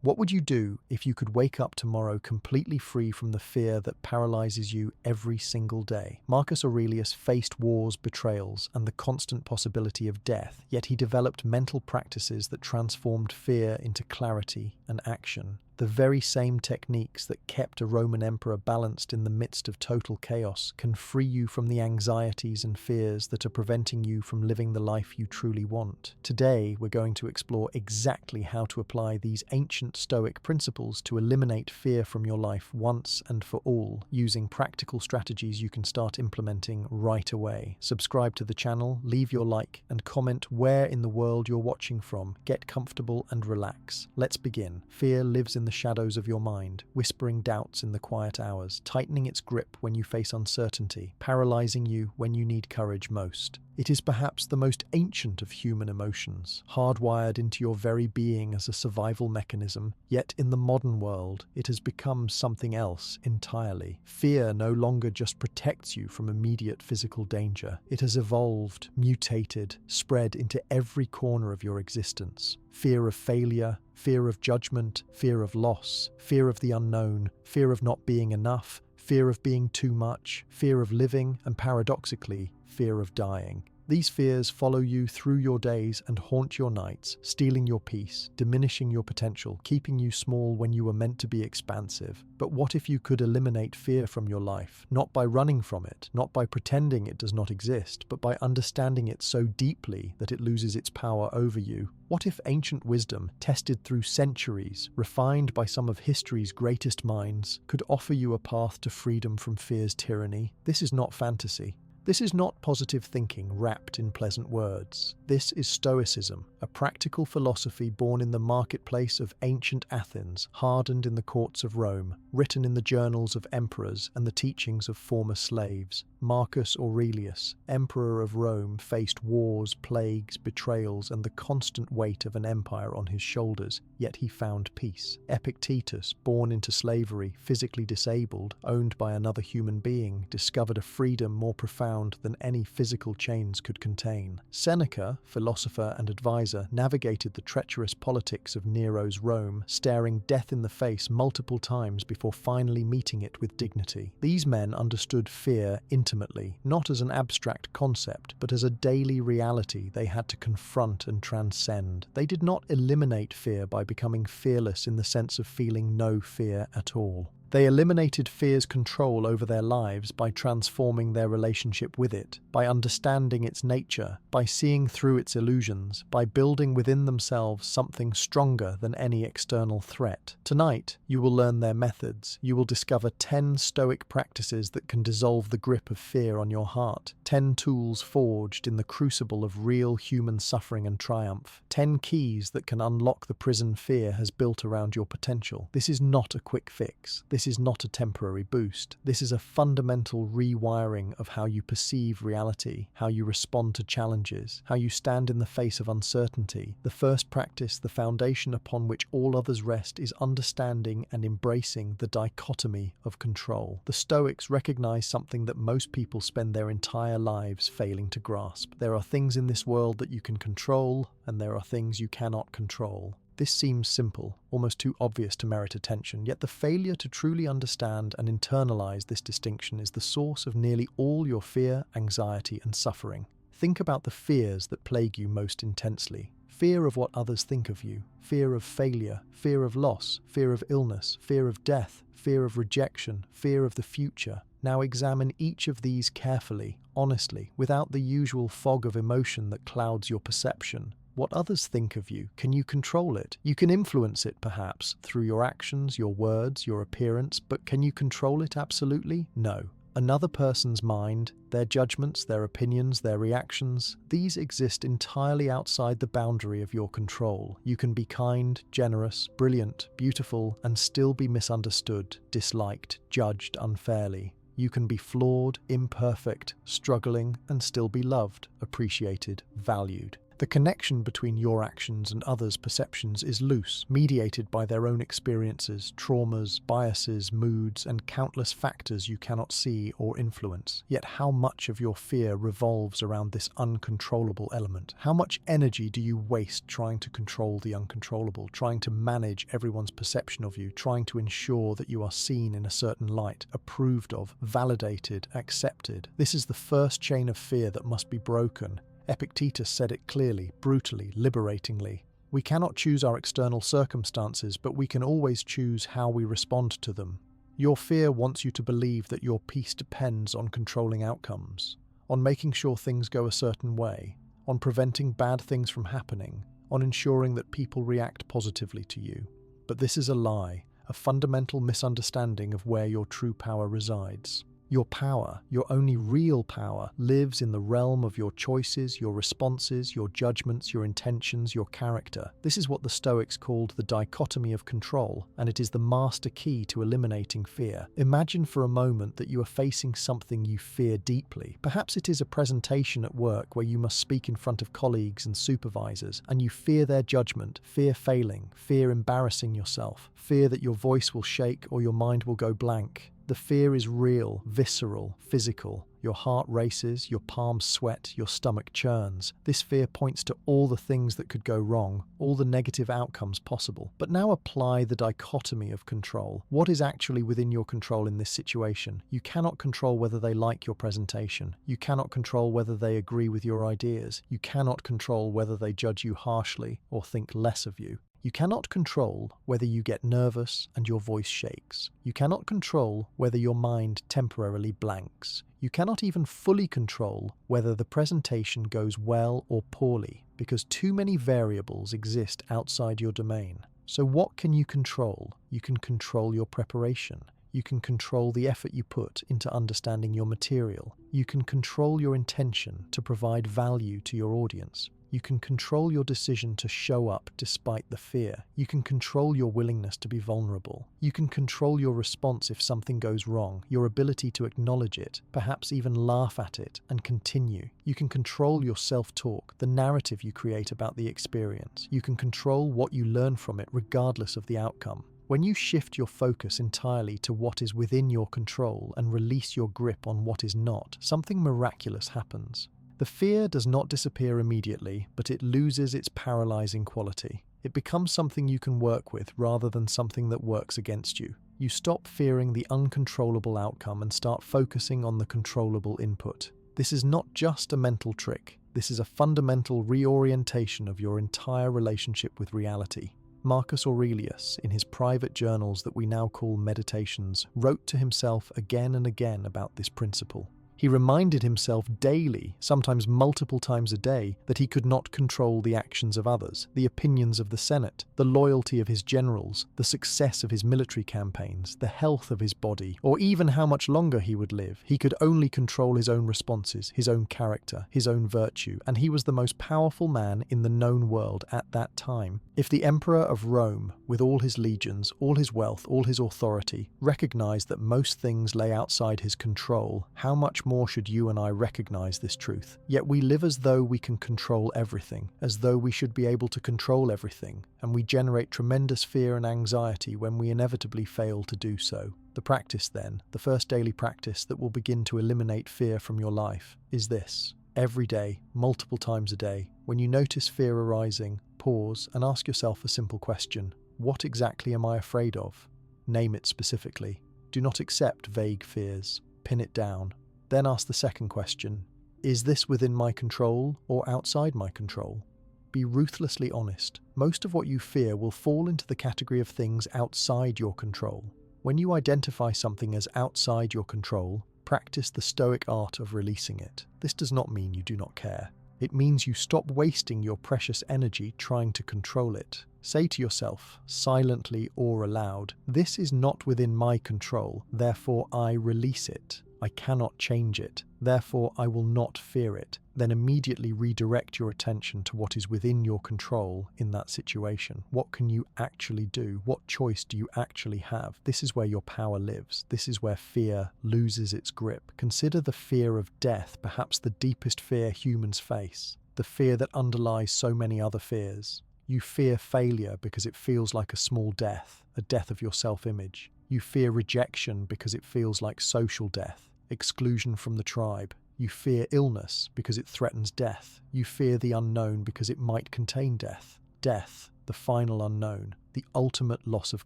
What would you do if you could wake up tomorrow completely free from the fear that paralyzes you every single day? Marcus Aurelius faced wars, betrayals, and the constant possibility of death, yet he developed mental practices that transformed fear into clarity and action. The very same techniques that kept a Roman emperor balanced in the midst of total chaos can free you from the anxieties and fears that are preventing you from living the life you truly want. Today, we're going to explore exactly how to apply these ancient Stoic principles to eliminate fear from your life once and for all, using practical strategies you can start implementing right away. Subscribe to the channel, leave your like, and comment where in the world you're watching from. Get comfortable and relax. Let's begin. Fear lives in the shadows of your mind, whispering doubts in the quiet hours, tightening its grip when you face uncertainty, paralyzing you when you need courage most. It is perhaps the most ancient of human emotions, hardwired into your very being as a survival mechanism, yet in the modern world, it has become something else entirely. Fear no longer just protects you from immediate physical danger. It has evolved, mutated, spread into every corner of your existence. Fear of failure, fear of judgment, fear of loss, fear of the unknown, fear of not being enough, fear of being too much, fear of living, and paradoxically, fear of dying. These fears follow you through your days and haunt your nights, stealing your peace, diminishing your potential, keeping you small when you were meant to be expansive. But what if you could eliminate fear from your life? Not by running from it, not by pretending it does not exist, but by understanding it so deeply that it loses its power over you. What if ancient wisdom, tested through centuries, refined by some of history's greatest minds, could offer you a path to freedom from fear's tyranny? This is not fantasy. This is not positive thinking wrapped in pleasant words. This is Stoicism, a practical philosophy born in the marketplace of ancient Athens, hardened in the courts of Rome, written in the journals of emperors and the teachings of former slaves. Marcus Aurelius, emperor of Rome, faced wars, plagues, betrayals, and the constant weight of an empire on his shoulders, yet he found peace. Epictetus, born into slavery, physically disabled, owned by another human being, discovered a freedom more profound than any physical chains could contain. Seneca, philosopher and advisor, navigated the treacherous politics of Nero's Rome, staring death in the face multiple times before finally meeting it with dignity. These men understood fear intimately, not as an abstract concept, but as a daily reality they had to confront and transcend. They did not eliminate fear by becoming fearless in the sense of feeling no fear at all. They eliminated fear's control over their lives by transforming their relationship with it, by understanding its nature, by seeing through its illusions, by building within themselves something stronger than any external threat. Tonight, you will learn their methods. You will discover 10 Stoic practices that can dissolve the grip of fear on your heart, 10 tools forged in the crucible of real human suffering and triumph, 10 keys that can unlock the prison fear has built around your potential. This is not a quick fix. This is not a temporary boost. This is a fundamental rewiring of how you perceive reality, how you respond to challenges, how you stand in the face of uncertainty. The first practice, the foundation upon which all others rest, is understanding and embracing the dichotomy of control. The Stoics recognize something that most people spend their entire lives failing to grasp. There are things in this world that you can control, and there are things you cannot control. This seems simple, almost too obvious to merit attention, yet the failure to truly understand and internalize this distinction is the source of nearly all your fear, anxiety, and suffering. Think about the fears that plague you most intensely. Fear of what others think of you, fear of failure, fear of loss, fear of illness, fear of death, fear of rejection, fear of the future. Now examine each of these carefully, honestly, without the usual fog of emotion that clouds your perception. What others think of you, can you control it? You can influence it, perhaps, through your actions, your words, your appearance, but can you control it absolutely? No. Another person's mind, their judgments, their opinions, their reactions, these exist entirely outside the boundary of your control. You can be kind, generous, brilliant, beautiful, and still be misunderstood, disliked, judged unfairly. You can be flawed, imperfect, struggling, and still be loved, appreciated, valued. The connection between your actions and others' perceptions is loose, mediated by their own experiences, traumas, biases, moods, and countless factors you cannot see or influence. Yet how much of your fear revolves around this uncontrollable element? How much energy do you waste trying to control the uncontrollable, trying to manage everyone's perception of you, trying to ensure that you are seen in a certain light, approved of, validated, accepted? This is the first chain of fear that must be broken. Epictetus said it clearly, brutally, liberatingly. We cannot choose our external circumstances, but we can always choose how we respond to them. Your fear wants you to believe that your peace depends on controlling outcomes, on making sure things go a certain way, on preventing bad things from happening, on ensuring that people react positively to you. But this is a lie, a fundamental misunderstanding of where your true power resides. Your power, your only real power, lives in the realm of your choices, your responses, your judgments, your intentions, your character. This is what the Stoics called the dichotomy of control, and it is the master key to eliminating fear. Imagine for a moment that you are facing something you fear deeply. Perhaps it is a presentation at work where you must speak in front of colleagues and supervisors, and you fear their judgment, fear failing, fear embarrassing yourself, fear that your voice will shake or your mind will go blank. The fear is real, visceral, physical. Your heart races, your palms sweat, your stomach churns. This fear points to all the things that could go wrong, all the negative outcomes possible. But now apply the dichotomy of control. What is actually within your control in this situation? You cannot control whether they like your presentation. You cannot control whether they agree with your ideas. You cannot control whether they judge you harshly or think less of you. You cannot control whether you get nervous and your voice shakes. You cannot control whether your mind temporarily blanks. You cannot even fully control whether the presentation goes well or poorly, because too many variables exist outside your domain. So what can you control? You can control your preparation. You can control the effort you put into understanding your material. You can control your intention to provide value to your audience. You can control your decision to show up despite the fear. You can control your willingness to be vulnerable. You can control your response if something goes wrong, your ability to acknowledge it, perhaps even laugh at it, and continue. You can control your self-talk, the narrative you create about the experience. You can control what you learn from it regardless of the outcome. When you shift your focus entirely to what is within your control and release your grip on what is not, something miraculous happens. The fear does not disappear immediately, but it loses its paralyzing quality. It becomes something you can work with rather than something that works against you. You stop fearing the uncontrollable outcome and start focusing on the controllable input. This is not just a mental trick. This is a fundamental reorientation of your entire relationship with reality. Marcus Aurelius, in his private journals that we now call meditations, wrote to himself again and again about this principle. He reminded himself daily, sometimes multiple times a day, that he could not control the actions of others, the opinions of the Senate, the loyalty of his generals, the success of his military campaigns, the health of his body, or even how much longer he would live. He could only control his own responses, his own character, his own virtue, and he was the most powerful man in the known world at that time. If the Emperor of Rome, with all his legions, all his wealth, all his authority, recognized that most things lay outside his control, how much more should you and I recognize this truth? Yet we live as though we can control everything, as though we should be able to control everything, and we generate tremendous fear and anxiety when we inevitably fail to do so. The practice then, the first daily practice that will begin to eliminate fear from your life, is this. Every day, multiple times a day, when you notice fear arising, pause and ask yourself a simple question. What exactly am I afraid of? Name it specifically. Do not accept vague fears. Pin it down. Then ask the second question. Is this within my control or outside my control? Be ruthlessly honest. Most of what you fear will fall into the category of things outside your control. When you identify something as outside your control, practice the Stoic art of releasing it. This does not mean you do not care. It means you stop wasting your precious energy trying to control it. Say to yourself, silently or aloud, this is not within my control, therefore I release it. I cannot change it, therefore I will not fear it. Then immediately redirect your attention to what is within your control in that situation. What can you actually do? What choice do you actually have? This is where your power lives. This is where fear loses its grip. Consider the fear of death, perhaps the deepest fear humans face. the fear that underlies so many other fears. You fear failure because it feels like a small death, a death of your self-image. You fear rejection because it feels like social death, exclusion from the tribe. You fear illness because it threatens death. You fear the unknown because it might contain death. Death, the final unknown, the ultimate loss of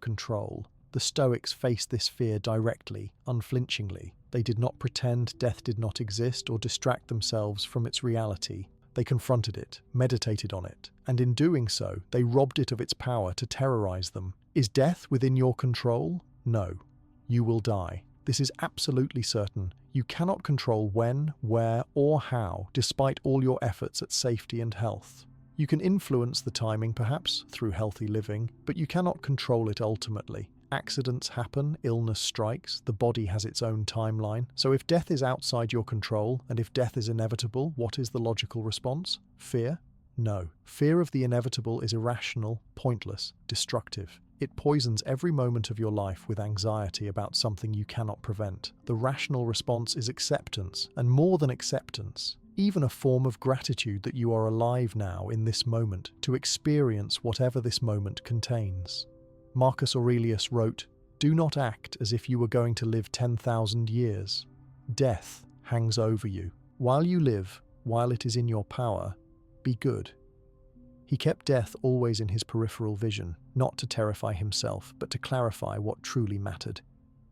control. The Stoics faced this fear directly, unflinchingly. They did not pretend death did not exist or distract themselves from its reality. They confronted it, meditated on it, and in doing so, they robbed it of its power to terrorize them. Is death within your control? No. You will die. This is absolutely certain. You cannot control when, where, or how, despite all your efforts at safety and health. You can influence the timing, perhaps, through healthy living, but you cannot control it ultimately. Accidents happen, illness strikes, the body has its own timeline. So if death is outside your control, and if death is inevitable, what is the logical response? Fear? No. Fear of the inevitable is irrational, pointless, destructive. It poisons every moment of your life with anxiety about something you cannot prevent. The rational response is acceptance, and more than acceptance, even a form of gratitude that you are alive now in this moment to experience whatever this moment contains. Marcus Aurelius wrote, "Do not act as if you were going to live 10,000 years. Death hangs over you. While you live, while it is in your power, be good." He kept death always in his peripheral vision, not to terrify himself, but to clarify what truly mattered.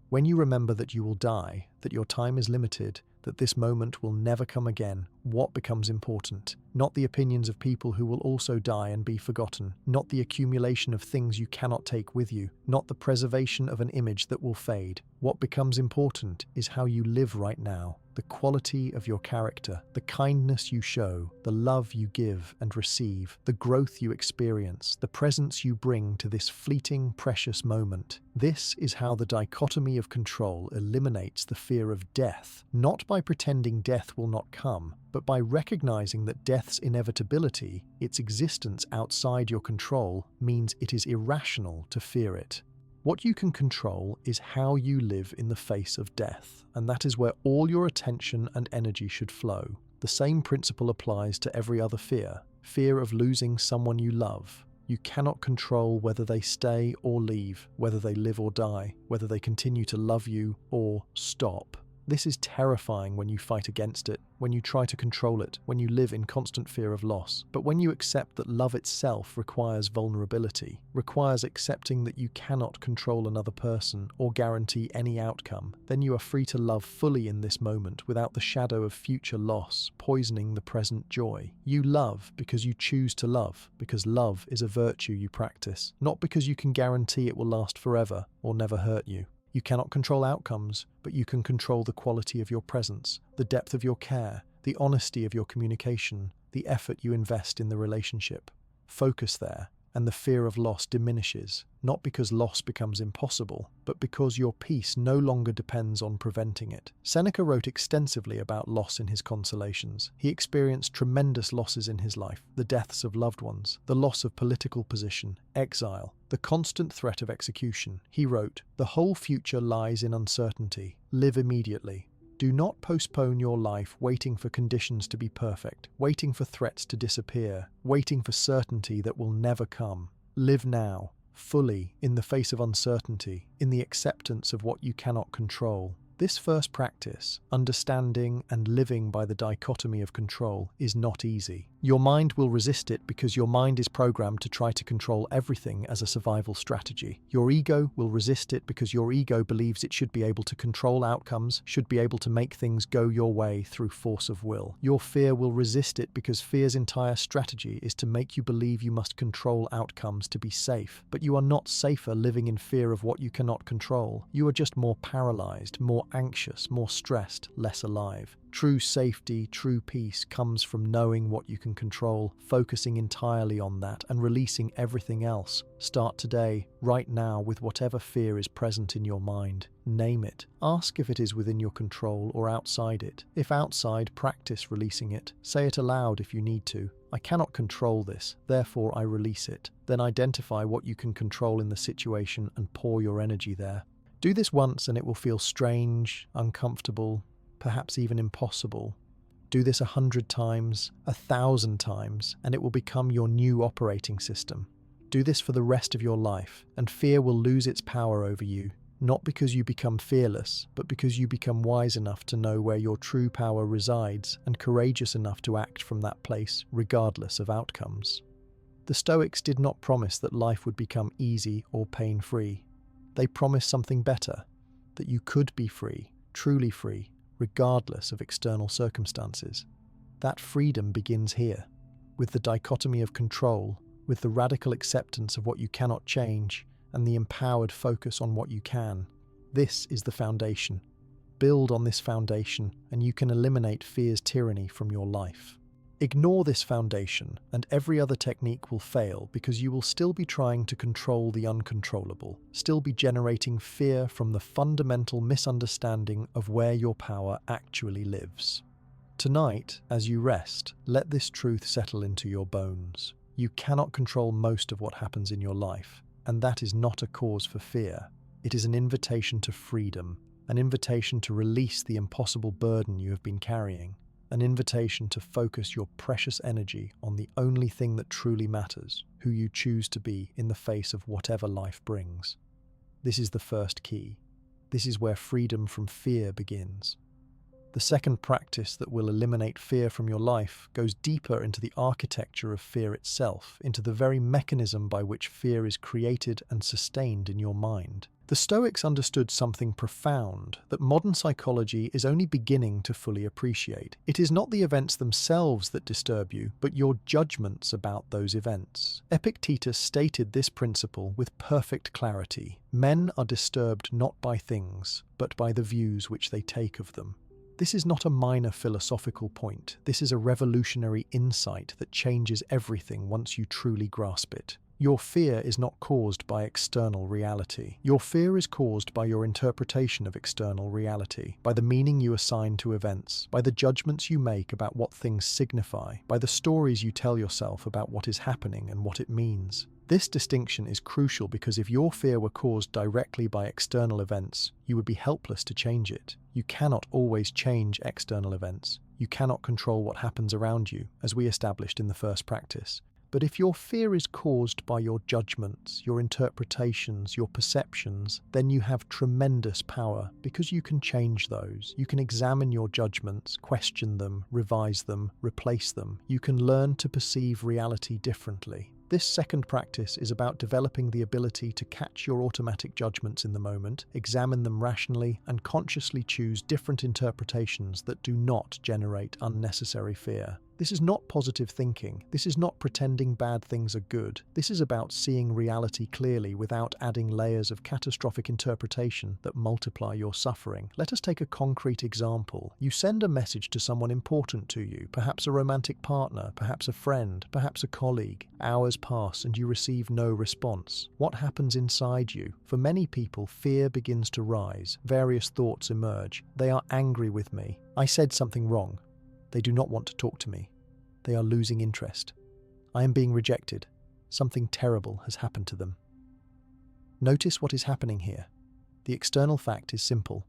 When you remember that you will die, that your time is limited, that this moment will never come again, what becomes important? Not the opinions of people who will also die and be forgotten, not the accumulation of things you cannot take with you, not the preservation of an image that will fade. What becomes important is how you live right now, the quality of your character, the kindness you show, the love you give and receive, the growth you experience, the presence you bring to this fleeting, precious moment. This is how the dichotomy of control eliminates the fear of death, not by pretending death will not come, but by recognizing that death's inevitability, its existence outside your control, means it is irrational to fear it. What you can control is how you live in the face of death, and that is where all your attention and energy should flow. The same principle applies to every other fear. Fear of losing someone you love. You cannot control whether they stay or leave, whether they live or die, whether they continue to love you or stop. This is terrifying when you fight against it, when you try to control it, when you live in constant fear of loss. But when you accept that love itself requires vulnerability, requires accepting that you cannot control another person or guarantee any outcome, then you are free to love fully in this moment without the shadow of future loss poisoning the present joy. You love because you choose to love, because love is a virtue you practice, not because you can guarantee it will last forever or never hurt you. You cannot control outcomes, but you can control the quality of your presence, the depth of your care, the honesty of your communication, the effort you invest in the relationship. Focus there, and the fear of loss diminishes, not because loss becomes impossible, but because your peace no longer depends on preventing it. Seneca wrote extensively about loss in his Consolations. He experienced tremendous losses in his life, the deaths of loved ones, the loss of political position, exile, the constant threat of execution. He wrote, "The whole future lies in uncertainty. Live immediately. Do not postpone your life waiting for conditions to be perfect, waiting for threats to disappear, waiting for certainty that will never come. Live now, fully, in the face of uncertainty, in the acceptance of what you cannot control." This first practice, understanding and living by the dichotomy of control, is not easy. Your mind will resist it because your mind is programmed to try to control everything as a survival strategy. Your ego will resist it because your ego believes it should be able to control outcomes, should be able to make things go your way through force of will. Your fear will resist it because fear's entire strategy is to make you believe you must control outcomes to be safe. But you are not safer living in fear of what you cannot control. You are just more paralyzed, more anxious, more stressed, less alive. True safety, true peace comes from knowing what you can control, focusing entirely on that and releasing everything else. Start today, right now, with whatever fear is present in your mind. Name it. Ask if it is within your control or outside it. If outside, practice releasing it. Say it aloud if you need to. I cannot control this, therefore I release it. Then identify what you can control in the situation and pour your energy there. Do this once and it will feel strange, uncomfortable, perhaps even impossible. Do this 100 times, 1,000 times, and it will become your new operating system. Do this for the rest of your life, and fear will lose its power over you, not because you become fearless, but because you become wise enough to know where your true power resides and courageous enough to act from that place, regardless of outcomes. The Stoics did not promise that life would become easy or pain-free. They promised something better, that you could be free, truly free, regardless of external circumstances. That freedom begins here, with the dichotomy of control, with the radical acceptance of what you cannot change, and the empowered focus on what you can. This is the foundation. Build on this foundation, and you can eliminate fear's tyranny from your life. Ignore this foundation, and every other technique will fail because you will still be trying to control the uncontrollable, still be generating fear from the fundamental misunderstanding of where your power actually lives. Tonight, as you rest, let this truth settle into your bones. You cannot control most of what happens in your life, and that is not a cause for fear. It is an invitation to freedom, an invitation to release the impossible burden you have been carrying. An invitation to focus your precious energy on the only thing that truly matters, who you choose to be in the face of whatever life brings. This is the first key. This is where freedom from fear begins. The second practice that will eliminate fear from your life goes deeper into the architecture of fear itself, into the very mechanism by which fear is created and sustained in your mind. The Stoics understood something profound that modern psychology is only beginning to fully appreciate. It is not the events themselves that disturb you, but your judgments about those events. Epictetus stated this principle with perfect clarity. Men are disturbed not by things, but by the views which they take of them. This is not a minor philosophical point. This is a revolutionary insight that changes everything once you truly grasp it. Your fear is not caused by external reality. Your fear is caused by your interpretation of external reality, by the meaning you assign to events, by the judgments you make about what things signify, by the stories you tell yourself about what is happening and what it means. This distinction is crucial because if your fear were caused directly by external events, you would be helpless to change it. You cannot always change external events. You cannot control what happens around you, as we established in the first practice. But if your fear is caused by your judgments, your interpretations, your perceptions, then you have tremendous power because you can change those. You can examine your judgments, question them, revise them, replace them. You can learn to perceive reality differently. This second practice is about developing the ability to catch your automatic judgments in the moment, examine them rationally, and consciously choose different interpretations that do not generate unnecessary fear. This is not positive thinking. This is not pretending bad things are good. This is about seeing reality clearly without adding layers of catastrophic interpretation that multiply your suffering. Let us take a concrete example. You send a message to someone important to you, perhaps a romantic partner, perhaps a friend, perhaps a colleague. Hours pass and you receive no response. What happens inside you? For many people, fear begins to rise. Various thoughts emerge. They are angry with me. I said something wrong. They do not want to talk to me. They are losing interest. I am being rejected. Something terrible has happened to them. Notice what is happening here. The external fact is simple.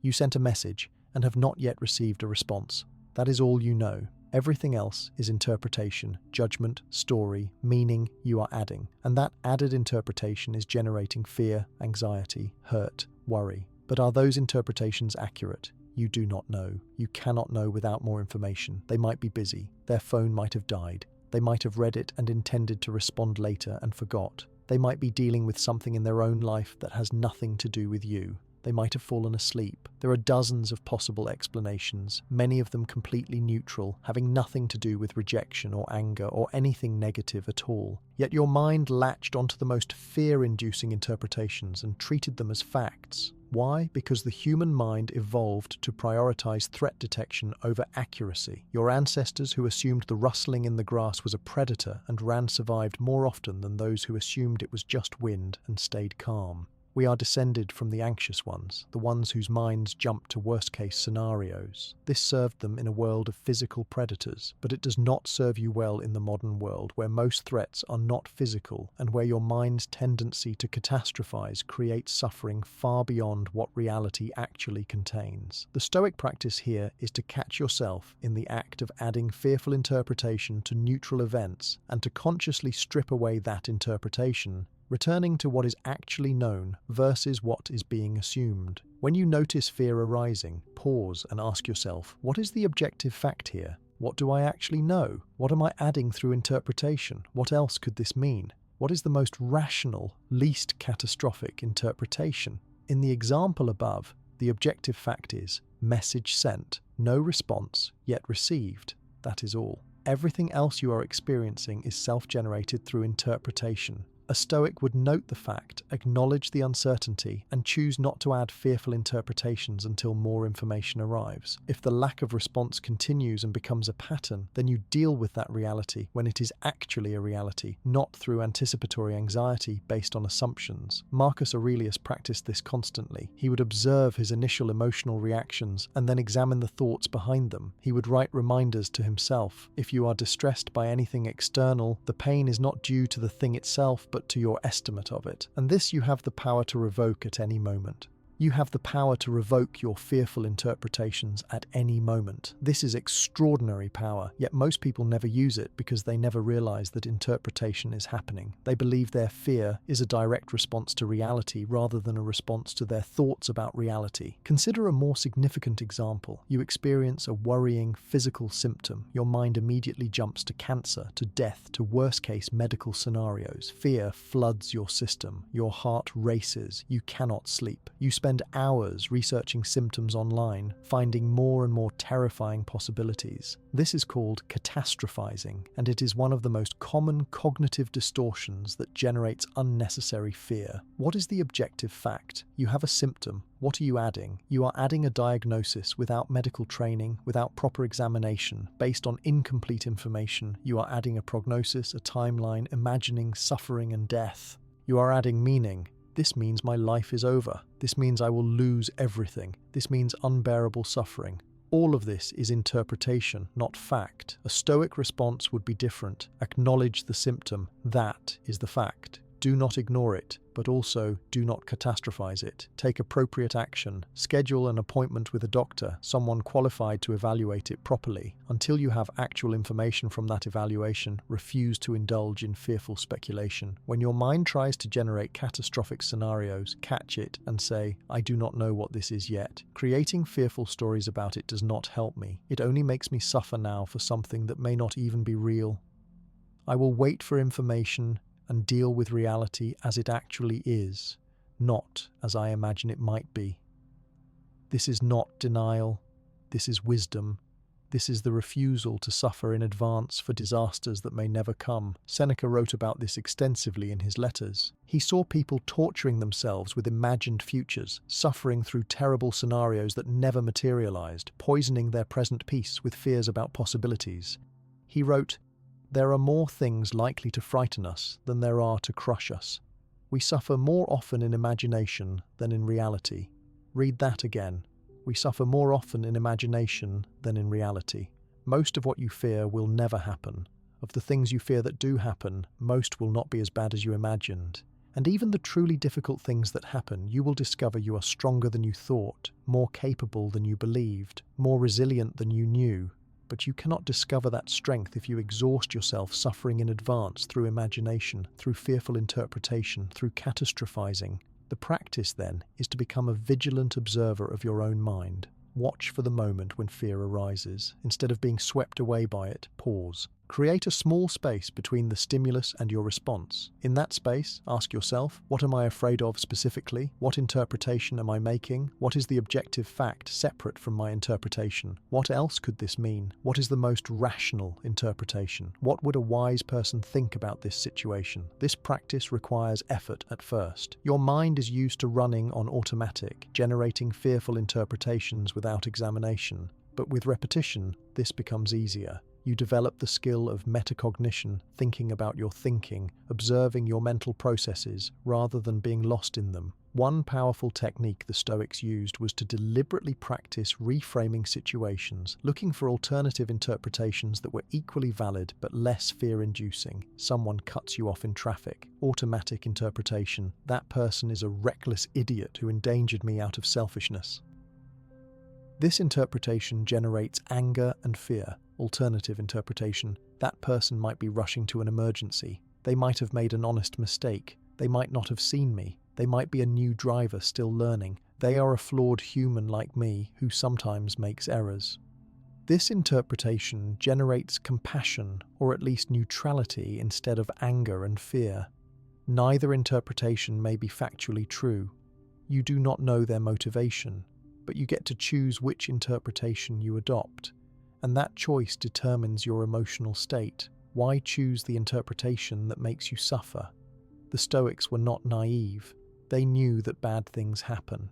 You sent a message and have not yet received a response. That is all you know. Everything else is interpretation, judgment, story, meaning you are adding. And that added interpretation is generating fear, anxiety, hurt, worry. But are those interpretations accurate? You do not know. You cannot know without more information. They might be busy. Their phone might have died. They might have read it and intended to respond later and forgot. They might be dealing with something in their own life that has nothing to do with you. They might have fallen asleep. There are dozens of possible explanations, many of them completely neutral, having nothing to do with rejection or anger or anything negative at all. Yet your mind latched onto the most fear-inducing interpretations and treated them as facts. Why? Because the human mind evolved to prioritize threat detection over accuracy. Your ancestors who assumed the rustling in the grass was a predator and survived more often than those who assumed it was just wind and stayed calm. We are descended from the anxious ones, the ones whose minds jump to worst-case scenarios. This served them in a world of physical predators, but it does not serve you well in the modern world, where most threats are not physical and where your mind's tendency to catastrophize creates suffering far beyond what reality actually contains. The Stoic practice here is to catch yourself in the act of adding fearful interpretation to neutral events and to consciously strip away that interpretation, returning to what is actually known versus what is being assumed. When you notice fear arising, pause and ask yourself, what is the objective fact here? What do I actually know? What am I adding through interpretation? What else could this mean? What is the most rational, least catastrophic interpretation? In the example above, the objective fact is message sent, no response, yet received. That is all. Everything else you are experiencing is self-generated through interpretation. A Stoic would note the fact, acknowledge the uncertainty, and choose not to add fearful interpretations until more information arrives. If the lack of response continues and becomes a pattern, then you deal with that reality when it is actually a reality, not through anticipatory anxiety based on assumptions. Marcus Aurelius practiced this constantly. He would observe his initial emotional reactions and then examine the thoughts behind them. He would write reminders to himself. If you are distressed by anything external, the pain is not due to the thing itself, but to your estimate of it. And this you have the power to revoke at any moment. You have the power to revoke your fearful interpretations at any moment. This is extraordinary power, yet most people never use it because they never realize that interpretation is happening. They believe their fear is a direct response to reality rather than a response to their thoughts about reality. Consider a more significant example. You experience a worrying physical symptom. Your mind immediately jumps to cancer, to death, to worst-case medical scenarios. Fear floods your system. Your heart races. You cannot sleep. You spend hours researching symptoms online, finding more and more terrifying possibilities. This is called catastrophizing, and it is one of the most common cognitive distortions that generates unnecessary fear. What is the objective fact? You have a symptom. What are you adding? You are adding a diagnosis without medical training, without proper examination, based on incomplete information. You are adding a prognosis, a timeline, imagining suffering and death. You are adding meaning. This means my life is over. This means I will lose everything. This means unbearable suffering. All of this is interpretation, not fact. A Stoic response would be different. Acknowledge the symptom. That is the fact. Do not ignore it, but also do not catastrophize it. Take appropriate action. Schedule an appointment with a doctor, someone qualified to evaluate it properly. Until you have actual information from that evaluation, refuse to indulge in fearful speculation. When your mind tries to generate catastrophic scenarios, catch it and say, I do not know what this is yet. Creating fearful stories about it does not help me. It only makes me suffer now for something that may not even be real. I will wait for information and deal with reality as it actually is, not as I imagine it might be. This is not denial. This is wisdom. This is the refusal to suffer in advance for disasters that may never come. Seneca wrote about this extensively in his letters. He saw people torturing themselves with imagined futures, suffering through terrible scenarios that never materialized, poisoning their present peace with fears about possibilities. He wrote, there are more things likely to frighten us than there are to crush us. We suffer more often in imagination than in reality. Read that again. We suffer more often in imagination than in reality. Most of what you fear will never happen. Of the things you fear that do happen, most will not be as bad as you imagined. And even the truly difficult things that happen, you will discover you are stronger than you thought, more capable than you believed, more resilient than you knew. But you cannot discover that strength if you exhaust yourself suffering in advance through imagination, through fearful interpretation, through catastrophizing. The practice, then, is to become a vigilant observer of your own mind. Watch for the moment when fear arises. Instead of being swept away by it, pause. Create a small space between the stimulus and your response. In that space, ask yourself, what am I afraid of specifically? What interpretation am I making? What is the objective fact separate from my interpretation? What else could this mean? What is the most rational interpretation? What would a wise person think about this situation? This practice requires effort at first. Your mind is used to running on automatic, generating fearful interpretations without examination. But with repetition, this becomes easier. You develop the skill of metacognition, thinking about your thinking, observing your mental processes rather than being lost in them. One powerful technique the Stoics used was to deliberately practice reframing situations, looking for alternative interpretations that were equally valid but less fear-inducing. Someone cuts you off in traffic. Automatic interpretation: that person is a reckless idiot who endangered me out of selfishness. This interpretation generates anger and fear. Alternative interpretation: that person might be rushing to an emergency. They might have made an honest mistake. They might not have seen me. They might be a new driver still learning. They are a flawed human like me who sometimes makes errors. This interpretation generates compassion, or at least neutrality, instead of anger and fear. Neither interpretation may be factually true. You do not know their motivation, but you get to choose which interpretation you adopt, and that choice determines your emotional state. Why choose the interpretation that makes you suffer? The Stoics were not naive. They knew that bad things happen.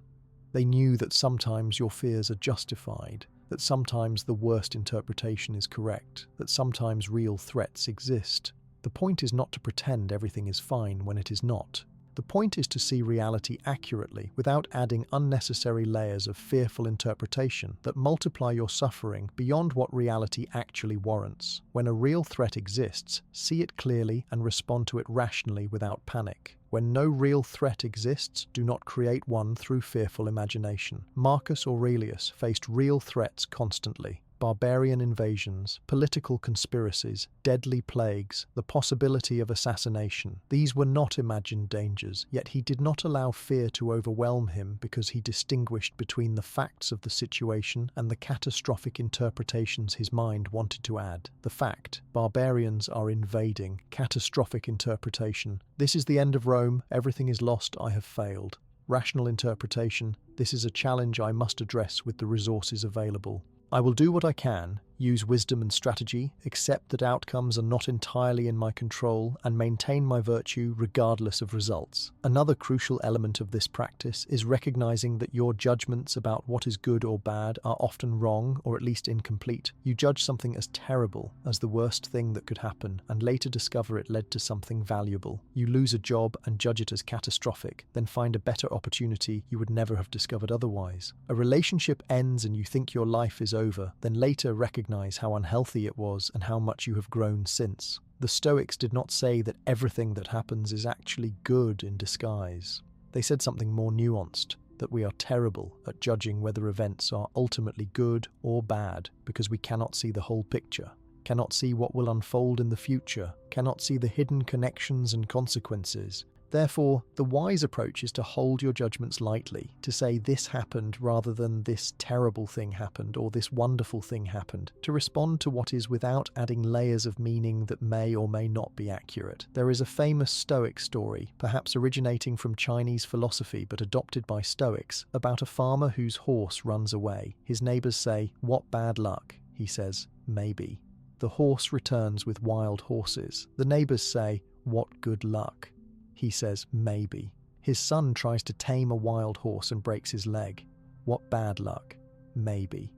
They knew that sometimes your fears are justified, that sometimes the worst interpretation is correct, that sometimes real threats exist. The point is not to pretend everything is fine when it is not. The point is to see reality accurately without adding unnecessary layers of fearful interpretation that multiply your suffering beyond what reality actually warrants. When a real threat exists, see it clearly and respond to it rationally without panic. When no real threat exists, do not create one through fearful imagination. Marcus Aurelius faced real threats constantly. Barbarian invasions, political conspiracies, deadly plagues, the possibility of assassination. These were not imagined dangers, yet he did not allow fear to overwhelm him because he distinguished between the facts of the situation and the catastrophic interpretations his mind wanted to add. The fact: barbarians are invading. Catastrophic interpretation: this is the end of Rome, everything is lost, I have failed. Rational interpretation: this is a challenge I must address with the resources available. I will do what I can, use wisdom and strategy, accept that outcomes are not entirely in my control, and maintain my virtue regardless of results. Another crucial element of this practice is recognizing that your judgments about what is good or bad are often wrong or at least incomplete. You judge something as terrible, as the worst thing that could happen, and later discover it led to something valuable. You lose a job and judge it as catastrophic, then find a better opportunity you would never have discovered otherwise. A relationship ends and you think your life is over, then later recognize how unhealthy it was and how much you have grown since. The Stoics did not say that everything that happens is actually good in disguise. They said something more nuanced, that we are terrible at judging whether events are ultimately good or bad because we cannot see the whole picture, cannot see what will unfold in the future, cannot see the hidden connections and consequences. Therefore, the wise approach is to hold your judgments lightly, to say this happened rather than this terrible thing happened or this wonderful thing happened, to respond to what is without adding layers of meaning that may or may not be accurate. There is a famous Stoic story, perhaps originating from Chinese philosophy but adopted by Stoics, about a farmer whose horse runs away. His neighbors say, "What bad luck?" He says, "Maybe." The horse returns with wild horses. The neighbors say, "What good luck?" He says, "Maybe." His son tries to tame a wild horse and breaks his leg. "What bad luck?" "Maybe."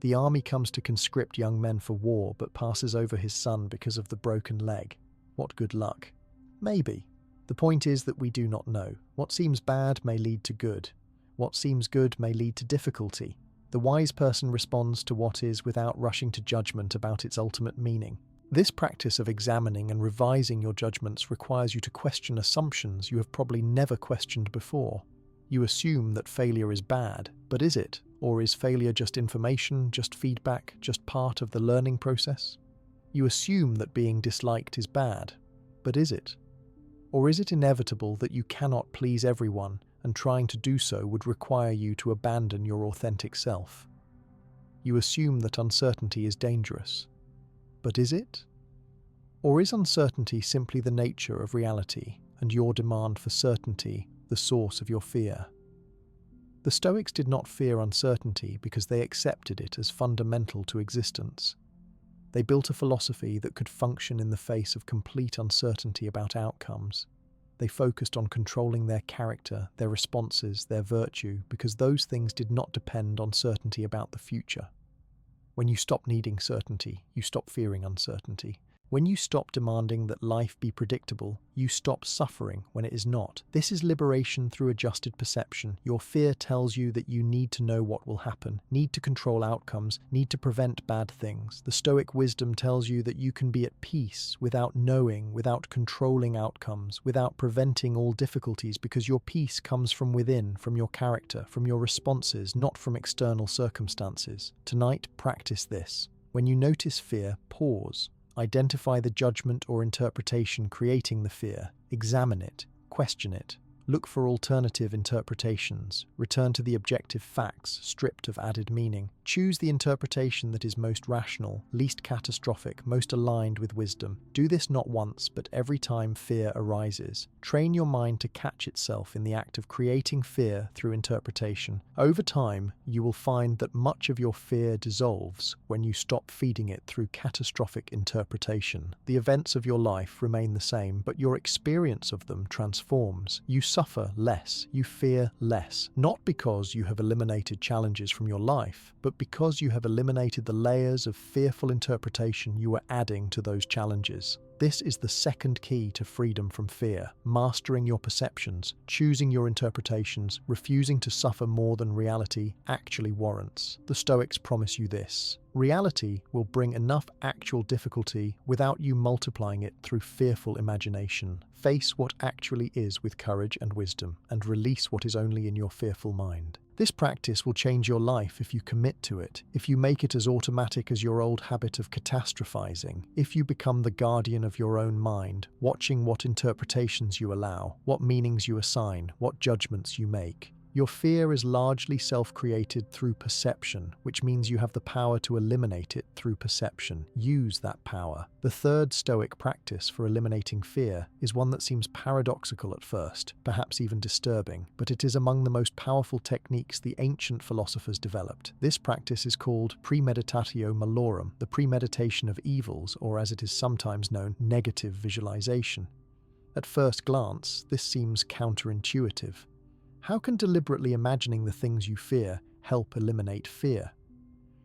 The army comes to conscript young men for war but passes over his son because of the broken leg. "What good luck?" "Maybe." The point is that we do not know. What seems bad may lead to good. What seems good may lead to difficulty. The wise person responds to what is without rushing to judgment about its ultimate meaning. This practice of examining and revising your judgments requires you to question assumptions you have probably never questioned before. You assume that failure is bad, but is it? Or is failure just information, just feedback, just part of the learning process? You assume that being disliked is bad, but is it? Or is it inevitable that you cannot please everyone, and trying to do so would require you to abandon your authentic self? You assume that uncertainty is dangerous. But is it? Or is uncertainty simply the nature of reality, and your demand for certainty the source of your fear? The Stoics did not fear uncertainty because they accepted it as fundamental to existence. They built a philosophy that could function in the face of complete uncertainty about outcomes. They focused on controlling their character, their responses, their virtue, because those things did not depend on certainty about the future. When you stop needing certainty, you stop fearing uncertainty. When you stop demanding that life be predictable, you stop suffering when it is not. This is liberation through adjusted perception. Your fear tells you that you need to know what will happen, need to control outcomes, need to prevent bad things. The Stoic wisdom tells you that you can be at peace without knowing, without controlling outcomes, without preventing all difficulties, because your peace comes from within, from your character, from your responses, not from external circumstances. Tonight, practice this. When you notice fear, pause. Identify the judgment or interpretation creating the fear. Examine it. Question it. Look for alternative interpretations. Return to the objective facts, stripped of added meaning. Choose the interpretation that is most rational, least catastrophic, most aligned with wisdom. Do this not once, but every time fear arises. Train your mind to catch itself in the act of creating fear through interpretation. Over time, you will find that much of your fear dissolves when you stop feeding it through catastrophic interpretation. The events of your life remain the same, but your experience of them transforms. You suffer less, you fear less, not because you have eliminated challenges from your life, but because you have eliminated the layers of fearful interpretation you were adding to those challenges. This is the second key to freedom from fear: mastering your perceptions, choosing your interpretations, refusing to suffer more than reality actually warrants. The Stoics promise you this: reality will bring enough actual difficulty without you multiplying it through fearful imagination. Face what actually is with courage and wisdom, and release what is only in your fearful mind. This practice will change your life if you commit to it, if you make it as automatic as your old habit of catastrophizing, if you become the guardian of your own mind, watching what interpretations you allow, what meanings you assign, what judgments you make. Your fear is largely self-created through perception, which means you have the power to eliminate it through perception. Use that power. The third Stoic practice for eliminating fear is one that seems paradoxical at first, perhaps even disturbing, but it is among the most powerful techniques the ancient philosophers developed. This practice is called premeditatio malorum, the premeditation of evils, or as it is sometimes known, negative visualization. At first glance, this seems counterintuitive. How can deliberately imagining the things you fear help eliminate fear?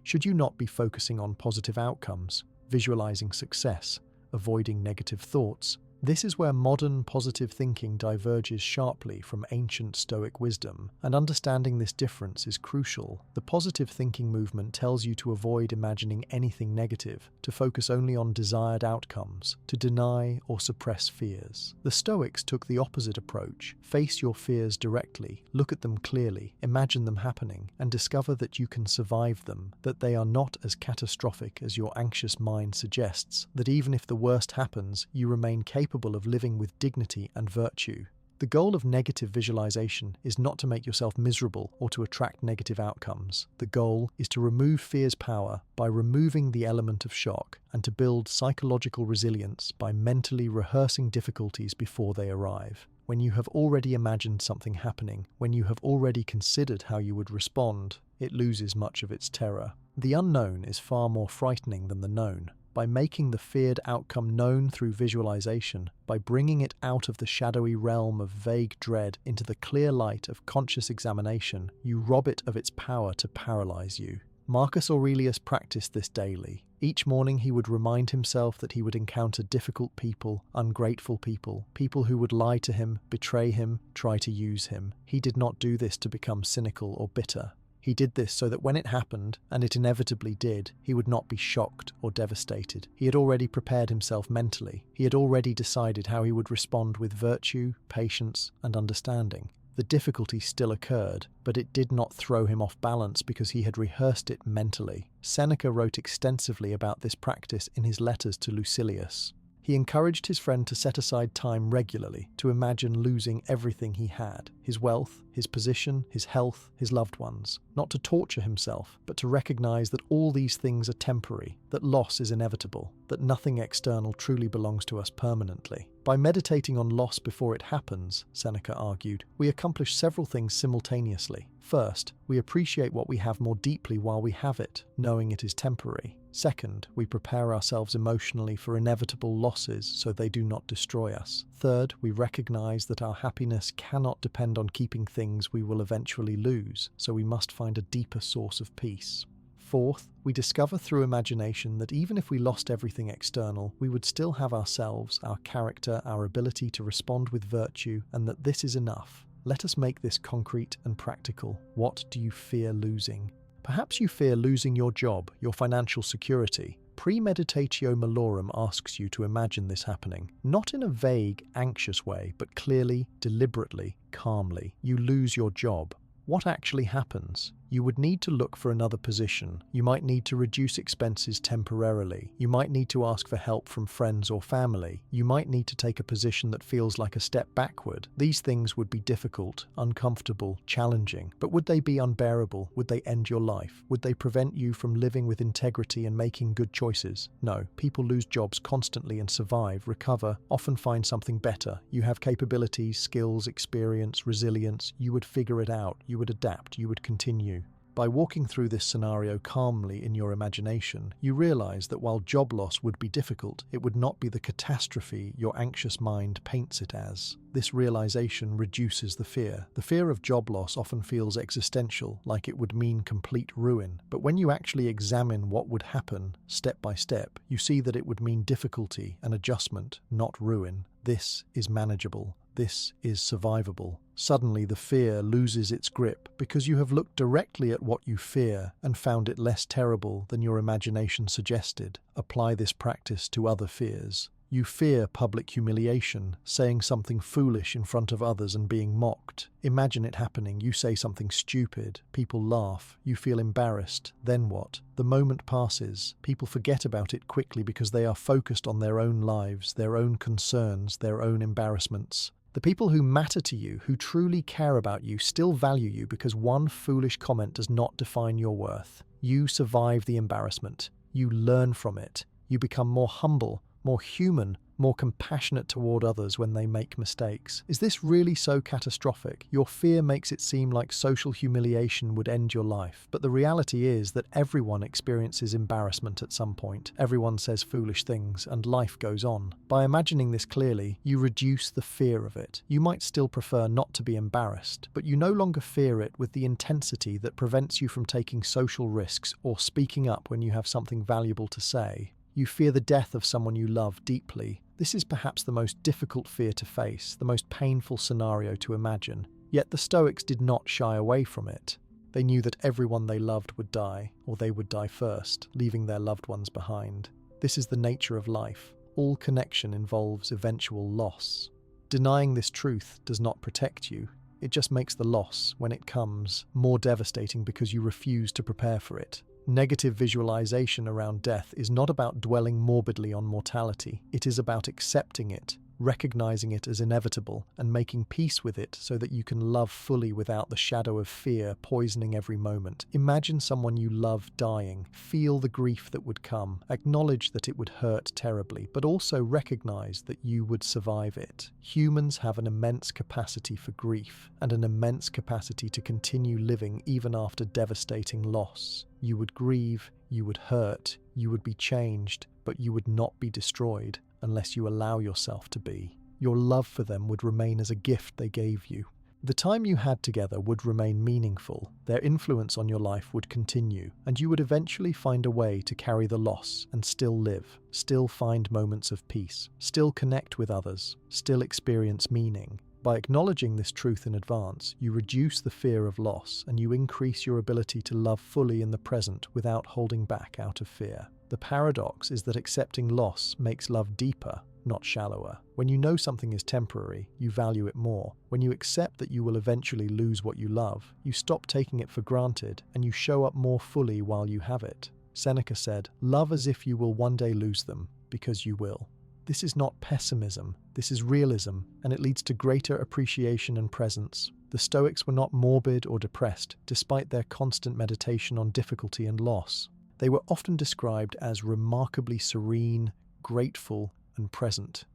Should you not be focusing on positive outcomes, visualizing success, avoiding negative thoughts? This is where modern positive thinking diverges sharply from ancient Stoic wisdom, and understanding this difference is crucial. The positive thinking movement tells you to avoid imagining anything negative, to focus only on desired outcomes, to deny or suppress fears. The Stoics took the opposite approach. Face your fears directly, look at them clearly, imagine them happening, and discover that you can survive them, that they are not as catastrophic as your anxious mind suggests, that even if the worst happens, you remain capable of living with dignity and virtue. The goal of negative visualization is not to make yourself miserable or to attract negative outcomes. The goal is to remove fear's power by removing the element of shock, and to build psychological resilience by mentally rehearsing difficulties before they arrive. When you have already imagined something happening, when you have already considered how you would respond, it loses much of its terror. The unknown is far more frightening than the known. By making the feared outcome known through visualization, by bringing it out of the shadowy realm of vague dread into the clear light of conscious examination, you rob it of its power to paralyze you. Marcus Aurelius practiced this daily. Each morning he would remind himself that he would encounter difficult people, ungrateful people, people who would lie to him, betray him, try to use him. He did not do this to become cynical or bitter. He did this so that when it happened, and it inevitably did, he would not be shocked or devastated. He had already prepared himself mentally. He had already decided how he would respond with virtue, patience, and understanding. The difficulty still occurred, but it did not throw him off balance because he had rehearsed it mentally. Seneca wrote extensively about this practice in his letters to Lucilius. He encouraged his friend to set aside time regularly to imagine losing everything he had: his wealth, his position, his health, his loved ones. Not to torture himself, but to recognize that all these things are temporary, that loss is inevitable, that nothing external truly belongs to us permanently. By meditating on loss before it happens, Seneca argued, we accomplish several things simultaneously. First, we appreciate what we have more deeply while we have it, knowing it is temporary. Second, we prepare ourselves emotionally for inevitable losses so they do not destroy us. Third, we recognize that our happiness cannot depend on keeping things we will eventually lose, so we must find a deeper source of peace. Fourth, we discover through imagination that even if we lost everything external, we would still have ourselves, our character, our ability to respond with virtue, and that this is enough. Let us make this concrete and practical. What do you fear losing? Perhaps you fear losing your job, your financial security. Premeditatio malorum asks you to imagine this happening, not in a vague, anxious way, but clearly, deliberately, calmly. You lose your job. What actually happens? You would need to look for another position. You might need to reduce expenses temporarily. You might need to ask for help from friends or family. You might need to take a position that feels like a step backward. These things would be difficult, uncomfortable, challenging. But would they be unbearable? Would they end your life? Would they prevent you from living with integrity and making good choices? No. People lose jobs constantly and survive, recover, often find something better. You have capabilities, skills, experience, resilience. You would figure it out. You would adapt. You would continue. By walking through this scenario calmly in your imagination, you realize that while job loss would be difficult, it would not be the catastrophe your anxious mind paints it as. This realization reduces the fear. The fear of job loss often feels existential, like it would mean complete ruin. But when you actually examine what would happen, step by step, you see that it would mean difficulty and adjustment, not ruin. This is manageable. This is survivable. Suddenly the fear loses its grip because you have looked directly at what you fear and found it less terrible than your imagination suggested. Apply this practice to other fears. You fear public humiliation, saying something foolish in front of others and being mocked. Imagine it happening. You say something stupid. People laugh. You feel embarrassed. Then what? The moment passes. People forget about it quickly because they are focused on their own lives, their own concerns, their own embarrassments. The people who matter to you, who truly care about you, still value you because one foolish comment does not define your worth. You survive the embarrassment. You learn from it. You become more humble, more human, more compassionate toward others when they make mistakes. Is this really so catastrophic? Your fear makes it seem like social humiliation would end your life, but the reality is that everyone experiences embarrassment at some point. Everyone says foolish things, and life goes on. By imagining this clearly, you reduce the fear of it. You might still prefer not to be embarrassed, but you no longer fear it with the intensity that prevents you from taking social risks or speaking up when you have something valuable to say. You fear the death of someone you love deeply. This is perhaps the most difficult fear to face, the most painful scenario to imagine. Yet the Stoics did not shy away from it. They knew that everyone they loved would die, or they would die first, leaving their loved ones behind. This is the nature of life. All connection involves eventual loss. Denying this truth does not protect you. It just makes the loss, when it comes, more devastating because you refuse to prepare for it. Negative visualization around death is not about dwelling morbidly on mortality. It is about accepting it, recognizing it as inevitable, and making peace with it so that you can love fully without the shadow of fear poisoning every moment. Imagine someone you love dying. Feel the grief that would come. Acknowledge that it would hurt terribly, but also recognize that you would survive it. Humans have an immense capacity for grief, and an immense capacity to continue living even after devastating loss. You would grieve, you would hurt, you would be changed, but you would not be destroyed unless you allow yourself to be. Your love for them would remain as a gift they gave you. The time you had together would remain meaningful, their influence on your life would continue, and you would eventually find a way to carry the loss and still live, still find moments of peace, still connect with others, still experience meaning. By acknowledging this truth in advance, you reduce the fear of loss and you increase your ability to love fully in the present without holding back out of fear. The paradox is that accepting loss makes love deeper, not shallower. When you know something is temporary, you value it more. When you accept that you will eventually lose what you love, you stop taking it for granted and you show up more fully while you have it. Seneca said, "Love as if you will one day lose them, because you will." This is not pessimism, this is realism, and it leads to greater appreciation and presence. The Stoics were not morbid or depressed, despite their constant meditation on difficulty and loss. They were often described as remarkably serene, grateful, and present.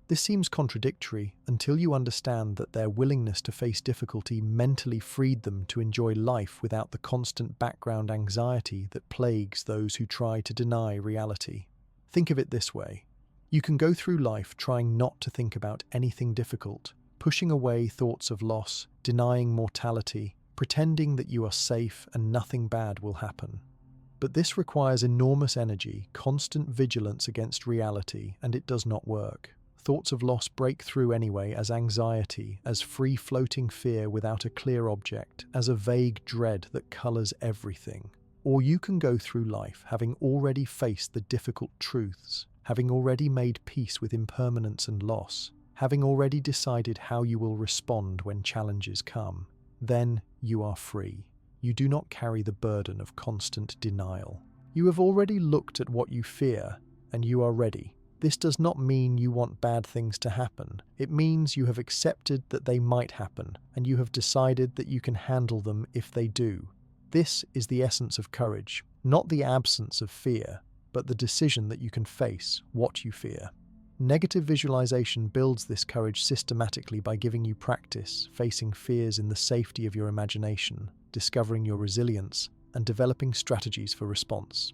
This seems contradictory until you understand that their willingness to face difficulty mentally freed them to enjoy life without the constant background anxiety that plagues those who try to deny reality. Think of it this way. You can go through life trying not to think about anything difficult, pushing away thoughts of loss, denying mortality, pretending that you are safe and nothing bad will happen. But this requires enormous energy, constant vigilance against reality, and it does not work. Thoughts of loss break through anyway as anxiety, as free-floating fear without a clear object, as a vague dread that colors everything. Or you can go through life having already faced the difficult truths, having already made peace with impermanence and loss, having already decided how you will respond when challenges come. Then you are free. You do not carry the burden of constant denial. You have already looked at what you fear, and you are ready. This does not mean you want bad things to happen. It means you have accepted that they might happen, and you have decided that you can handle them if they do. This is the essence of courage, not the absence of fear, but the decision that you can face what you fear. Negative visualization builds this courage systematically by giving you practice, facing fears in the safety of your imagination, discovering your resilience, and developing strategies for response.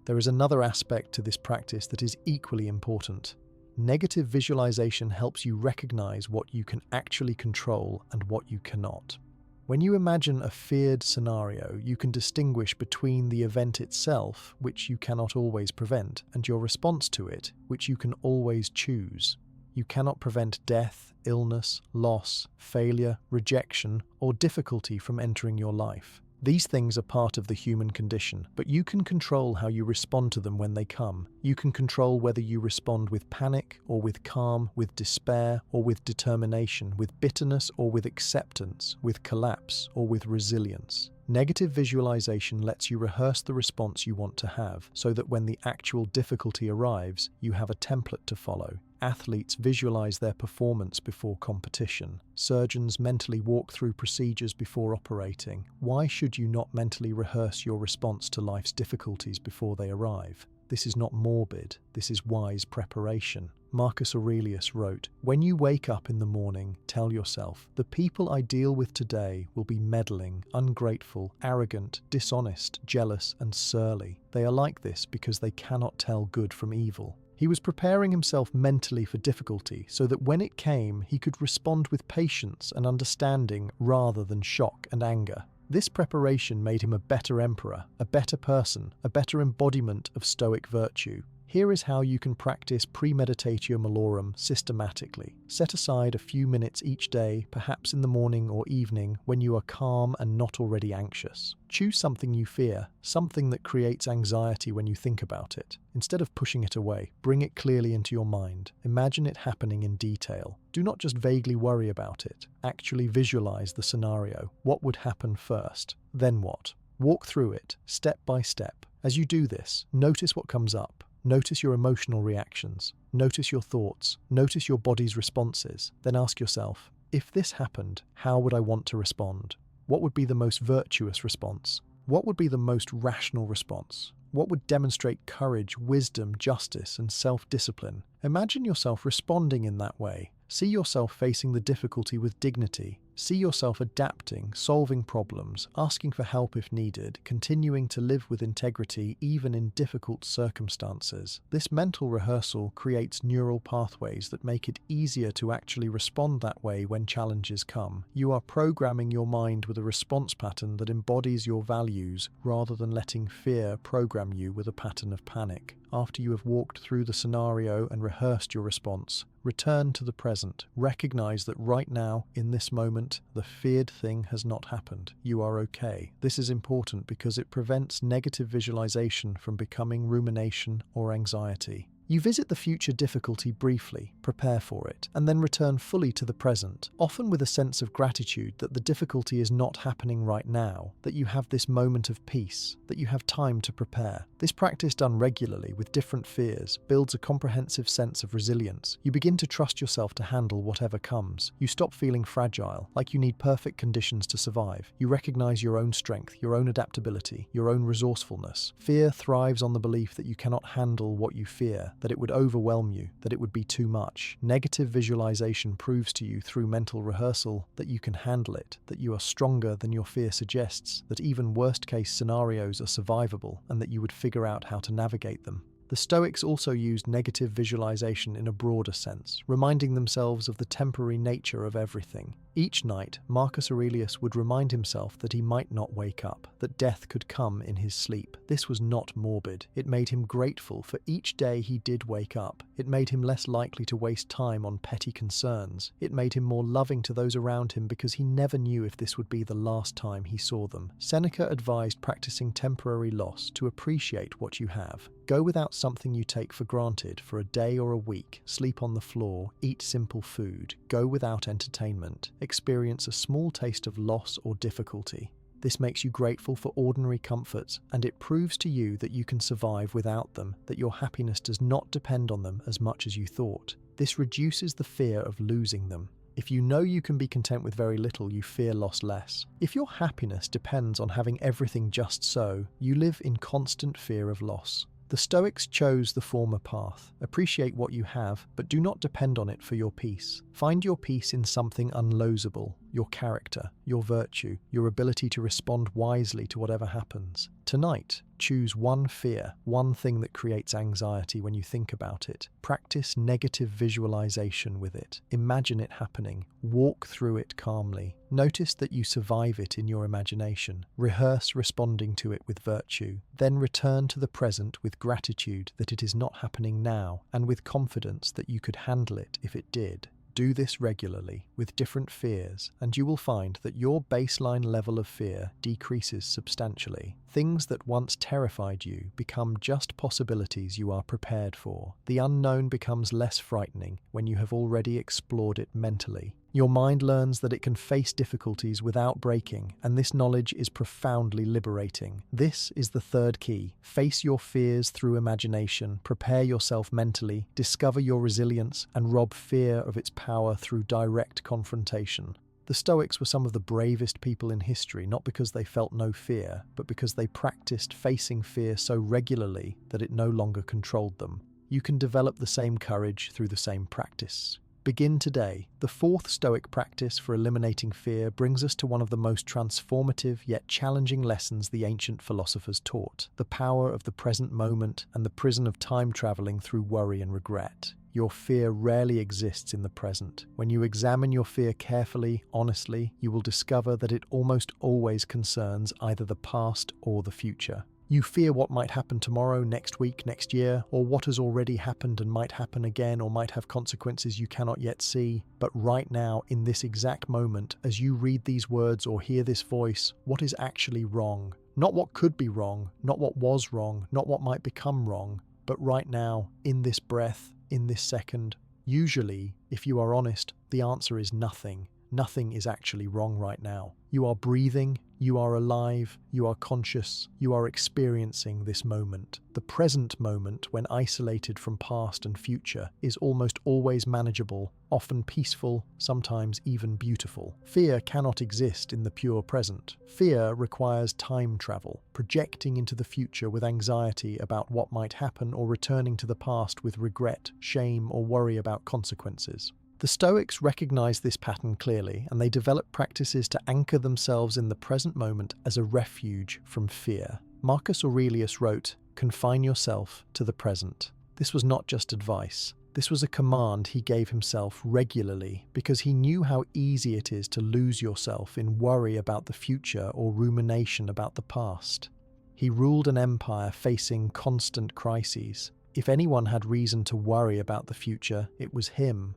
There is another aspect to this practice that is equally important. Negative visualization helps you recognize what you can actually control and what you cannot. When you imagine a feared scenario, you can distinguish between the event itself, which you cannot always prevent, and your response to it, which you can always choose. You cannot prevent death, illness, loss, failure, rejection, or difficulty from entering your life. These things are part of the human condition, but you can control how you respond to them when they come. You can control whether you respond with panic or with calm, with despair or with determination, with bitterness or with acceptance, with collapse or with resilience. Negative visualization lets you rehearse the response you want to have, so that when the actual difficulty arrives, you have a template to follow. Athletes visualize their performance before competition. Surgeons mentally walk through procedures before operating. Why should you not mentally rehearse your response to life's difficulties before they arrive? This is not morbid, this is wise preparation. Marcus Aurelius wrote, "When you wake up in the morning, tell yourself, the people I deal with today will be meddling, ungrateful, arrogant, dishonest, jealous, and surly. They are like this because they cannot tell good from evil." He was preparing himself mentally for difficulty so that when it came, he could respond with patience and understanding rather than shock and anger. This preparation made him a better emperor, a better person, a better embodiment of Stoic virtue. Here is how you can practice premeditatio malorum systematically. Set aside a few minutes each day, perhaps in the morning or evening, when you are calm and not already anxious. Choose something you fear, something that creates anxiety when you think about it. Instead of pushing it away, bring it clearly into your mind. Imagine it happening in detail. Do not just vaguely worry about it. Actually visualize the scenario. What would happen first? Then what? Walk through it, step by step. As you do this, notice what comes up. Notice your emotional reactions. Notice your thoughts. Notice your body's responses. Then ask yourself, if this happened, how would I want to respond? What would be the most virtuous response? What would be the most rational response? What would demonstrate courage, wisdom, justice, and self-discipline? Imagine yourself responding in that way. See yourself facing the difficulty with dignity. See yourself adapting, solving problems, asking for help if needed, continuing to live with integrity even in difficult circumstances. This mental rehearsal creates neural pathways that make it easier to actually respond that way when challenges come. You are programming your mind with a response pattern that embodies your values rather than letting fear program you with a pattern of panic. After you have walked through the scenario and rehearsed your response, return to the present. Recognize that right now, in this moment, the feared thing has not happened. You are okay. This is important because it prevents negative visualization from becoming rumination or anxiety. You visit the future difficulty briefly, prepare for it, and then return fully to the present, often with a sense of gratitude that the difficulty is not happening right now, that you have this moment of peace, that you have time to prepare. This practice done regularly with different fears builds a comprehensive sense of resilience. You begin to trust yourself to handle whatever comes. You stop feeling fragile, like you need perfect conditions to survive. You recognize your own strength, your own adaptability, your own resourcefulness. Fear thrives on the belief that you cannot handle what you fear, that it would overwhelm you, that it would be too much. Negative visualization proves to you through mental rehearsal that you can handle it, that you are stronger than your fear suggests, that even worst-case scenarios are survivable, and that you would figure out how to navigate them. The Stoics also used negative visualization in a broader sense, reminding themselves of the temporary nature of everything. Each night, Marcus Aurelius would remind himself that he might not wake up, that death could come in his sleep. This was not morbid. It made him grateful for each day he did wake up. It made him less likely to waste time on petty concerns. It made him more loving to those around him because he never knew if this would be the last time he saw them. Seneca advised practicing temporary loss to appreciate what you have. Go without something you take for granted for a day or a week, sleep on the floor, eat simple food, go without entertainment, experience a small taste of loss or difficulty. This makes you grateful for ordinary comforts, and it proves to you that you can survive without them, that your happiness does not depend on them as much as you thought. This reduces the fear of losing them. If you know you can be content with very little, you fear loss less. If your happiness depends on having everything just so, you live in constant fear of loss. The Stoics chose the former path. Appreciate what you have, but do not depend on it for your peace. Find your peace in something unlosable, your character, your virtue, your ability to respond wisely to whatever happens. Tonight, choose one fear, one thing that creates anxiety when you think about it. Practice negative visualization with it. Imagine it happening. Walk through it calmly. Notice that you survive it in your imagination. Rehearse responding to it with virtue. Then return to the present with gratitude that it is not happening now, and with confidence that you could handle it if it did. Do this regularly, with different fears, and you will find that your baseline level of fear decreases substantially. Things that once terrified you become just possibilities you are prepared for. The unknown becomes less frightening when you have already explored it mentally. Your mind learns that it can face difficulties without breaking, and this knowledge is profoundly liberating. This is the third key. Face your fears through imagination, prepare yourself mentally, discover your resilience, and rob fear of its power through direct confrontation. The Stoics were some of the bravest people in history, not because they felt no fear, but because they practiced facing fear so regularly that it no longer controlled them. You can develop the same courage through the same practice. Begin today. The fourth Stoic practice for eliminating fear brings us to one of the most transformative yet challenging lessons the ancient philosophers taught: the power of the present moment and the prison of time traveling through worry and regret. Your fear rarely exists in the present. When you examine your fear carefully, honestly, you will discover that it almost always concerns either the past or the future. You fear what might happen tomorrow, next week, next year, or what has already happened and might happen again or might have consequences you cannot yet see. But right now, in this exact moment, as you read these words or hear this voice, what is actually wrong? Not what could be wrong, not what was wrong, not what might become wrong, but right now, in this breath, in this second. Usually, if you are honest, the answer is nothing. Nothing is actually wrong right now. You are breathing, you are alive, you are conscious, you are experiencing this moment. The present moment, when isolated from past and future, is almost always manageable, often peaceful, sometimes even beautiful. Fear cannot exist in the pure present. Fear requires time travel, projecting into the future with anxiety about what might happen or returning to the past with regret, shame, or worry about consequences. The Stoics recognized this pattern clearly, and they developed practices to anchor themselves in the present moment as a refuge from fear. Marcus Aurelius wrote, "Confine yourself to the present." This was not just advice. This was a command he gave himself regularly because he knew how easy it is to lose yourself in worry about the future or rumination about the past. He ruled an empire facing constant crises. If anyone had reason to worry about the future, it was him.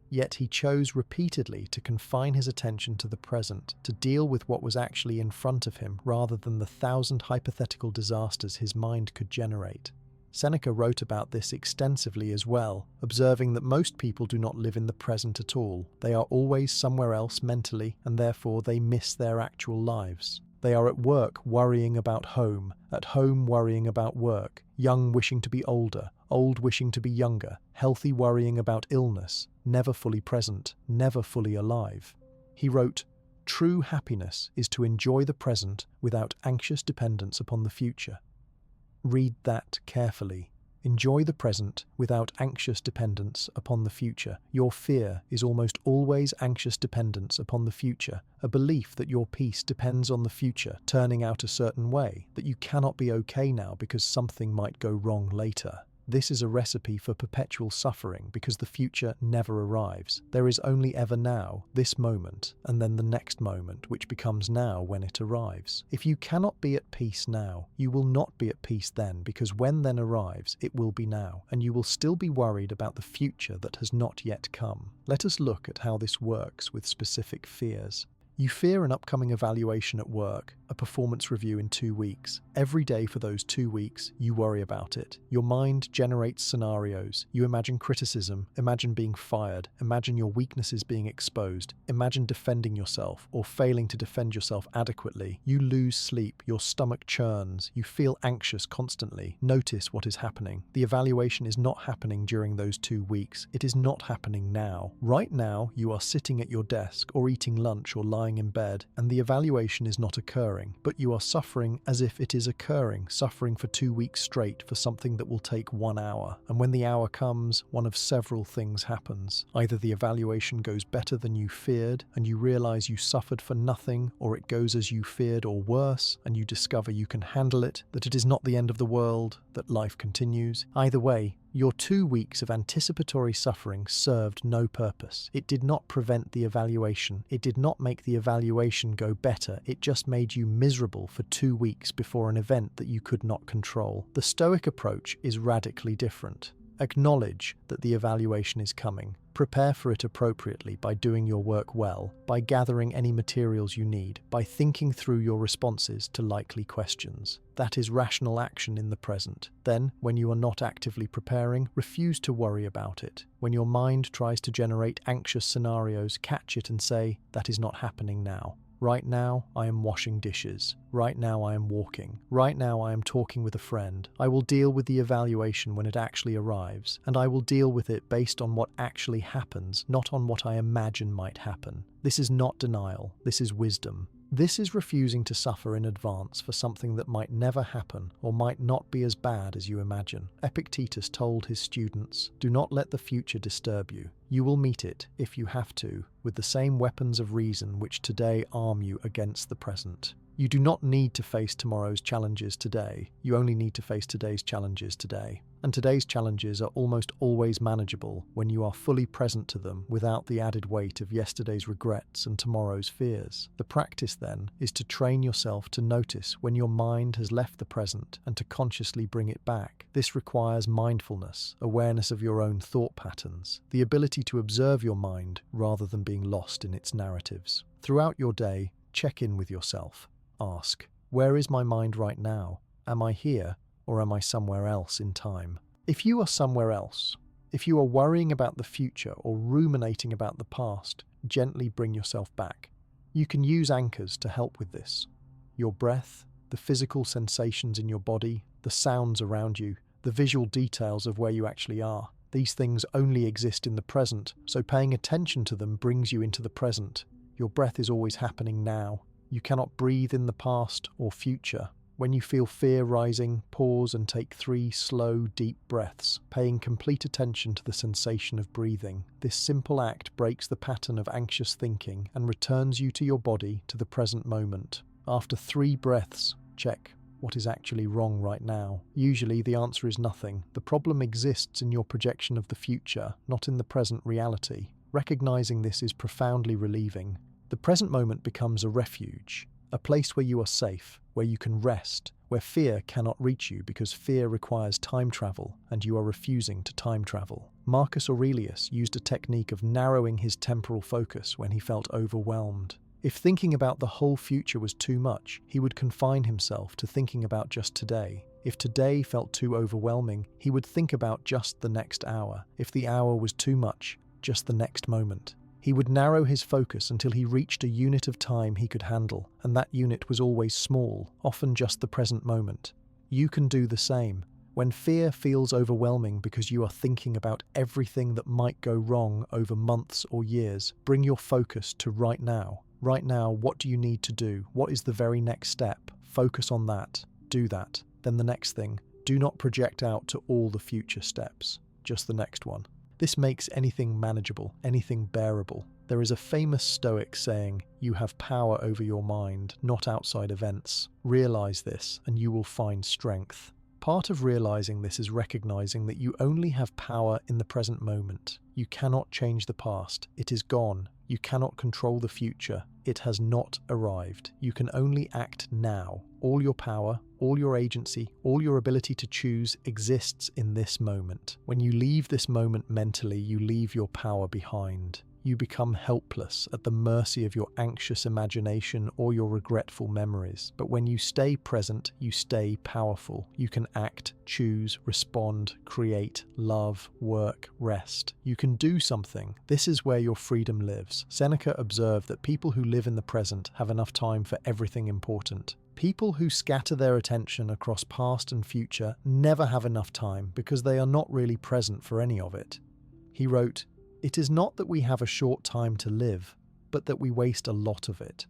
Yet he chose repeatedly to confine his attention to the present, to deal with what was actually in front of him rather than the 1,000 hypothetical disasters his mind could generate. Seneca wrote about this extensively as well, observing that most people do not live in the present at all. They are always somewhere else mentally, and therefore they miss their actual lives. They are at work worrying about home, at home worrying about work, young wishing to be older, old wishing to be younger, healthy worrying about illness, never fully present, never fully alive. He wrote, "True happiness is to enjoy the present without anxious dependence upon the future." Read that carefully. Enjoy the present without anxious dependence upon the future. Your fear is almost always anxious dependence upon the future, a belief that your peace depends on the future turning out a certain way, that you cannot be okay now because something might go wrong later. This is a recipe for perpetual suffering because the future never arrives. There is only ever now, this moment, and then the next moment, which becomes now when it arrives. If you cannot be at peace now, you will not be at peace then, because when then arrives, it will be now, and you will still be worried about the future that has not yet come. Let us look at how this works with specific fears. You fear an upcoming evaluation at work, a performance review in 2 weeks. Every day for those 2 weeks, you worry about it. Your mind generates scenarios. You imagine criticism, imagine being fired, imagine your weaknesses being exposed, imagine defending yourself or failing to defend yourself adequately. You lose sleep, your stomach churns, you feel anxious constantly. Notice what is happening. The evaluation is not happening during those 2 weeks. It is not happening now. Right now, you are sitting at your desk or eating lunch or lying in bed, and the evaluation is not occurring, but you are suffering as if it is occurring, suffering for 2 weeks straight for something that will take 1 hour. And when the hour comes, one of several things happens. Either the evaluation goes better than you feared, and you realize you suffered for nothing, or it goes as you feared or worse, and you discover you can handle it, that it is not the end of the world, that life continues. Either way, your 2 weeks of anticipatory suffering served no purpose. It did not prevent the evaluation. It did not make the evaluation go better. It just made you miserable for 2 weeks before an event that you could not control. The Stoic approach is radically different. Acknowledge that the evaluation is coming. Prepare for it appropriately by doing your work well, by gathering any materials you need, by thinking through your responses to likely questions. That is rational action in the present. Then, when you are not actively preparing, refuse to worry about it. When your mind tries to generate anxious scenarios, catch it and say, "That is not happening now." Right now, I am washing dishes. Right now, I am walking. Right now, I am talking with a friend. I will deal with the evaluation when it actually arrives, and I will deal with it based on what actually happens, not on what I imagine might happen. This is not denial. This is wisdom. This is refusing to suffer in advance for something that might never happen or might not be as bad as you imagine. Epictetus told his students, "Do not let the future disturb you. You will meet it, if you have to, with the same weapons of reason which today arm you against the present." You do not need to face tomorrow's challenges today. You only need to face today's challenges today. And today's challenges are almost always manageable when you are fully present to them without the added weight of yesterday's regrets and tomorrow's fears. The practice, then, is to train yourself to notice when your mind has left the present and to consciously bring it back. This requires mindfulness, awareness of your own thought patterns, the ability to observe your mind rather than being lost in its narratives. Throughout your day, check in with yourself. Ask, where is my mind right now? Am I here, or am I somewhere else in time? If you are somewhere else, if you are worrying about the future or ruminating about the past, gently bring yourself back. You can use anchors to help with this. Your breath, the physical sensations in your body, the sounds around you, the visual details of where you actually are. These things only exist in the present, so paying attention to them brings you into the present. Your breath is always happening now. You cannot breathe in the past or future. When you feel fear rising, pause and take 3 slow, deep breaths, paying complete attention to the sensation of breathing. This simple act breaks the pattern of anxious thinking and returns you to your body, to the present moment. After 3 breaths, check what is actually wrong right now. Usually the answer is nothing. The problem exists in your projection of the future, not in the present reality. Recognizing this is profoundly relieving. The present moment becomes a refuge, a place where you are safe, where you can rest, where fear cannot reach you because fear requires time travel and you are refusing to time travel. Marcus Aurelius used a technique of narrowing his temporal focus when he felt overwhelmed. If thinking about the whole future was too much, he would confine himself to thinking about just today. If today felt too overwhelming, he would think about just the next hour. If the hour was too much, just the next moment. He would narrow his focus until he reached a unit of time he could handle, and that unit was always small, often just the present moment. You can do the same. When fear feels overwhelming because you are thinking about everything that might go wrong over months or years, bring your focus to right now. Right now, what do you need to do? What is the very next step? Focus on that. Do that. Then the next thing. Do not project out to all the future steps. Just the next one. This makes anything manageable, anything bearable. There is a famous Stoic saying, "You have power over your mind, not outside events. Realize this, and you will find strength." Part of realizing this is recognizing that you only have power in the present moment. You cannot change the past. It is gone. You cannot control the future. It has not arrived. You can only act now. All your power, all your agency, all your ability to choose exists in this moment. When you leave this moment mentally, you leave your power behind. You become helpless at the mercy of your anxious imagination or your regretful memories. But when you stay present, you stay powerful. You can act, choose, respond, create, love, work, rest. You can do something. This is where your freedom lives. Seneca observed that people who live in the present have enough time for everything important. People who scatter their attention across past and future never have enough time because they are not really present for any of it. He wrote, "It is not that we have a short time to live, but that we waste a lot of it.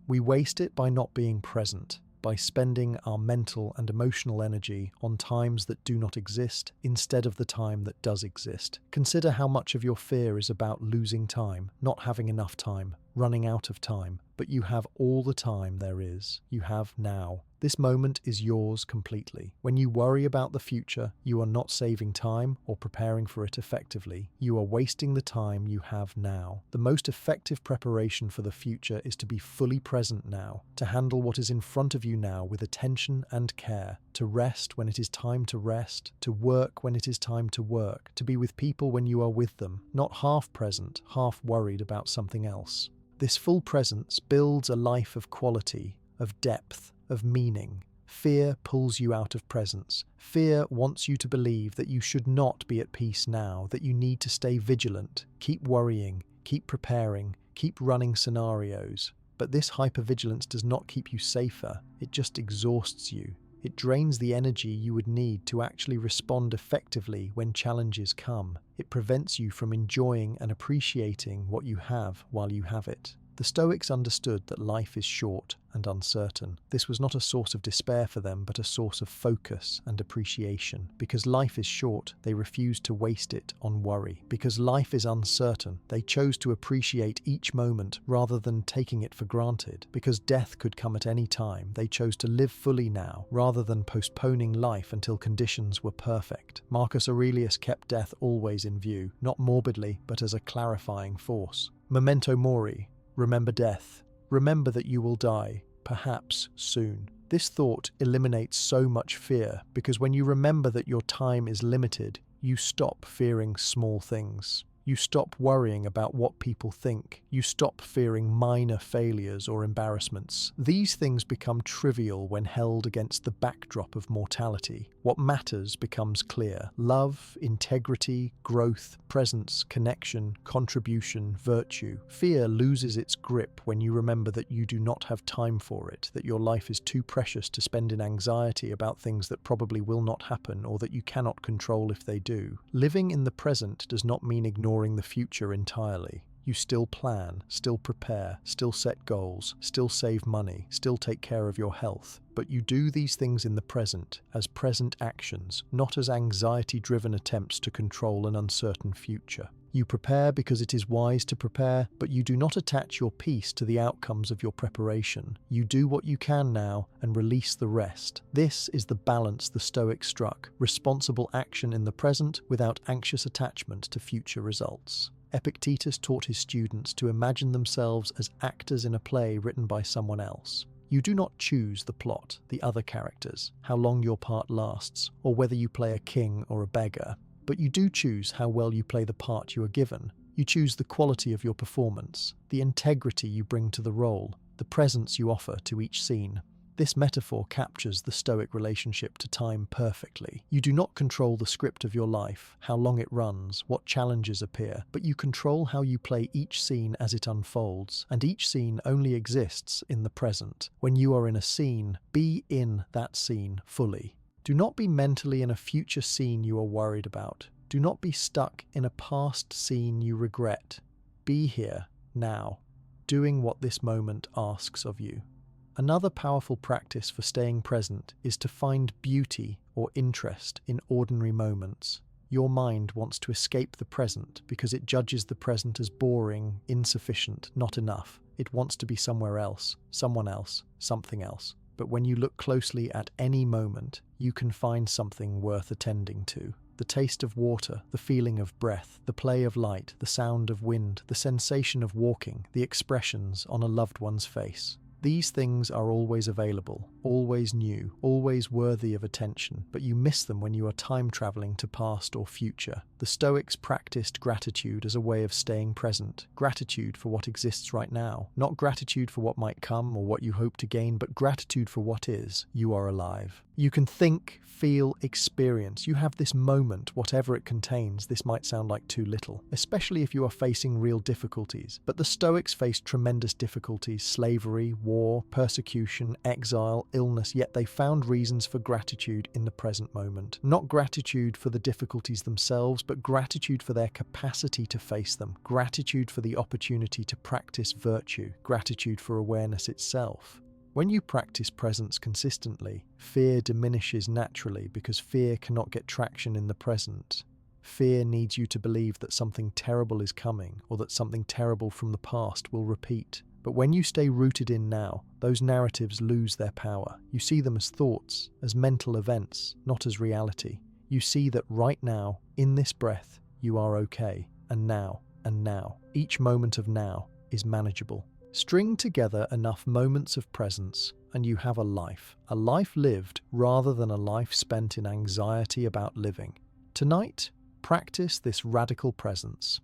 We waste it by not being present, by spending our mental and emotional energy on times that do not exist instead of the time that does exist. Consider how much of your fear is about losing time, not having enough time, running out of time, but you have all the time there is. You have now. This moment is yours completely. When you worry about the future, you are not saving time or preparing for it effectively. You are wasting the time you have now. The most effective preparation for the future is to be fully present now, to handle what is in front of you now with attention and care, to rest when it is time to rest, to work when it is time to work, to be with people when you are with them, not half present, half worried about something else. This full presence builds a life of quality, of depth, of meaning. Fear pulls you out of presence. Fear wants you to believe that you should not be at peace now, that you need to stay vigilant, keep worrying, keep preparing, keep running scenarios. But this hypervigilance does not keep you safer, it just exhausts you. It drains the energy you would need to actually respond effectively when challenges come. It prevents you from enjoying and appreciating what you have while you have it. The Stoics understood that life is short and uncertain. This was not a source of despair for them, but a source of focus and appreciation. Because life is short, they refused to waste it on worry. Because life is uncertain, they chose to appreciate each moment rather than taking it for granted. Because death could come at any time, they chose to live fully now rather than postponing life until conditions were perfect. Marcus Aurelius kept death always in view, not morbidly, but as a clarifying force. Memento mori. Remember death. Remember that you will die, perhaps soon. This thought eliminates so much fear because when you remember that your time is limited, you stop fearing small things. You stop worrying about what people think. You stop fearing minor failures or embarrassments. These things become trivial when held against the backdrop of mortality. What matters becomes clear. Love, integrity, growth, presence, connection, contribution, virtue. Fear loses its grip when you remember that you do not have time for it, that your life is too precious to spend in anxiety about things that probably will not happen or that you cannot control if they do. Living in the present does not mean ignoring the future entirely. You still plan, still prepare, still set goals, still save money, still take care of your health. But you do these things in the present, as present actions, not as anxiety-driven attempts to control an uncertain future. You prepare because it is wise to prepare, but you do not attach your peace to the outcomes of your preparation. You do what you can now and release the rest. This is the balance the Stoics struck: responsible action in the present without anxious attachment to future results. Epictetus taught his students to imagine themselves as actors in a play written by someone else. You do not choose the plot, the other characters, how long your part lasts, or whether you play a king or a beggar. But you do choose how well you play the part you are given. You choose the quality of your performance, the integrity you bring to the role, the presence you offer to each scene. This metaphor captures the Stoic relationship to time perfectly. You do not control the script of your life, how long it runs, what challenges appear, but you control how you play each scene as it unfolds, and each scene only exists in the present. When you are in a scene, be in that scene fully. Do not be mentally in a future scene you are worried about. Do not be stuck in a past scene you regret. Be here, now, doing what this moment asks of you. Another powerful practice for staying present is to find beauty or interest in ordinary moments. Your mind wants to escape the present because it judges the present as boring, insufficient, not enough. It wants to be somewhere else, someone else, something else. but when you look closely at any moment, you can find something worth attending to. The taste of water, the feeling of breath, the play of light, the sound of wind, the sensation of walking, the expressions on a loved one's face. These things are always available, always new, always worthy of attention, but you miss them when you are time traveling to past or future. The Stoics practiced gratitude as a way of staying present, gratitude for what exists right now, not gratitude for what might come or what you hope to gain, but gratitude for what is. You are alive. You can think, feel, experience. You have this moment, whatever it contains. This might sound like too little, especially if you are facing real difficulties. But the Stoics faced tremendous difficulties: slavery, war, persecution, exile, illness, yet they found reasons for gratitude in the present moment. Not gratitude for the difficulties themselves, but gratitude for their capacity to face them. Gratitude for the opportunity to practice virtue. Gratitude for awareness itself. When you practice presence consistently, fear diminishes naturally because fear cannot get traction in the present. Fear needs you to believe that something terrible is coming or that something terrible from the past will repeat. But when you stay rooted in now, those narratives lose their power. You see them as thoughts, as mental events, not as reality. You see that right now, in this breath, you are okay. And now, each moment of now is manageable. String together enough moments of presence and you have a life lived rather than a life spent in anxiety about living. Tonight, practice this radical presence.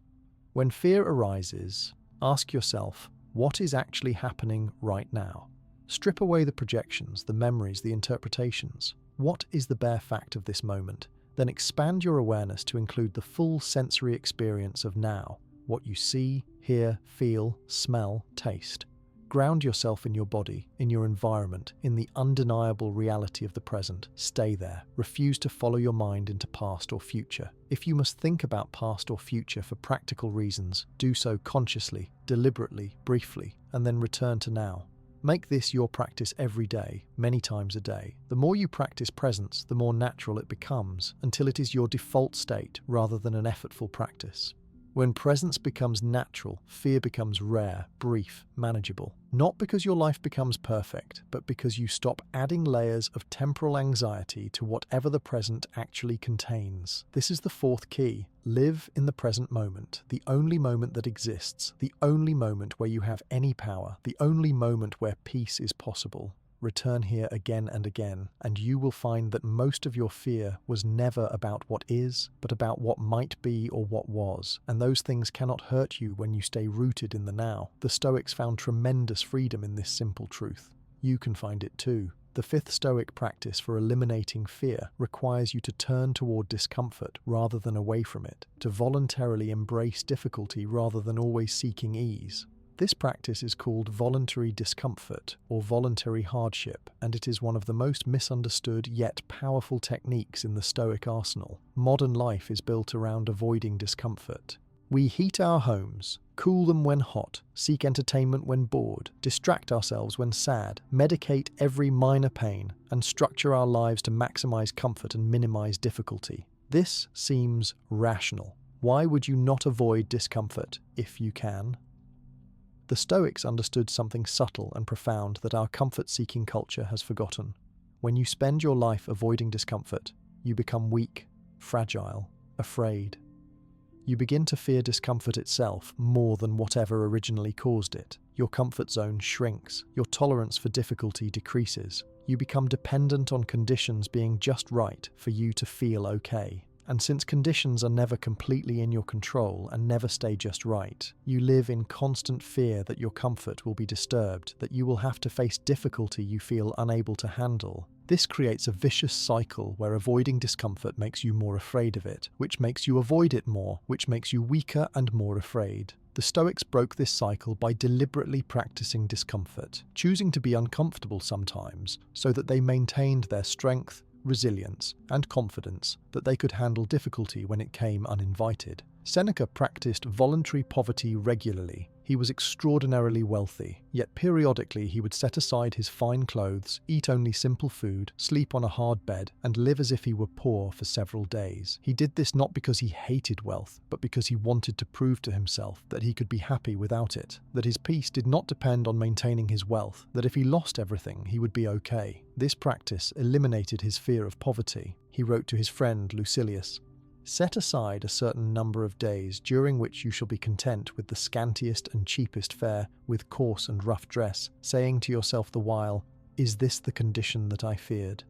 When fear arises, ask yourself, what is actually happening right now? Strip away the projections, the memories, the interpretations. What is the bare fact of this moment? Then expand your awareness to include the full sensory experience of now. What you see, hear, feel, smell, taste. Ground yourself in your body, in your environment, in the undeniable reality of the present. Stay there. Refuse to follow your mind into past or future. If you must think about past or future for practical reasons, do so consciously, deliberately, briefly, and then return to now. Make this your practice every day, many times a day. The more you practice presence, the more natural it becomes, until it is your default state rather than an effortful practice. When presence becomes natural, fear becomes rare, brief, manageable. Not because your life becomes perfect, but because you stop adding layers of temporal anxiety to whatever the present actually contains. This is the fourth key. Live in the present moment, the only moment that exists, the only moment where you have any power, the only moment where peace is possible. Return here again and again, and you will find that most of your fear was never about what is, but about what might be or what was, and those things cannot hurt you when you stay rooted in the now. The Stoics found tremendous freedom in this simple truth. You can find it too. The fifth Stoic practice for eliminating fear requires you to turn toward discomfort rather than away from it, to voluntarily embrace difficulty rather than always seeking ease. This practice is called voluntary discomfort or voluntary hardship, and it is one of the most misunderstood yet powerful techniques in the Stoic arsenal. Modern life is built around avoiding discomfort. We heat our homes, cool them when hot, seek entertainment when bored, distract ourselves when sad, medicate every minor pain, and structure our lives to maximize comfort and minimize difficulty. This seems rational. Why would you not avoid discomfort if you can? The Stoics understood something subtle and profound that our comfort-seeking culture has forgotten. When you spend your life avoiding discomfort, you become weak, fragile, afraid. You begin to fear discomfort itself more than whatever originally caused it. Your comfort zone shrinks, your tolerance for difficulty decreases. You become dependent on conditions being just right for you to feel okay. And since conditions are never completely in your control and never stay just right, you live in constant fear that your comfort will be disturbed, that you will have to face difficulty you feel unable to handle. This creates a vicious cycle where avoiding discomfort makes you more afraid of it, which makes you avoid it more, which makes you weaker and more afraid. The Stoics broke this cycle by deliberately practicing discomfort, choosing to be uncomfortable sometimes, so that they maintained their strength, resilience, and confidence that they could handle difficulty when it came uninvited. Seneca practiced voluntary poverty regularly, He was extraordinarily wealthy, yet periodically he would set aside his fine clothes, eat only simple food, sleep on a hard bed, and live as if he were poor for several days. He did this not because he hated wealth, but because he wanted to prove to himself that he could be happy without it, that his peace did not depend on maintaining his wealth, that if he lost everything, he would be okay. This practice eliminated his fear of poverty. He wrote to his friend Lucilius, "Set aside a certain number of days during which you shall be content with the scantiest and cheapest fare, with coarse and rough dress, saying to yourself the while, 'Is this the condition that I feared?'"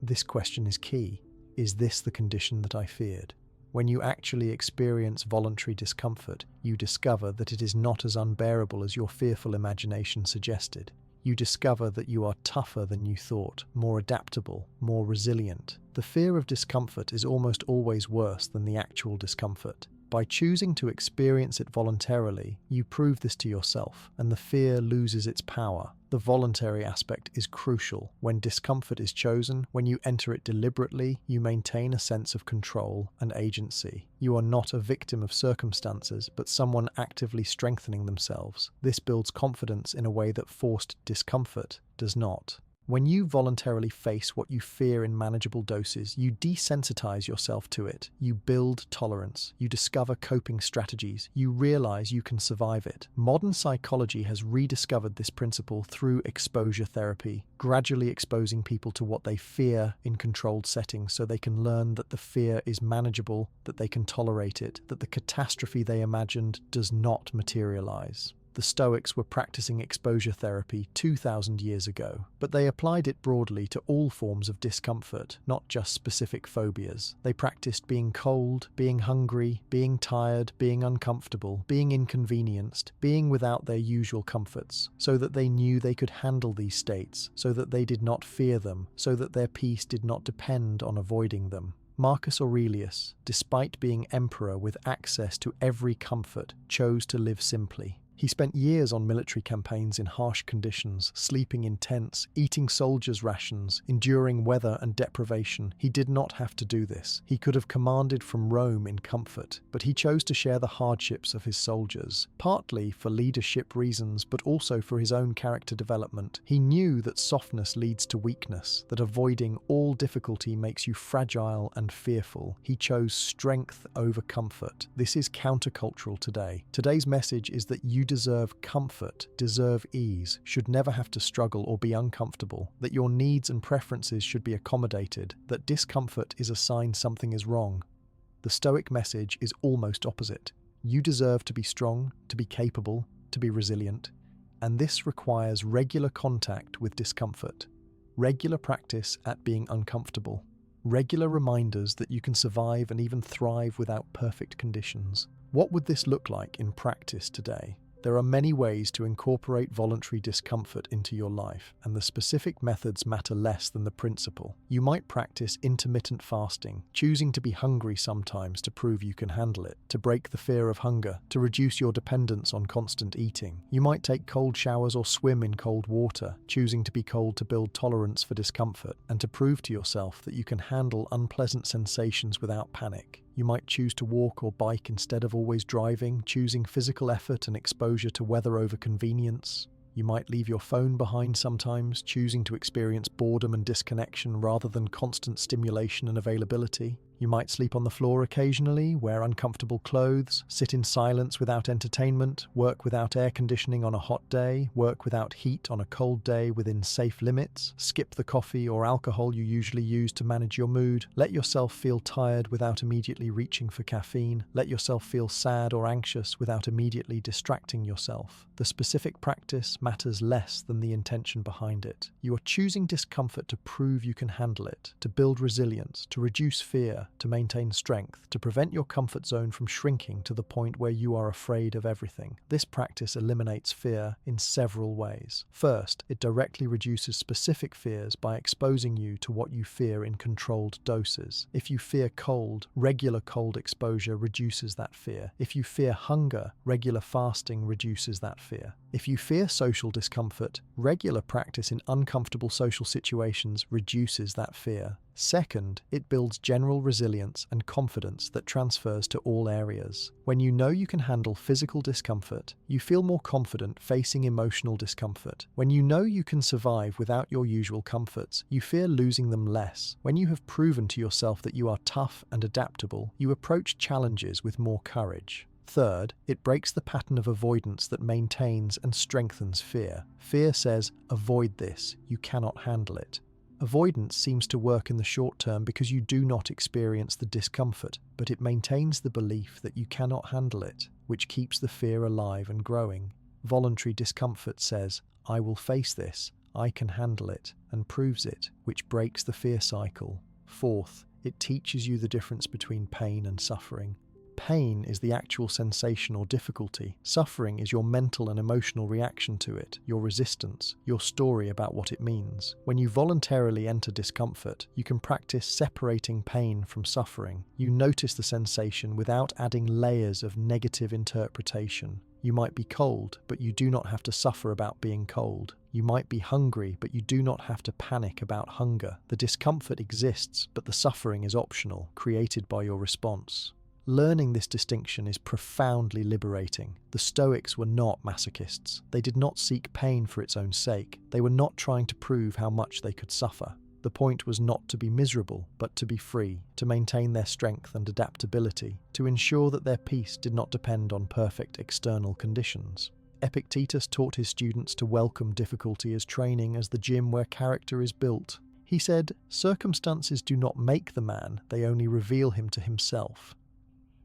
This question is key. Is this the condition that I feared? When you actually experience voluntary discomfort, you discover that it is not as unbearable as your fearful imagination suggested. You discover that you are tougher than you thought, more adaptable, more resilient. The fear of discomfort is almost always worse than the actual discomfort. By choosing to experience it voluntarily, you prove this to yourself, and the fear loses its power. The voluntary aspect is crucial. When discomfort is chosen, when you enter it deliberately, you maintain a sense of control and agency. You are not a victim of circumstances, but someone actively strengthening themselves. This builds confidence in a way that forced discomfort does not. When you voluntarily face what you fear in manageable doses, you desensitize yourself to it. You build tolerance. You discover coping strategies. You realize you can survive it. Modern psychology has rediscovered this principle through exposure therapy, gradually exposing people to what they fear in controlled settings so they can learn that the fear is manageable, that they can tolerate it, that the catastrophe they imagined does not materialize. The Stoics were practicing exposure therapy 2,000 years ago, but they applied it broadly to all forms of discomfort, not just specific phobias. They practiced being cold, being hungry, being tired, being uncomfortable, being inconvenienced, being without their usual comforts, so that they knew they could handle these states, so that they did not fear them, so that their peace did not depend on avoiding them. Marcus Aurelius, despite being emperor with access to every comfort, chose to live simply. He spent years on military campaigns in harsh conditions, sleeping in tents, eating soldiers' rations, enduring weather and deprivation. He did not have to do this. He could have commanded from Rome in comfort, but he chose to share the hardships of his soldiers, partly for leadership reasons, but also for his own character development. He knew that softness leads to weakness, that avoiding all difficulty makes you fragile and fearful. He chose strength over comfort. This is countercultural today. Today's message is that you deserve comfort, deserve ease, should never have to struggle or be uncomfortable, that your needs and preferences should be accommodated, that discomfort is a sign something is wrong. The Stoic message is almost opposite. You deserve to be strong, to be capable, to be resilient, and this requires regular contact with discomfort, regular practice at being uncomfortable, regular reminders that you can survive and even thrive without perfect conditions. What would this look like in practice today? There are many ways to incorporate voluntary discomfort into your life, and the specific methods matter less than the principle. You might practice intermittent fasting, choosing to be hungry sometimes to prove you can handle it, to break the fear of hunger, to reduce your dependence on constant eating. You might take cold showers or swim in cold water, choosing to be cold to build tolerance for discomfort, and to prove to yourself that you can handle unpleasant sensations without panic. You might choose to walk or bike instead of always driving, choosing physical effort and exposure to weather over convenience. You might leave your phone behind sometimes, choosing to experience boredom and disconnection rather than constant stimulation and availability. You might sleep on the floor occasionally, wear uncomfortable clothes, sit in silence without entertainment, work without air conditioning on a hot day, work without heat on a cold day within safe limits, skip the coffee or alcohol you usually use to manage your mood, let yourself feel tired without immediately reaching for caffeine, let yourself feel sad or anxious without immediately distracting yourself. The specific practice matters less than the intention behind it. You are choosing discomfort to prove you can handle it, to build resilience, to reduce fear, to maintain strength, to prevent your comfort zone from shrinking to the point where you are afraid of everything. This practice eliminates fear in several ways. First, it directly reduces specific fears by exposing you to what you fear in controlled doses. If you fear cold, regular cold exposure reduces that fear. If you fear hunger, regular fasting reduces that fear. If you fear social discomfort, regular practice in uncomfortable social situations reduces that fear. Second, it builds general resilience and confidence that transfers to all areas. When you know you can handle physical discomfort, you feel more confident facing emotional discomfort. When you know you can survive without your usual comforts, you fear losing them less. When you have proven to yourself that you are tough and adaptable, you approach challenges with more courage. Third, it breaks the pattern of avoidance that maintains and strengthens fear. Fear says, avoid this, you cannot handle it. Avoidance seems to work in the short term because you do not experience the discomfort, but it maintains the belief that you cannot handle it, which keeps the fear alive and growing. Voluntary discomfort says, I will face this, I can handle it, and proves it, which breaks the fear cycle. Fourth, it teaches you the difference between pain and suffering. Pain is the actual sensation or difficulty. Suffering is your mental and emotional reaction to it, your resistance, your story about what it means. When you voluntarily enter discomfort, you can practice separating pain from suffering. You notice the sensation without adding layers of negative interpretation. You might be cold, but you do not have to suffer about being cold. You might be hungry, but you do not have to panic about hunger. The discomfort exists, but the suffering is optional, created by your response. Learning this distinction is profoundly liberating. The Stoics were not masochists. They did not seek pain for its own sake. They were not trying to prove how much they could suffer. The point was not to be miserable, but to be free, to maintain their strength and adaptability, to ensure that their peace did not depend on perfect external conditions. Epictetus taught his students to welcome difficulty as training as the gym where character is built. He said, "Circumstances do not make the man, they only reveal him to himself."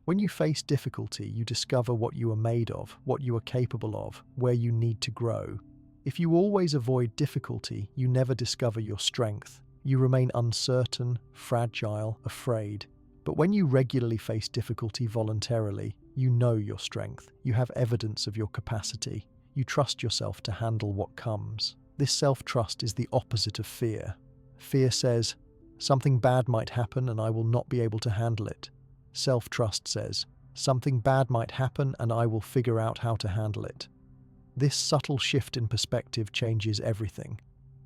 When you face difficulty, you discover what you are made of, what you are capable of, where you need to grow. If you always avoid difficulty, you never discover your strength. You remain uncertain, fragile, afraid. But when you regularly face difficulty voluntarily, you know your strength. You have evidence of your capacity. You trust yourself to handle what comes. This self-trust is the opposite of fear. Fear says, something bad might happen and I will not be able to handle it. Self-trust says, something bad might happen and I will figure out how to handle it. This subtle shift in perspective changes everything.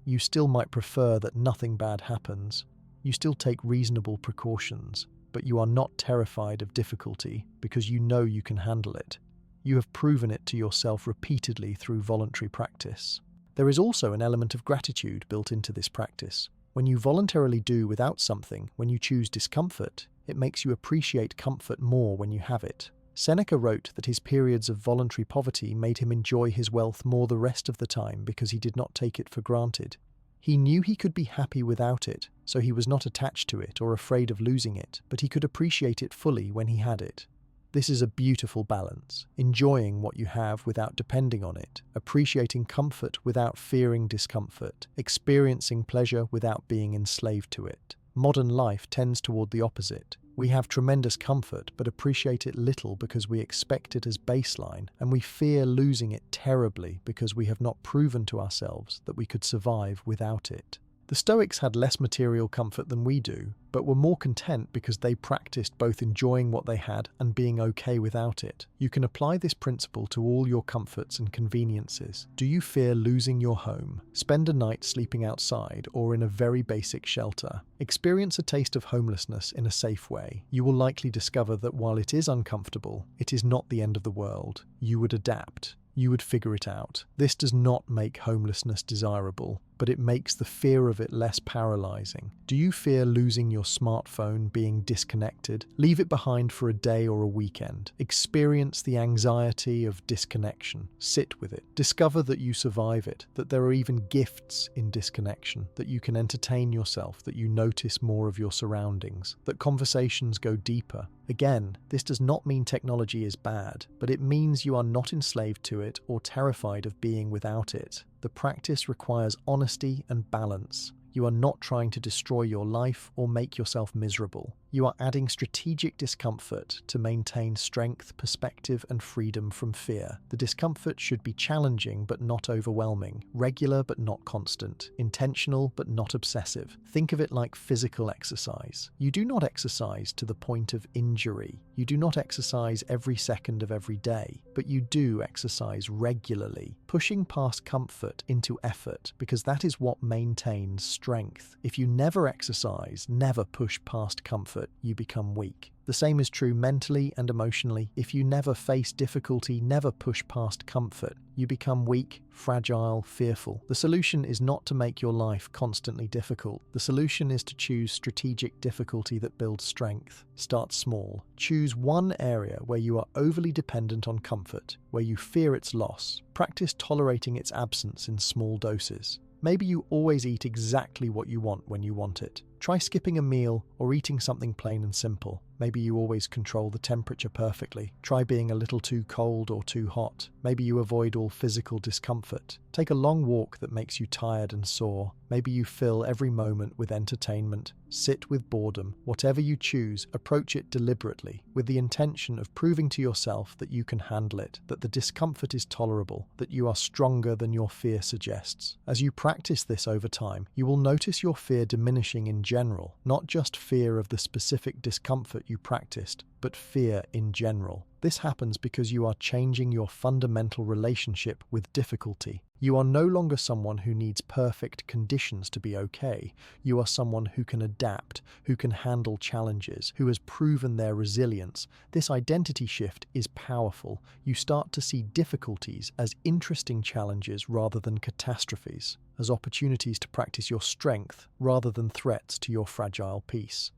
You still might prefer that nothing bad happens. You still take reasonable precautions, but you are not terrified of difficulty because you know you can handle it. You have proven it to yourself repeatedly through voluntary practice. There is also an element of gratitude built into this practice. When you voluntarily do without something, when you choose discomfort, it makes you appreciate comfort more when you have it. Seneca wrote that his periods of voluntary poverty made him enjoy his wealth more the rest of the time because he did not take it for granted. He knew he could be happy without it, so he was not attached to it or afraid of losing it, but he could appreciate it fully when he had it. This is a beautiful balance, enjoying what you have without depending on it, appreciating comfort without fearing discomfort, experiencing pleasure without being enslaved to it. Modern life tends toward the opposite. We have tremendous comfort but appreciate it little because we expect it as baseline, and we fear losing it terribly because we have not proven to ourselves that we could survive without it. The Stoics had less material comfort than we do, but were more content because they practiced both enjoying what they had and being okay without it. You can apply this principle to all your comforts and conveniences. Do you fear losing your home? Spend a night sleeping outside or in a very basic shelter. Experience a taste of homelessness in a safe way. You will likely discover that while it is uncomfortable, it is not the end of the world. You would adapt. You would figure it out. This does not make homelessness desirable, but it makes the fear of it less paralyzing. Do you fear losing your smartphone, being disconnected? Leave it behind for a day or a weekend. Experience the anxiety of disconnection. Sit with it. Discover that you survive it, that there are even gifts in disconnection, that you can entertain yourself, that you notice more of your surroundings, that conversations go deeper. Again, this does not mean technology is bad, but it means you are not enslaved to it or terrified of being without it. The practice requires honesty and balance. You are not trying to destroy your life or make yourself miserable. You are adding strategic discomfort to maintain strength, perspective, and freedom from fear. The discomfort should be challenging but not overwhelming, regular but not constant, intentional but not obsessive. Think of it like physical exercise. You do not exercise to the point of injury. You do not exercise every second of every day, but you do exercise regularly, pushing past comfort into effort, because that is what maintains strength. If you never exercise, never push past comfort, you become weak. The same is true mentally and emotionally. If you never face difficulty, never push past comfort, you become weak, fragile, fearful. The solution is not to make your life constantly difficult. The solution is to choose strategic difficulty that builds strength. Start small. Choose one area where you are overly dependent on comfort, where you fear its loss. Practice tolerating its absence in small doses. Maybe you always eat exactly what you want when you want it. Try skipping a meal or eating something plain and simple. Maybe you always control the temperature perfectly. Try being a little too cold or too hot. Maybe you avoid all physical discomfort. Take a long walk that makes you tired and sore. Maybe you fill every moment with entertainment. Sit with boredom. Whatever you choose, approach it deliberately, with the intention of proving to yourself that you can handle it, that the discomfort is tolerable, that you are stronger than your fear suggests. As you practice this over time, you will notice your fear diminishing in general, not just fear of the specific discomfort you practiced, but fear in general. This happens because you are changing your fundamental relationship with difficulty. You are no longer someone who needs perfect conditions to be okay. You are someone who can adapt, who can handle challenges, who has proven their resilience. This identity shift is powerful. You start to see difficulties as interesting challenges rather than catastrophes, as opportunities to practice your strength rather than threats to your fragile peace.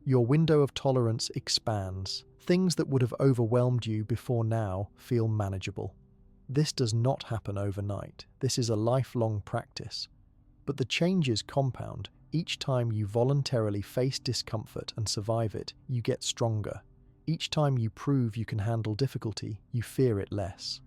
Your window of tolerance expands. Things that would have overwhelmed you before now feel manageable. This does not happen overnight. This is a lifelong practice. But the changes compound. Each time you voluntarily face discomfort and survive it, you get stronger. Each time you prove you can handle difficulty, you fear it less.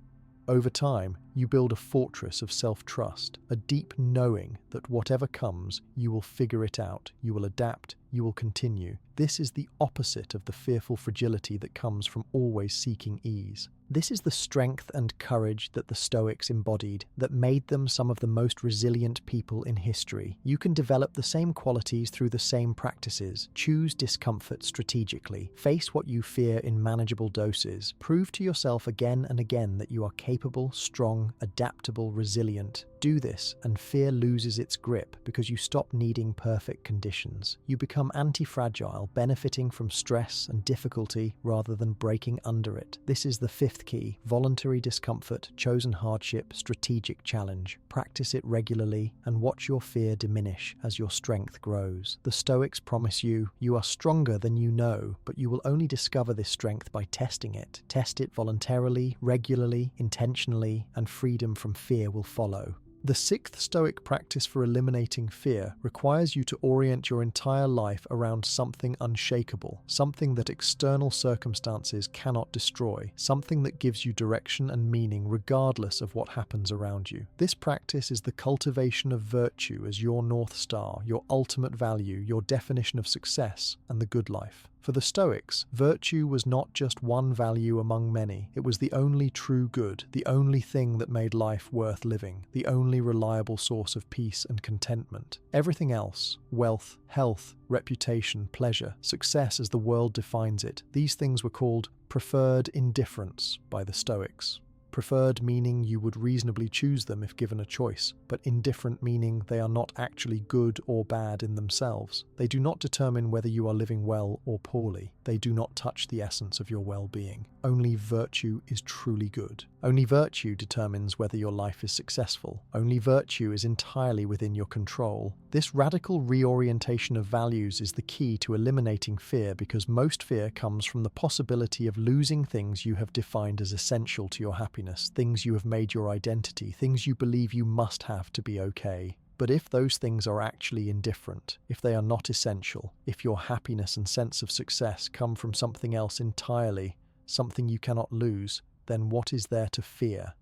Over time, you build a fortress of self-trust, a deep knowing that whatever comes, you will figure it out, you will adapt, you will continue. This is the opposite of the fearful fragility that comes from always seeking ease. This is the strength and courage that the Stoics embodied, that made them some of the most resilient people in history. You can develop the same qualities through the same practices. Choose discomfort strategically. Face what you fear in manageable doses. Prove to yourself again and again that you are capable, strong, adaptable, resilient. Do this, and fear loses its grip because you stop needing perfect conditions. You become anti-fragile, benefiting from stress and difficulty rather than breaking under it. This is the fifth key: voluntary discomfort, chosen hardship, strategic challenge. Practice it regularly and watch your fear diminish as your strength grows. The Stoics promise you are stronger than you know, but you will only discover this strength by testing it. Test it voluntarily, regularly, intentionally, and freedom from fear will follow. The sixth Stoic practice for eliminating fear requires you to orient your entire life around something unshakable, something that external circumstances cannot destroy, something that gives you direction and meaning regardless of what happens around you. This practice is the cultivation of virtue as your North Star, your ultimate value, your definition of success and the good life. For the Stoics, virtue was not just one value among many. It was the only true good, the only thing that made life worth living, the only reliable source of peace and contentment. Everything else, wealth, health, reputation, pleasure, success as the world defines it, these things were called preferred indifference by the Stoics. Preferred meaning you would reasonably choose them if given a choice, but indifferent meaning they are not actually good or bad in themselves. They do not determine whether you are living well or poorly. They do not touch the essence of your well-being. Only virtue is truly good. Only virtue determines whether your life is successful. Only virtue is entirely within your control. This radical reorientation of values is the key to eliminating fear, because most fear comes from the possibility of losing things you have defined as essential to your happiness, things you have made your identity, things you believe you must have to be okay. But if those things are actually indifferent, if they are not essential, if your happiness and sense of success come from something else entirely, something you cannot lose, then what is there to fear?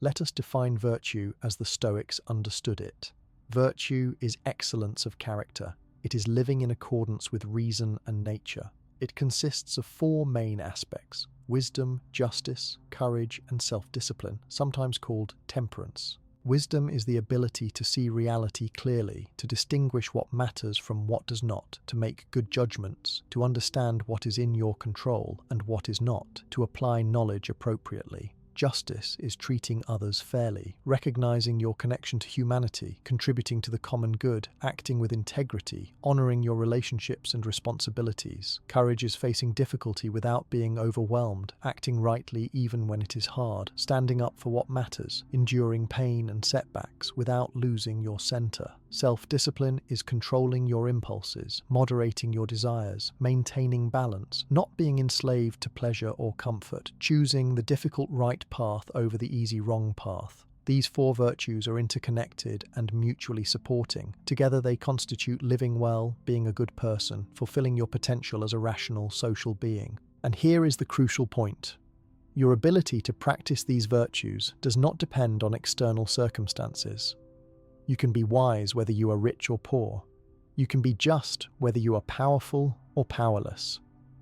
Let us define virtue as the Stoics understood it. Virtue is excellence of character. It is living in accordance with reason and nature. It consists of four main aspects: wisdom, justice, courage, and self-discipline, sometimes called temperance. Wisdom is the ability to see reality clearly, to distinguish what matters from what does not, to make good judgments, to understand what is in your control and what is not, to apply knowledge appropriately. Justice is treating others fairly, recognizing your connection to humanity, contributing to the common good, acting with integrity, honoring your relationships and responsibilities. Courage is facing difficulty without being overwhelmed, acting rightly even when it is hard, standing up for what matters, enduring pain and setbacks without losing your center. Self-discipline is controlling your impulses, moderating your desires, maintaining balance, not being enslaved to pleasure or comfort, choosing the difficult right path over the easy wrong path. These four virtues are interconnected and mutually supporting. Together they constitute living well, being a good person, fulfilling your potential as a rational social being. And here is the crucial point. Your ability to practice these virtues does not depend on external circumstances. You can be wise whether you are rich or poor. You can be just whether you are powerful or powerless.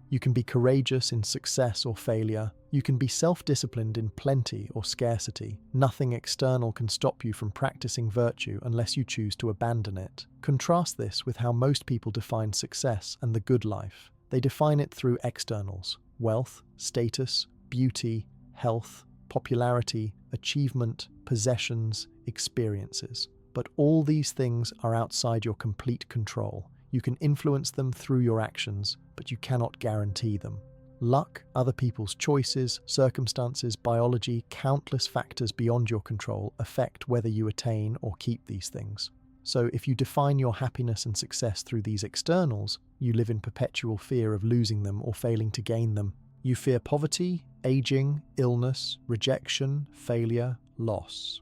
You can be courageous in success or failure. You can be self-disciplined in plenty or scarcity. Nothing external can stop you from practicing virtue unless you choose to abandon it. Contrast this with how most people define success and the good life. They define it through externals: wealth, status, beauty, health, popularity, achievement, possessions, experiences. But all these things are outside your complete control. You can influence them through your actions, but you cannot guarantee them. Luck, other people's choices, circumstances, biology, countless factors beyond your control affect whether you attain or keep these things. So if you define your happiness and success through these externals, you live in perpetual fear of losing them or failing to gain them. You fear poverty, aging, illness, rejection, failure, loss.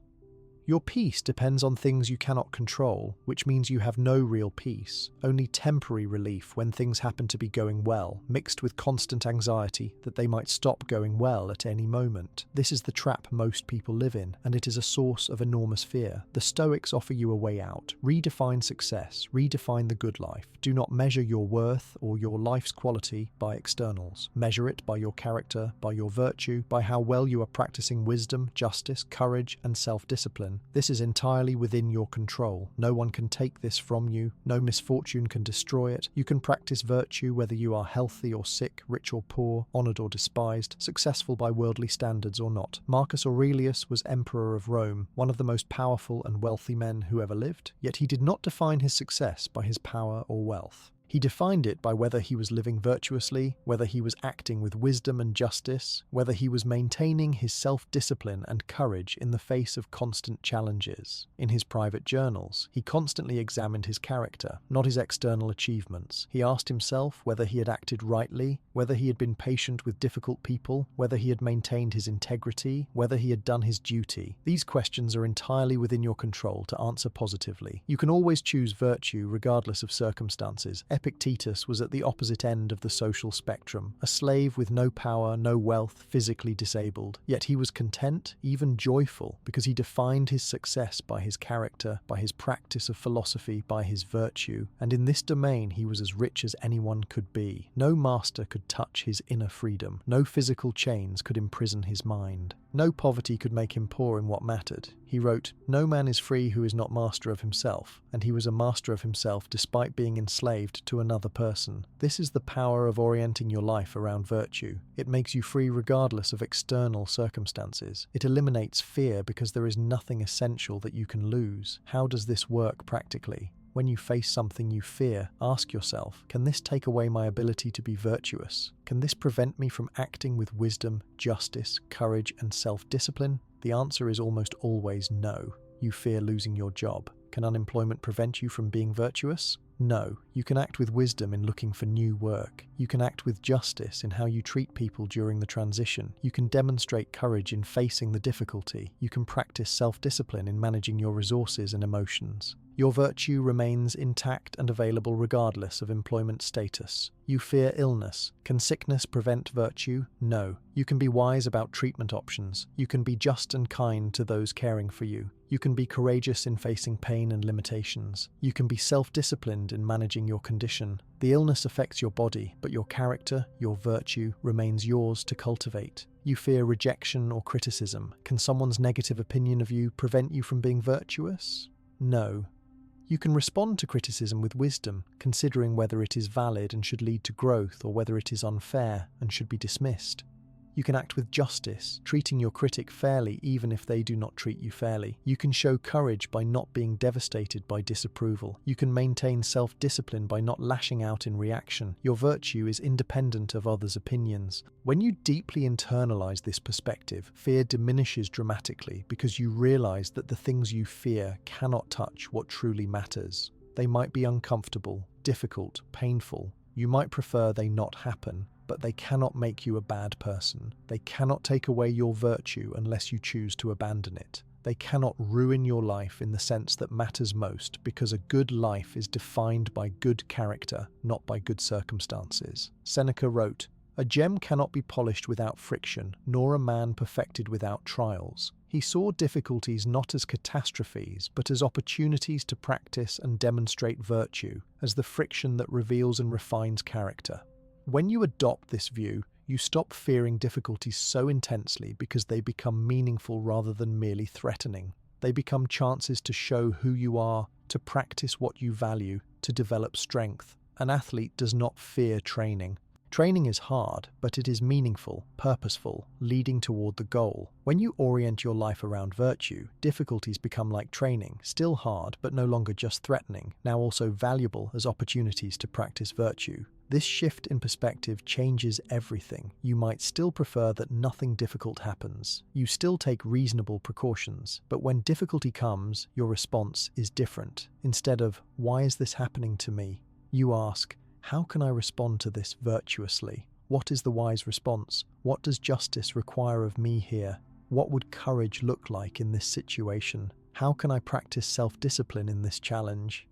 Your peace depends on things you cannot control, which means you have no real peace, only temporary relief when things happen to be going well, mixed with constant anxiety that they might stop going well at any moment. This is the trap most people live in, and it is a source of enormous fear. The Stoics offer you a way out. Redefine success, redefine the good life. Do not measure your worth or your life's quality by externals. Measure it by your character, by your virtue, by how well you are practicing wisdom, justice, courage, and self-discipline. This is entirely within your control. No one can take this from you. No misfortune can destroy it. You can practice virtue whether you are healthy or sick, rich or poor, honored or despised, successful by worldly standards or not. Marcus Aurelius was emperor of Rome, one of the most powerful and wealthy men who ever lived, yet he did not define his success by his power or wealth. He defined it by whether he was living virtuously, whether he was acting with wisdom and justice, whether he was maintaining his self-discipline and courage in the face of constant challenges. In his private journals, he constantly examined his character, not his external achievements. He asked himself whether he had acted rightly, whether he had been patient with difficult people, whether he had maintained his integrity, whether he had done his duty. These questions are entirely within your control to answer positively. You can always choose virtue regardless of circumstances. Epictetus was at the opposite end of the social spectrum, a slave with no power, no wealth, physically disabled. Yet he was content, even joyful, because he defined his success by his character, by his practice of philosophy, by his virtue. And in this domain he was as rich as anyone could be. No master could touch his inner freedom. No physical chains could imprison his mind. No poverty could make him poor in what mattered. He wrote, "No man is free who is not master of himself," and he was a master of himself despite being enslaved to another person. This is the power of orienting your life around virtue. It makes you free regardless of external circumstances. It eliminates fear because there is nothing essential that you can lose. How does this work practically? When you face something you fear, ask yourself, can this take away my ability to be virtuous? Can this prevent me from acting with wisdom, justice, courage, and self-discipline? The answer is almost always no. You fear losing your job. Can unemployment prevent you from being virtuous? No. You can act with wisdom in looking for new work. You can act with justice in how you treat people during the transition. You can demonstrate courage in facing the difficulty. You can practice self-discipline in managing your resources and emotions. Your virtue remains intact and available regardless of employment status. You fear illness. Can sickness prevent virtue? No. You can be wise about treatment options. You can be just and kind to those caring for you. You can be courageous in facing pain and limitations. You can be self-disciplined in managing your condition. The illness affects your body, but your character, your virtue, remains yours to cultivate. You fear rejection or criticism. Can someone's negative opinion of you prevent you from being virtuous? No. You can respond to criticism with wisdom, considering whether it is valid and should lead to growth or whether it is unfair and should be dismissed. You can act with justice, treating your critic fairly even if they do not treat you fairly. You can show courage by not being devastated by disapproval. You can maintain self-discipline by not lashing out in reaction. Your virtue is independent of others' opinions. When you deeply internalize this perspective, fear diminishes dramatically because you realize that the things you fear cannot touch what truly matters. They might be uncomfortable, difficult, painful. You might prefer they not happen, but they cannot make you a bad person. They cannot take away your virtue unless you choose to abandon it. They cannot ruin your life in the sense that matters most, because a good life is defined by good character, not by good circumstances. Seneca wrote, "A gem cannot be polished without friction, nor a man perfected without trials." He saw difficulties not as catastrophes, but as opportunities to practice and demonstrate virtue, as the friction that reveals and refines character. When you adopt this view, you stop fearing difficulties so intensely because they become meaningful rather than merely threatening. They become chances to show who you are, to practice what you value, to develop strength. An athlete does not fear training. Training is hard, but it is meaningful, purposeful, leading toward the goal. When you orient your life around virtue, difficulties become like training, still hard, but no longer just threatening, now also valuable as opportunities to practice virtue. This shift in perspective changes everything. You might still prefer that nothing difficult happens. You still take reasonable precautions, but when difficulty comes, your response is different. Instead of, "Why is this happening to me?" you ask, "How can I respond to this virtuously? What is the wise response? What does justice require of me here? What would courage look like in this situation? How can I practice self-discipline in this challenge?"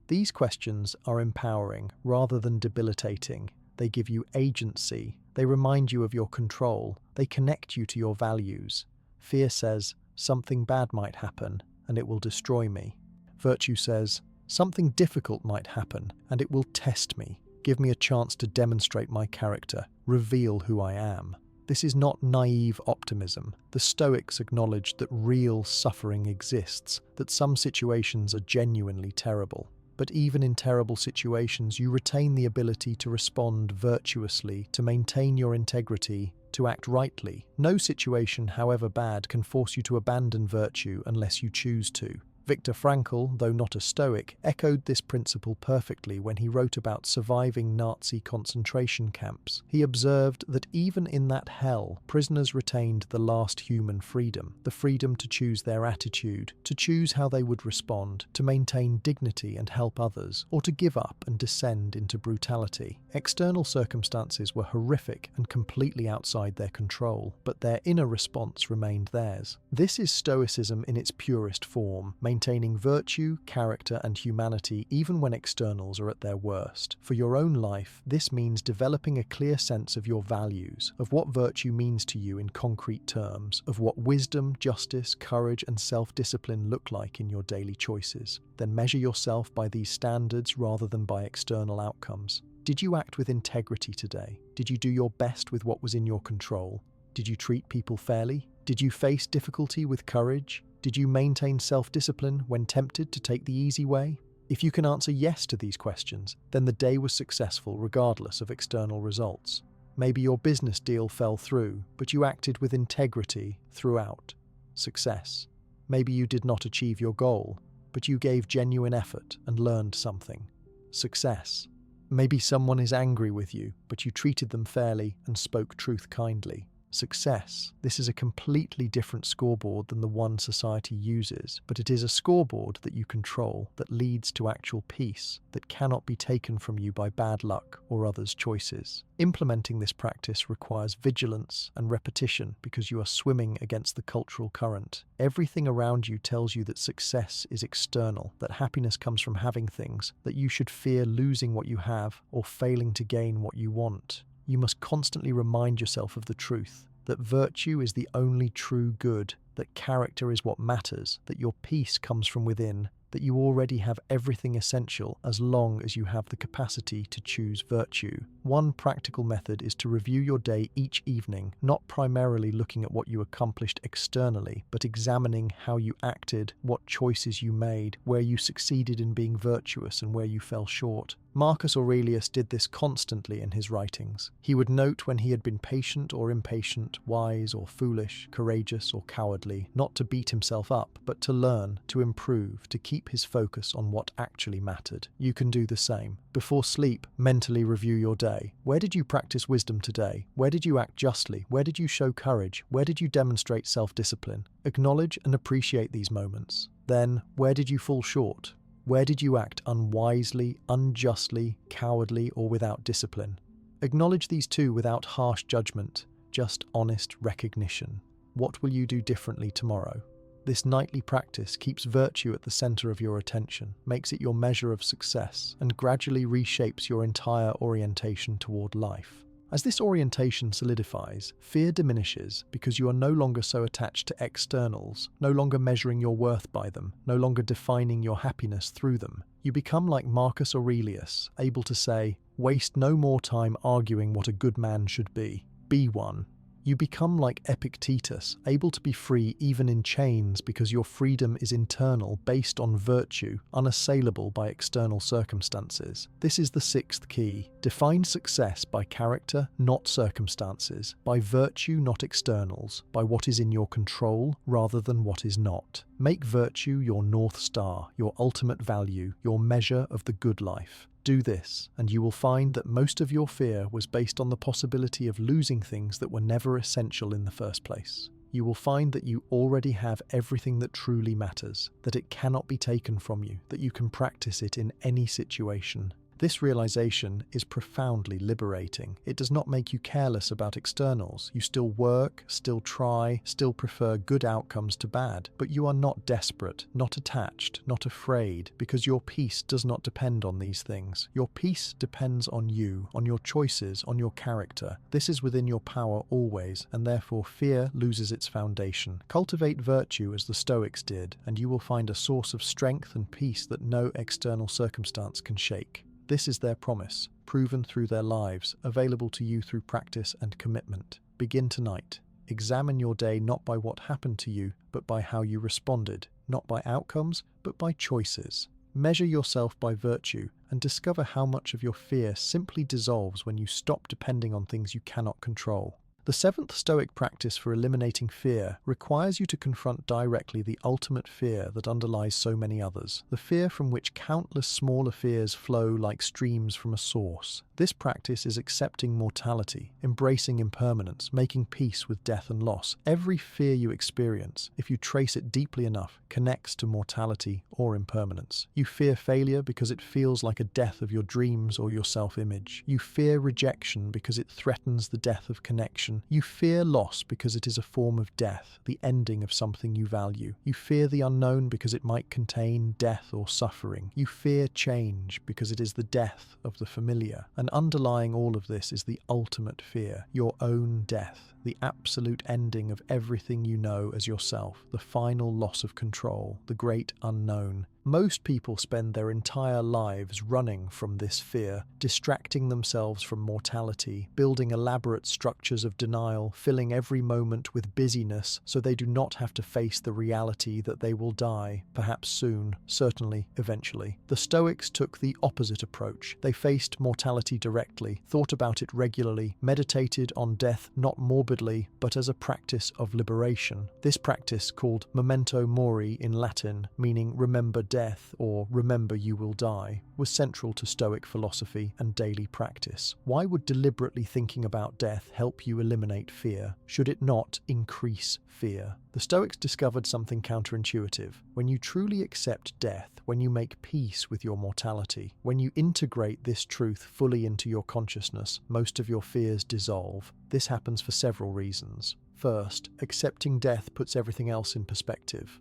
These questions are empowering rather than debilitating. They give you agency. They remind you of your control. They connect you to your values. Fear says, "Something bad might happen, and it will destroy me." Virtue says, "Something difficult might happen, and it will test me, give me a chance to demonstrate my character, reveal who I am." This is not naive optimism. The Stoics acknowledged that real suffering exists, that some situations are genuinely terrible. But even in terrible situations, you retain the ability to respond virtuously, to maintain your integrity, to act rightly. No situation, however bad, can force you to abandon virtue unless you choose to. Viktor Frankl, though not a Stoic, echoed this principle perfectly when he wrote about surviving Nazi concentration camps. He observed that even in that hell, prisoners retained the last human freedom, the freedom to choose their attitude, to choose how they would respond, to maintain dignity and help others, or to give up and descend into brutality. External circumstances were horrific and completely outside their control, but their inner response remained theirs. This is Stoicism in its purest form, maintaining virtue, character, and humanity even when externals are at their worst. For your own life, this means developing a clear sense of your values, of what virtue means to you in concrete terms, of what wisdom, justice, courage, and self-discipline look like in your daily choices. Then measure yourself by these standards rather than by external outcomes. Did you act with integrity today? Did you do your best with what was in your control? Did you treat people fairly? Did you face difficulty with courage? Did you maintain self-discipline when tempted to take the easy way? If you can answer yes to these questions, then the day was successful regardless of external results. Maybe your business deal fell through, but you acted with integrity throughout. Success. Maybe you did not achieve your goal, but you gave genuine effort and learned something. Success. Maybe someone is angry with you, but you treated them fairly and spoke truth kindly. success. This is a completely different scoreboard than the one society uses, but it is a scoreboard that you control, that leads to actual peace, that cannot be taken from you by bad luck or others' choices. Implementing this practice requires vigilance and repetition because you are swimming against the cultural current. Everything around you tells you that success is external, that happiness comes from having things, that you should fear losing what you have or failing to gain what you want. You must constantly remind yourself of the truth, that virtue is the only true good, that character is what matters, that your peace comes from within, that you already have everything essential as long as you have the capacity to choose virtue. One practical method is to review your day each evening, not primarily looking at what you accomplished externally, but examining how you acted, what choices you made, where you succeeded in being virtuous and where you fell short. Marcus Aurelius did this constantly in his writings. He would note when he had been patient or impatient, wise or foolish, courageous or cowardly, not to beat himself up, but to learn, to improve, to keep his focus on what actually mattered. You can do the same. Before sleep, mentally review your day. Where did you practice wisdom today? Where did you act justly? Where did you show courage? Where did you demonstrate self-discipline? Acknowledge and appreciate these moments. Then, where did you fall short? Where did you act unwisely, unjustly, cowardly, or without discipline? Acknowledge these too without harsh judgment, just honest recognition. What will you do differently tomorrow? This nightly practice keeps virtue at the center of your attention, makes it your measure of success, and gradually reshapes your entire orientation toward life. As this orientation solidifies, fear diminishes because you are no longer so attached to externals, no longer measuring your worth by them, no longer defining your happiness through them. You become like Marcus Aurelius, able to say, "Waste no more time arguing what a good man should be. Be one." You become like Epictetus, able to be free even in chains because your freedom is internal, based on virtue, unassailable by external circumstances. This is the sixth key. Define success by character, not circumstances, by virtue, not externals, by what is in your control rather than what is not. Make virtue your North Star, your ultimate value, your measure of the good life. Do this, and you will find that most of your fear was based on the possibility of losing things that were never essential in the first place. You will find that you already have everything that truly matters, that it cannot be taken from you, that you can practice it in any situation. This realization is profoundly liberating. It does not make you careless about externals. You still work, still try, still prefer good outcomes to bad, but you are not desperate, not attached, not afraid, because your peace does not depend on these things. Your peace depends on you, on your choices, on your character. This is within your power always, and therefore fear loses its foundation. Cultivate virtue as the Stoics did, and you will find a source of strength and peace that no external circumstance can shake. This is their promise, proven through their lives, available to you through practice and commitment. Begin tonight. Examine your day not by what happened to you, but by how you responded, not by outcomes, but by choices. Measure yourself by virtue and discover how much of your fear simply dissolves when you stop depending on things you cannot control. The seventh Stoic practice for eliminating fear requires you to confront directly the ultimate fear that underlies so many others, the fear from which countless smaller fears flow like streams from a source. This practice is accepting mortality, embracing impermanence, making peace with death and loss. Every fear you experience, if you trace it deeply enough, connects to mortality or impermanence. You fear failure because it feels like a death of your dreams or your self-image. You fear rejection because it threatens the death of connection. You fear loss because it is a form of death, the ending of something you value. You fear the unknown because it might contain death or suffering. You fear change because it is the death of the familiar. And underlying all of this is the ultimate fear, your own death, the absolute ending of everything you know as yourself, the final loss of control, the great unknown. Most people spend their entire lives running from this fear, distracting themselves from mortality, building elaborate structures of denial, filling every moment with busyness so they do not have to face the reality that they will die, perhaps soon, certainly, eventually. The Stoics took the opposite approach. They faced mortality directly, thought about it regularly, meditated on death not morbidly, but as a practice of liberation. This practice, called memento mori in Latin, meaning remember death, or remember you will die, was central to Stoic philosophy and daily practice. Why would deliberately thinking about death help you eliminate fear? Should it not increase fear? The Stoics discovered something counterintuitive. When you truly accept death, when you make peace with your mortality, when you integrate this truth fully into your consciousness, most of your fears dissolve. This happens for several reasons. First, accepting death puts everything else in perspective.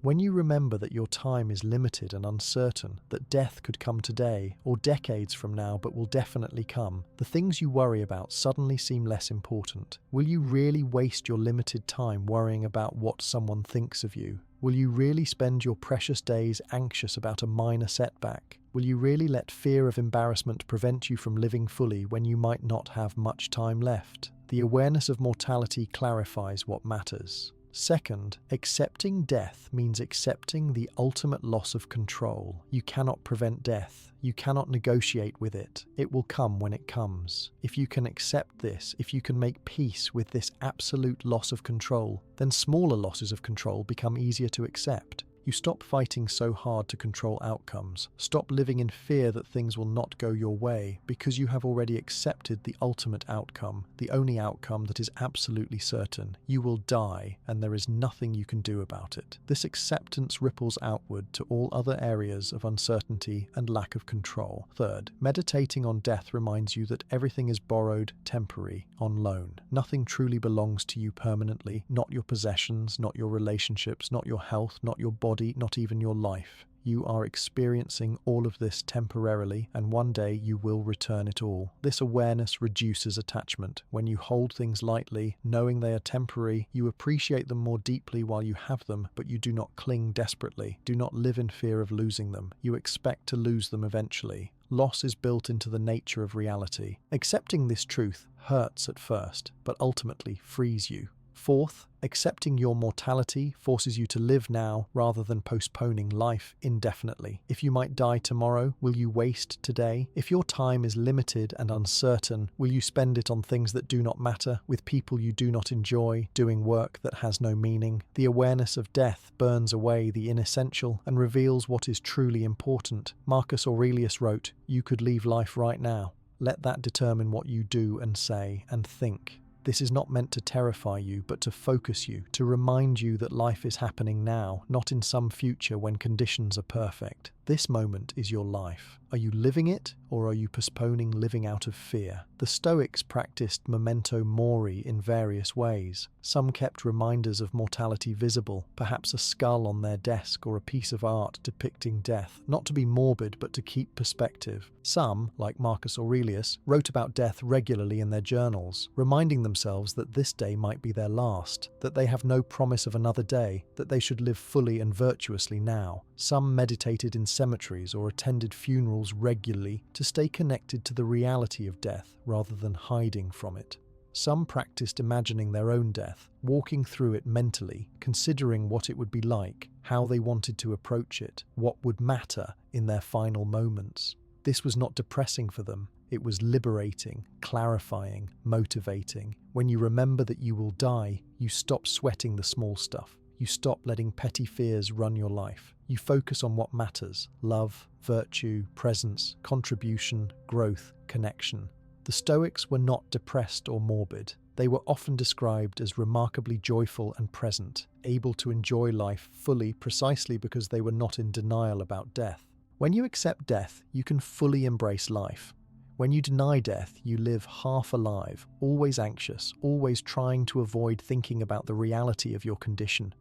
When you remember that your time is limited and uncertain, that death could come today or decades from now but will definitely come, the things you worry about suddenly seem less important. Will you really waste your limited time worrying about what someone thinks of you? Will you really spend your precious days anxious about a minor setback? Will you really let fear of embarrassment prevent you from living fully when you might not have much time left? The awareness of mortality clarifies what matters. Second, accepting death means accepting the ultimate loss of control. You cannot prevent death. You cannot negotiate with it. It will come when it comes. If you can accept this, if you can make peace with this absolute loss of control, then smaller losses of control become easier to accept. You stop fighting so hard to control outcomes. Stop living in fear that things will not go your way, because you have already accepted the ultimate outcome, the only outcome that is absolutely certain. You will die, and there is nothing you can do about it. This acceptance ripples outward to all other areas of uncertainty and lack of control. Third, meditating on death reminds you that everything is borrowed, temporary, on loan. Nothing truly belongs to you permanently, not your possessions, not your relationships, not your health, not your body, not even your life. You are experiencing all of this temporarily, and one day you will return it all. This awareness reduces attachment. When you hold things lightly, knowing they are temporary, you appreciate them more deeply while you have them, but you do not cling desperately. Do not live in fear of losing them. You expect to lose them eventually. Loss is built into the nature of reality. Accepting this truth hurts at first, but ultimately frees you. Fourth, accepting your mortality forces you to live now rather than postponing life indefinitely. If you might die tomorrow, will you waste today? If your time is limited and uncertain, will you spend it on things that do not matter, with people you do not enjoy, doing work that has no meaning? The awareness of death burns away the inessential and reveals what is truly important. Marcus Aurelius wrote, "You could leave life right now." Let that determine what you do and say and think. This is not meant to terrify you, but to focus you, to remind you that life is happening now, not in some future when conditions are perfect. This moment is your life. Are you living it, or are you postponing living out of fear? The Stoics practiced memento mori in various ways. Some kept reminders of mortality visible, perhaps a skull on their desk or a piece of art depicting death, not to be morbid but to keep perspective. Some, like Marcus Aurelius, wrote about death regularly in their journals, reminding themselves that this day might be their last, that they have no promise of another day, that they should live fully and virtuously now. Some meditated in cemeteries or attended funerals regularly to stay connected to the reality of death rather than hiding from it. Some practiced imagining their own death, walking through it mentally, considering what it would be like, how they wanted to approach it, what would matter in their final moments. This was not depressing for them. It was liberating, clarifying, motivating. When you remember that you will die, you stop sweating the small stuff. You stop letting petty fears run your life. You focus on what matters: love, virtue, presence, contribution, growth, connection. The Stoics were not depressed or morbid. They were often described as remarkably joyful and present, able to enjoy life fully precisely because they were not in denial about death. When you accept death, you can fully embrace life. When you deny death, you live half alive, always anxious, always trying to avoid thinking about the reality of your condition.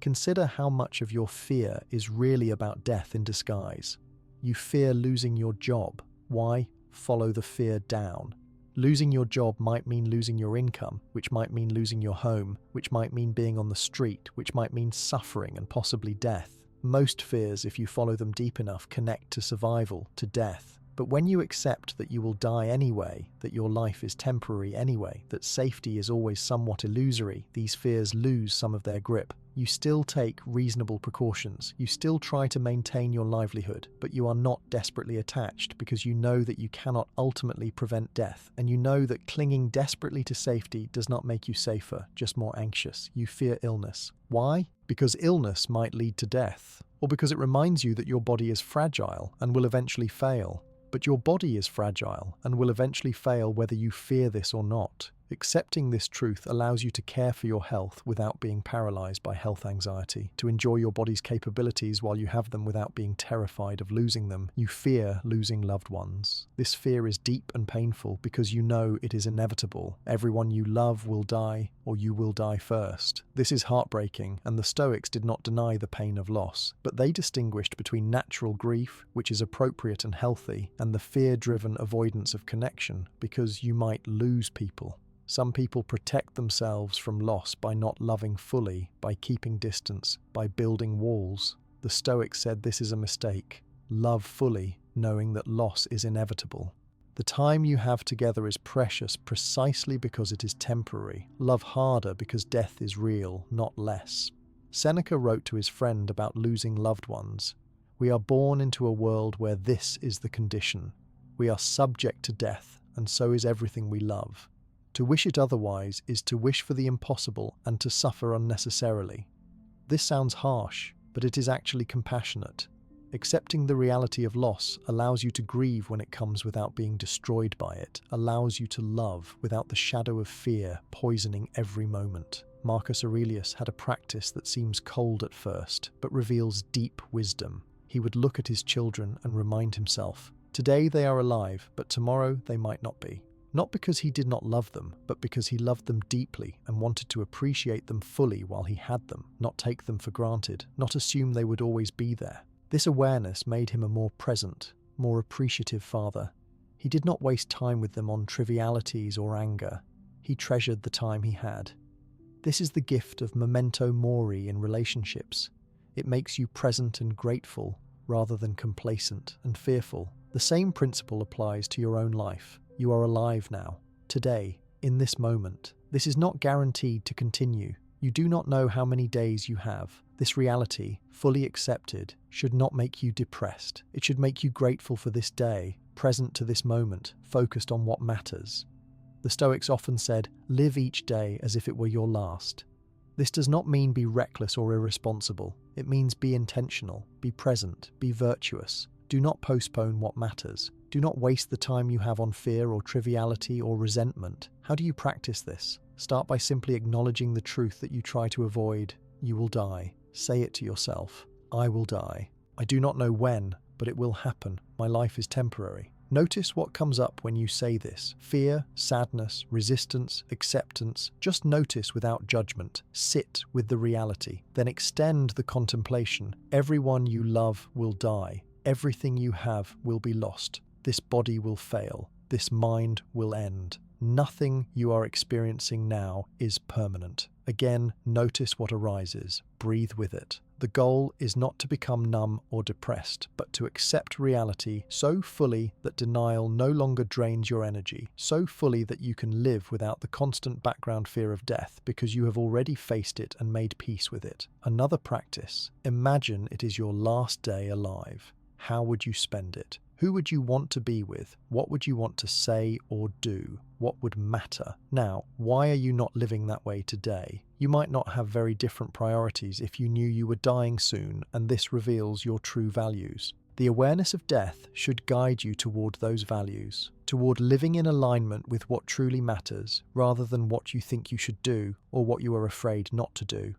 Consider how much of your fear is really about death in disguise. You fear losing your job. Why? Follow the fear down. Losing your job might mean losing your income, which might mean losing your home, which might mean being on the street, which might mean suffering and possibly death. Most fears, if you follow them deep enough, connect to survival, to death. But when you accept that you will die anyway, that your life is temporary anyway, that safety is always somewhat illusory, these fears lose some of their grip. You still take reasonable precautions. You still try to maintain your livelihood, but you are not desperately attached because you know that you cannot ultimately prevent death, and you know that clinging desperately to safety does not make you safer, just more anxious. You fear illness. Why? Because illness might lead to death, or because it reminds you that your body is fragile and will eventually fail. But your body is fragile and will eventually fail whether you fear this or not. Accepting this truth allows you to care for your health without being paralyzed by health anxiety, to enjoy your body's capabilities while you have them without being terrified of losing them. You fear losing loved ones. This fear is deep and painful because you know it is inevitable. Everyone you love will die, or you will die first. This is heartbreaking, and the Stoics did not deny the pain of loss, but they distinguished between natural grief, which is appropriate and healthy, and the fear-driven avoidance of connection, because you might lose people. Some people protect themselves from loss by not loving fully, by keeping distance, by building walls. The Stoics said this is a mistake. Love fully, knowing that loss is inevitable. The time you have together is precious precisely because it is temporary. Love harder because death is real, not less. Seneca wrote to his friend about losing loved ones. We are born into a world where this is the condition. We are subject to death, and so is everything we love. To wish it otherwise is to wish for the impossible and to suffer unnecessarily. This sounds harsh, but it is actually compassionate. Accepting the reality of loss allows you to grieve when it comes without being destroyed by it, allows you to love without the shadow of fear poisoning every moment. Marcus Aurelius had a practice that seems cold at first, but reveals deep wisdom. He would look at his children and remind himself, today they are alive, but tomorrow they might not be. Not because he did not love them, but because he loved them deeply and wanted to appreciate them fully while he had them, not take them for granted, not assume they would always be there. This awareness made him a more present, more appreciative father. He did not waste time with them on trivialities or anger. He treasured the time he had. This is the gift of memento mori in relationships. It makes you present and grateful, rather than complacent and fearful. The same principle applies to your own life. You are alive now, today, in this moment. This is not guaranteed to continue. You do not know how many days you have. This reality, fully accepted, should not make you depressed. It should make you grateful for this day, present to this moment, focused on what matters. The Stoics often said, live each day as if it were your last. This does not mean be reckless or irresponsible. It means be intentional, be present, be virtuous. Do not postpone what matters. Do not waste the time you have on fear or triviality or resentment. How do you practice this? Start by simply acknowledging the truth that you try to avoid. You will die. Say it to yourself. I will die. I do not know when, but it will happen. My life is temporary. Notice what comes up when you say this. Fear, sadness, resistance, acceptance. Just notice without judgment. Sit with the reality. Then extend the contemplation. Everyone you love will die. Everything you have will be lost. This body will fail. This mind will end. Nothing you are experiencing now is permanent. Again, notice what arises. Breathe with it. The goal is not to become numb or depressed, but to accept reality so fully that denial no longer drains your energy, so fully that you can live without the constant background fear of death because you have already faced it and made peace with it. Another practice. Imagine it is your last day alive. How would you spend it? Who would you want to be with? What would you want to say or do? What would matter? Now, why are you not living that way today? You might not have very different priorities if you knew you were dying soon, and this reveals your true values. The awareness of death should guide you toward those values, toward living in alignment with what truly matters, rather than what you think you should do or what you are afraid not to do.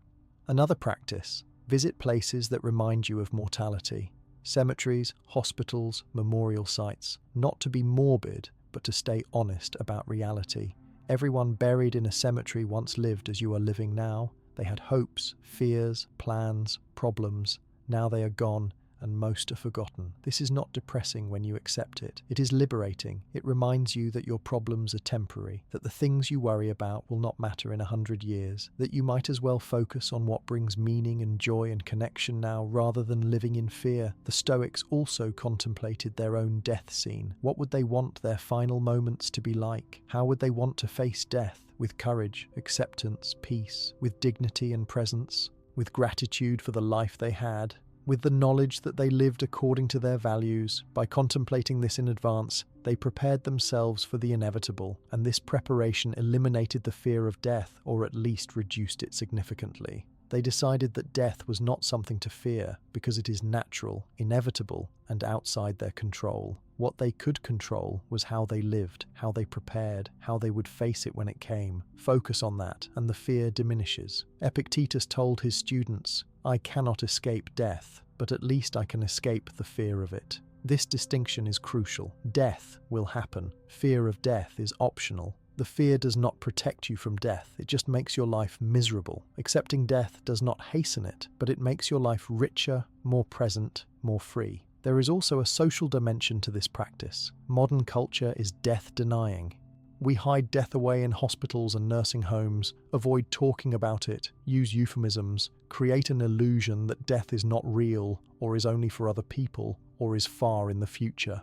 Another practice. Visit places that remind you of mortality. Cemeteries, hospitals, memorial sites, not to be morbid, but to stay honest about reality. Everyone buried in a cemetery once lived as you are living now. They had hopes, fears, plans, problems. Now they are gone, and most are forgotten. This is not depressing when you accept it. It is liberating. It reminds you that your problems are temporary, that the things you worry about will not matter in 100 years, that you might as well focus on what brings meaning and joy and connection now rather than living in fear. The Stoics also contemplated their own death scene. What would they want their final moments to be like? How would they want to face death? With courage, acceptance, peace, with dignity and presence, with gratitude for the life they had, with the knowledge that they lived according to their values. By contemplating this in advance, they prepared themselves for the inevitable, and this preparation eliminated the fear of death, or at least reduced it significantly. They decided that death was not something to fear because it is natural, inevitable, and outside their control. What they could control was how they lived, how they prepared, how they would face it when it came. Focus on that, and the fear diminishes. Epictetus told his students, "I cannot escape death, but at least I can escape the fear of it." This distinction is crucial. Death will happen. Fear of death is optional. The fear does not protect you from death, it just makes your life miserable. Accepting death does not hasten it, but it makes your life richer, more present, more free. There is also a social dimension to this practice. Modern culture is death-denying. We hide death away in hospitals and nursing homes, avoid talking about it, use euphemisms, create an illusion that death is not real, or is only for other people, or is far in the future.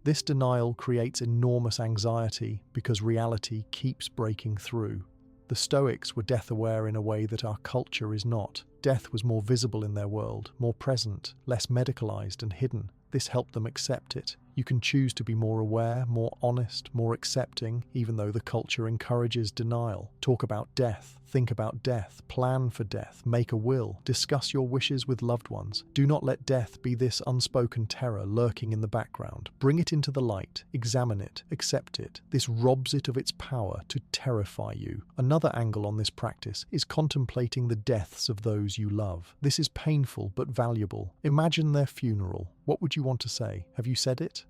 This denial creates enormous anxiety because reality keeps breaking through. The Stoics were death-aware in a way that our culture is not. Death was more visible in their world, more present, less medicalized and hidden. This helped them accept it. You can choose to be more aware, more honest, more accepting, even though the culture encourages denial. Talk about death, think about death, plan for death, make a will, discuss your wishes with loved ones. Do not let death be this unspoken terror lurking in the background. Bring it into the light, examine it, accept it. This robs it of its power to terrify you. Another angle on this practice is contemplating the deaths of those you love. This is painful but valuable. Imagine their funeral. What would you want to say? Have you said it?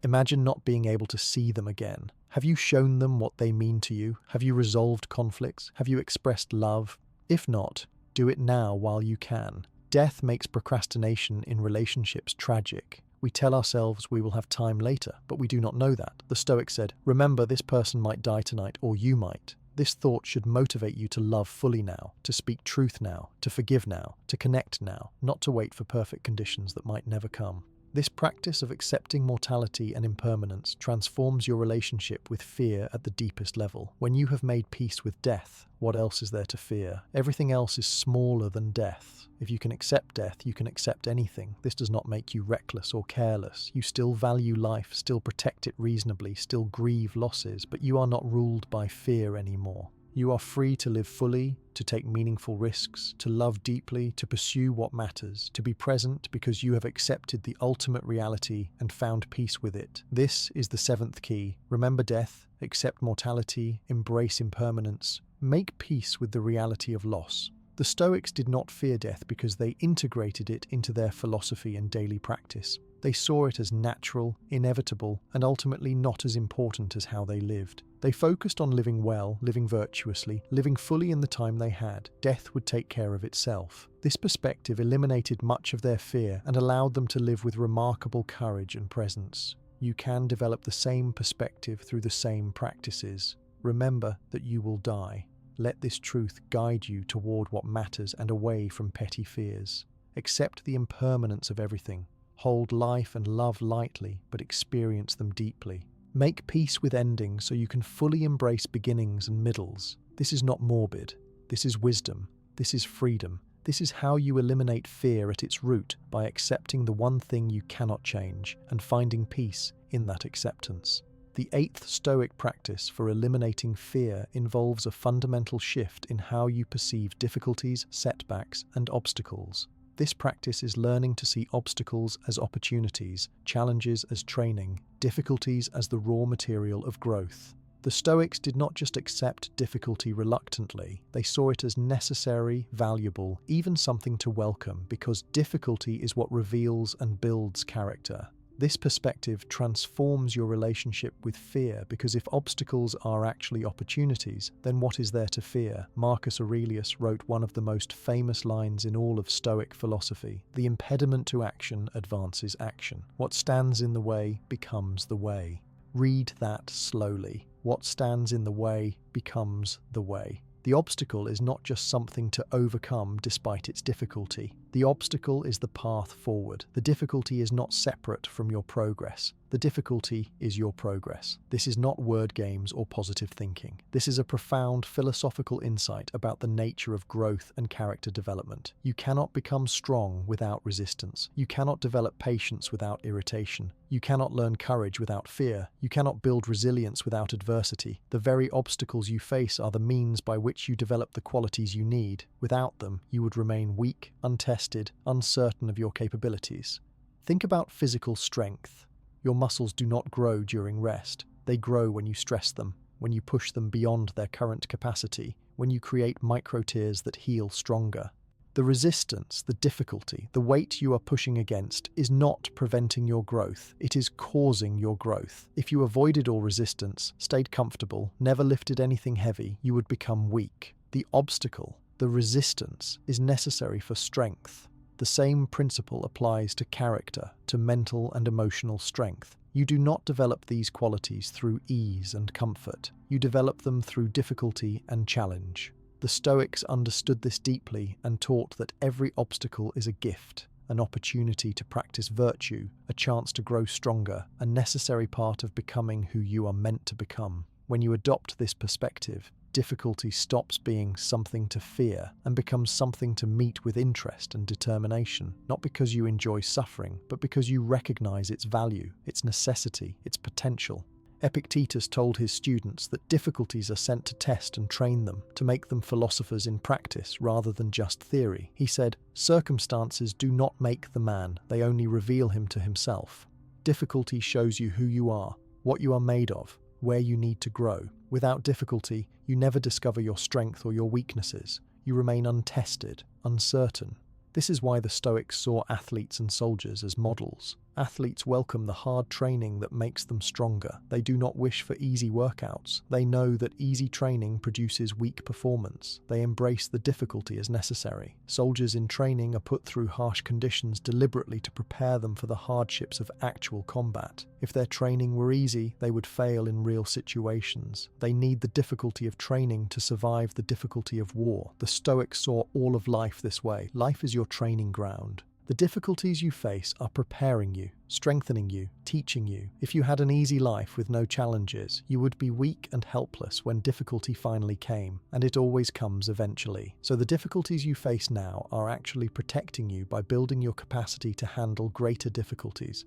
Imagine not being able to see them again. Have you shown them what they mean to you? Have you resolved conflicts? Have you expressed love? If not, do it now while you can. Death makes procrastination in relationships tragic. We tell ourselves we will have time later, but we do not know that. The Stoics said, "Remember, this person might die tonight, or you might." This thought should motivate you to love fully now, to speak truth now, to forgive now, to connect now, not to wait for perfect conditions that might never come. This practice of accepting mortality and impermanence transforms your relationship with fear at the deepest level. When you have made peace with death, what else is there to fear? Everything else is smaller than death. If you can accept death, you can accept anything. This does not make you reckless or careless. You still value life, still protect it reasonably, still grieve losses, but you are not ruled by fear anymore. You are free to live fully, to take meaningful risks, to love deeply, to pursue what matters, to be present because you have accepted the ultimate reality and found peace with it. This is the seventh key. Remember death, accept mortality, embrace impermanence, make peace with the reality of loss. The Stoics did not fear death because they integrated it into their philosophy and daily practice. They saw it as natural, inevitable, and ultimately not as important as how they lived. They focused on living well, living virtuously, living fully in the time they had. Death would take care of itself. This perspective eliminated much of their fear and allowed them to live with remarkable courage and presence. You can develop the same perspective through the same practices. Remember that you will die. Let this truth guide you toward what matters and away from petty fears. Accept the impermanence of everything. Hold life and love lightly, but experience them deeply. Make peace with endings so you can fully embrace beginnings and middles. This is not morbid. This is wisdom. This is freedom. This is how you eliminate fear at its root, by accepting the one thing you cannot change and finding peace in that acceptance. The eighth Stoic practice for eliminating fear involves a fundamental shift in how you perceive difficulties, setbacks, and obstacles. This practice is learning to see obstacles as opportunities, challenges as training, difficulties as the raw material of growth. The Stoics did not just accept difficulty reluctantly, they saw it as necessary, valuable, even something to welcome, because difficulty is what reveals and builds character. This perspective transforms your relationship with fear, because if obstacles are actually opportunities, then what is there to fear? Marcus Aurelius wrote one of the most famous lines in all of Stoic philosophy: "The impediment to action advances action. What stands in the way becomes the way." Read that slowly. What stands in the way becomes the way. The obstacle is not just something to overcome despite its difficulty. The obstacle is the path forward. The difficulty is not separate from your progress. The difficulty is your progress. This is not word games or positive thinking. This is a profound philosophical insight about the nature of growth and character development. You cannot become strong without resistance. You cannot develop patience without irritation. You cannot learn courage without fear. You cannot build resilience without adversity. The very obstacles you face are the means by which you develop the qualities you need. Without them, you would remain weak, untested, uncertain of your capabilities. Think about physical strength. Your muscles do not grow during rest. They grow when you stress them, when you push them beyond their current capacity, when you create micro-tears that heal stronger. The resistance, the difficulty, the weight you are pushing against is not preventing your growth. It is causing your growth. If you avoided all resistance, stayed comfortable, never lifted anything heavy, you would become weak. The obstacle, the resistance, is necessary for strength. The same principle applies to character, to mental and emotional strength. You do not develop these qualities through ease and comfort. You develop them through difficulty and challenge. The Stoics understood this deeply and taught that every obstacle is a gift, an opportunity to practice virtue, a chance to grow stronger, a necessary part of becoming who you are meant to become. When you adopt this perspective, difficulty stops being something to fear and becomes something to meet with interest and determination, not because you enjoy suffering, but because you recognize its value, its necessity, its potential. Epictetus told his students that difficulties are sent to test and train them, to make them philosophers in practice rather than just theory. He said, "Circumstances do not make the man, they only reveal him to himself." Difficulty shows you who you are, what you are made of, where you need to grow. Without difficulty, you never discover your strength or your weaknesses. You remain untested, uncertain. This is why the Stoics saw athletes and soldiers as models. Athletes welcome the hard training that makes them stronger. They do not wish for easy workouts. They know that easy training produces weak performance. They embrace the difficulty as necessary. Soldiers in training are put through harsh conditions deliberately to prepare them for the hardships of actual combat. If their training were easy, they would fail in real situations. They need the difficulty of training to survive the difficulty of war. The Stoics saw all of life this way. Life is your training ground. The difficulties you face are preparing you, strengthening you, teaching you. If you had an easy life with no challenges, you would be weak and helpless when difficulty finally came, and it always comes eventually. So the difficulties you face now are actually protecting you by building your capacity to handle greater difficulties.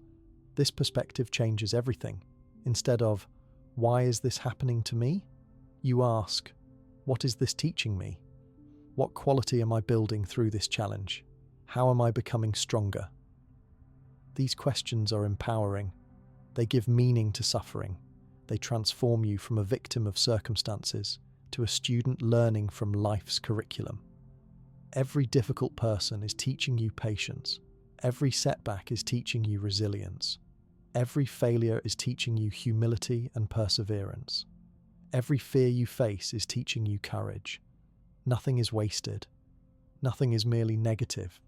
This perspective changes everything. Instead of, "Why is this happening to me?" you ask, "What is this teaching me? What quality am I building through this challenge? How am I becoming stronger?" These questions are empowering. They give meaning to suffering. They transform you from a victim of circumstances to a student learning from life's curriculum. Every difficult person is teaching you patience. Every setback is teaching you resilience. Every failure is teaching you humility and perseverance. Every fear you face is teaching you courage. Nothing is wasted. Nothing is merely negative.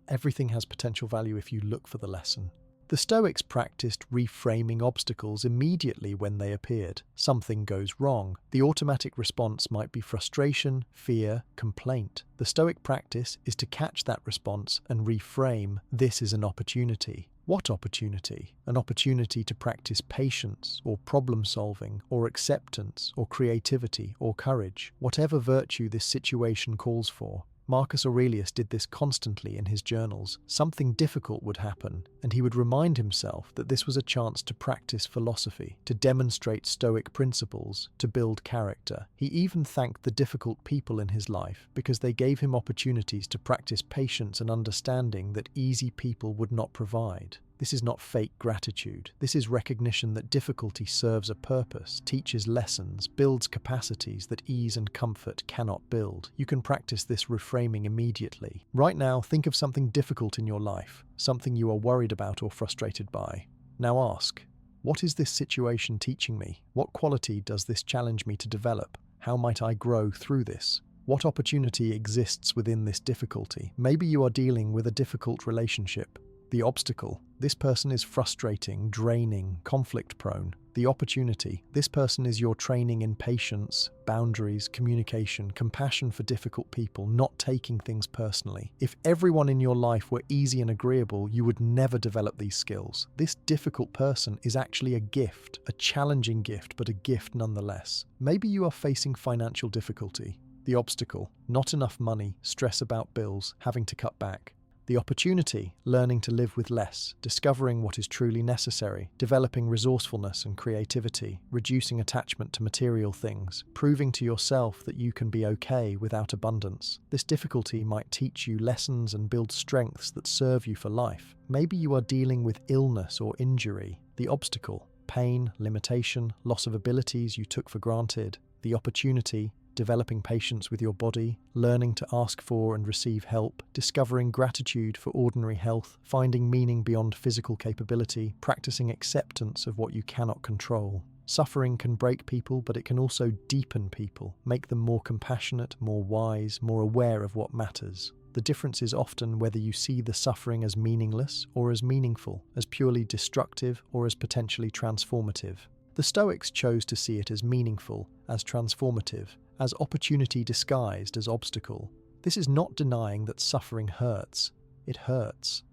Everything has potential value if you look for the lesson. The Stoics practiced reframing obstacles immediately when they appeared. Something goes wrong. The automatic response might be frustration, fear, complaint. The Stoic practice is to catch that response and reframe, "This is an opportunity." What opportunity? An opportunity to practice patience, or problem solving, or acceptance, or creativity, or courage. Whatever virtue this situation calls for. Marcus Aurelius did this constantly in his journals. Something difficult would happen, and he would remind himself that this was a chance to practice philosophy, to demonstrate Stoic principles, to build character. He even thanked the difficult people in his life because they gave him opportunities to practice patience and understanding that easy people would not provide. This is not fake gratitude. This is recognition that difficulty serves a purpose, teaches lessons, builds capacities that ease and comfort cannot build. You can practice this reframing immediately. Right now, think of something difficult in your life, something you are worried about or frustrated by. Now ask, what is this situation teaching me? What quality does this challenge me to develop? How might I grow through this? What opportunity exists within this difficulty? Maybe you are dealing with a difficult relationship. The obstacle This person is frustrating, draining, conflict-prone. The opportunity. This person is your training in patience, boundaries, communication, compassion for difficult people, not taking things personally. If everyone in your life were easy and agreeable, you would never develop these skills. This difficult person is actually a gift, a challenging gift, but a gift nonetheless. Maybe you are facing financial difficulty. The obstacle. Not enough money, stress about bills, having to cut back. The opportunity, learning to live with less, discovering what is truly necessary, developing resourcefulness and creativity, reducing attachment to material things, proving to yourself that you can be okay without abundance. This difficulty might teach you lessons and build strengths that serve you for life. Maybe you are dealing with illness or injury. The obstacle, pain, limitation, loss of abilities you took for granted. The opportunity, developing patience with your body, learning to ask for and receive help, discovering gratitude for ordinary health, finding meaning beyond physical capability, practicing acceptance of what you cannot control. Suffering can break people, but it can also deepen people, make them more compassionate, more wise, more aware of what matters. The difference is often whether you see the suffering as meaningless or as meaningful, as purely destructive or as potentially transformative. The Stoics chose to see it as meaningful, as transformative, as opportunity disguised as obstacle. This is not denying that suffering hurts. It hurts.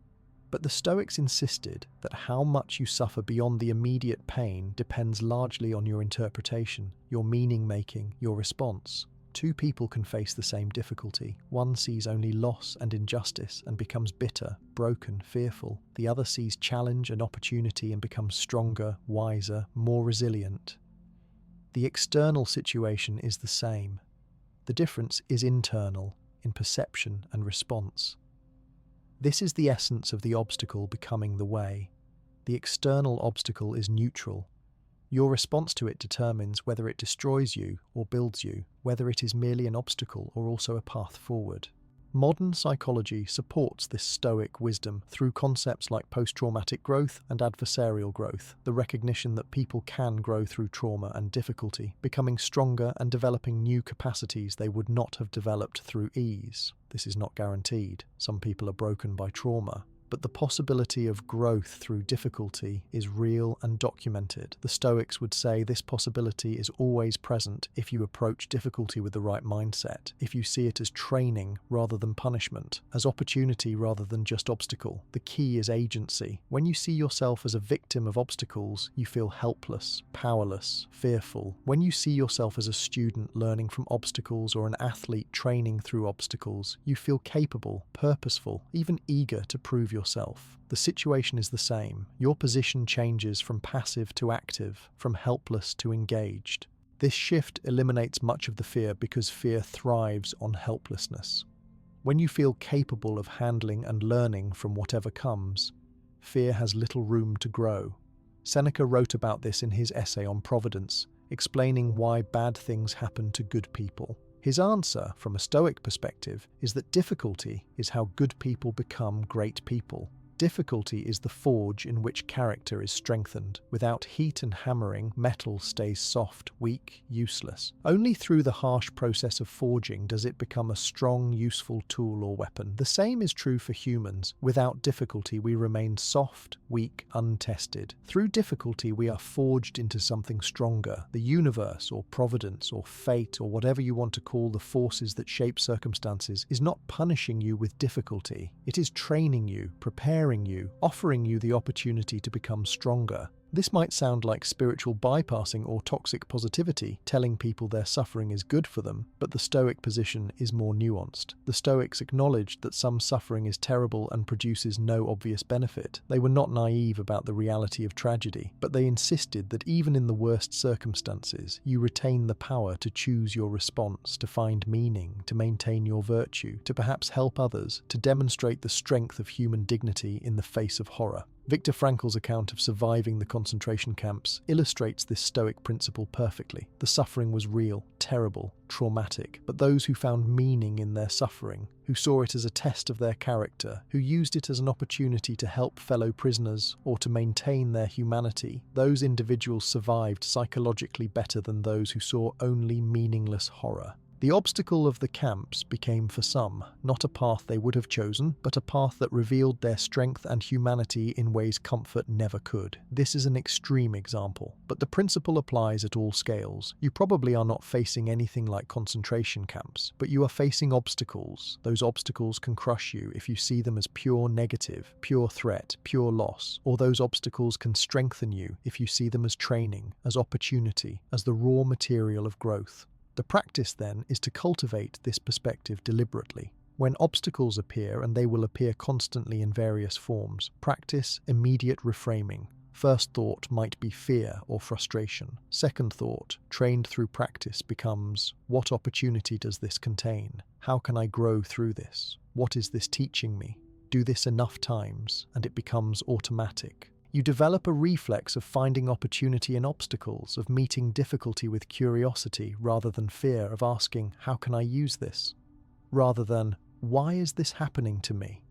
But the Stoics insisted that how much you suffer beyond the immediate pain depends largely on your interpretation, your meaning-making, your response. Two people can face the same difficulty. One sees only loss and injustice and becomes bitter, broken, fearful. The other sees challenge and opportunity and becomes stronger, wiser, more resilient. The external situation is the same. The difference is internal, in perception and response. This is the essence of the obstacle becoming the way. The external obstacle is neutral. Your response to it determines whether it destroys you or builds you, whether it is merely an obstacle or also a path forward. Modern psychology supports this Stoic wisdom through concepts like post-traumatic growth and adversarial growth, the recognition that people can grow through trauma and difficulty, becoming stronger and developing new capacities they would not have developed through ease. This is not guaranteed. Some people are broken by trauma. But the possibility of growth through difficulty is real and documented. The Stoics would say this possibility is always present if you approach difficulty with the right mindset, if you see it as training rather than punishment, as opportunity rather than just obstacle. The key is agency. When you see yourself as a victim of obstacles, you feel helpless, powerless, fearful. When you see yourself as a student learning from obstacles or an athlete training through obstacles, you feel capable, purposeful, even eager to prove yourself. The situation is the same. Your position changes from passive to active, from helpless to engaged. This shift eliminates much of the fear because fear thrives on helplessness. When you feel capable of handling and learning from whatever comes, fear has little room to grow. Seneca wrote about this in his essay on Providence, explaining why bad things happen to good people. His answer, from a Stoic perspective, is that difficulty is how good people become great people. Difficulty is the forge in which character is strengthened. Without heat and hammering, metal stays soft, weak, useless. Only through the harsh process of forging does it become a strong, useful tool or weapon. The same is true for humans. Without difficulty, we remain soft, weak, untested. Through difficulty, we are forged into something stronger. The universe, or providence, or fate, or whatever you want to call the forces that shape circumstances, is not punishing you with difficulty. It is training you, preparing you, offering you the opportunity to become stronger. This might sound like spiritual bypassing or toxic positivity, telling people their suffering is good for them, but the Stoic position is more nuanced. The Stoics acknowledged that some suffering is terrible and produces no obvious benefit. They were not naive about the reality of tragedy, but they insisted that even in the worst circumstances, you retain the power to choose your response, to find meaning, to maintain your virtue, to perhaps help others, to demonstrate the strength of human dignity in the face of horror. Viktor Frankl's account of surviving the concentration camps illustrates this Stoic principle perfectly. The suffering was real, terrible, traumatic, but those who found meaning in their suffering, who saw it as a test of their character, who used it as an opportunity to help fellow prisoners or to maintain their humanity, those individuals survived psychologically better than those who saw only meaningless horror. The obstacle of the camps became for some not a path they would have chosen, but a path that revealed their strength and humanity in ways comfort never could. This is an extreme example, but the principle applies at all scales. You probably are not facing anything like concentration camps, but you are facing obstacles. Those obstacles can crush you if you see them as pure negative, pure threat, pure loss, or those obstacles can strengthen you if you see them as training, as opportunity, as the raw material of growth. The practice, then, is to cultivate this perspective deliberately. When obstacles appear, and they will appear constantly in various forms, practice immediate reframing. First thought might be fear or frustration. Second thought, trained through practice, becomes, what opportunity does this contain? How can I grow through this? What is this teaching me? Do this enough times, and it becomes automatic. You develop a reflex of finding opportunity in obstacles, of meeting difficulty with curiosity rather than fear, of asking, how can I use this? Rather than, why is this happening to me?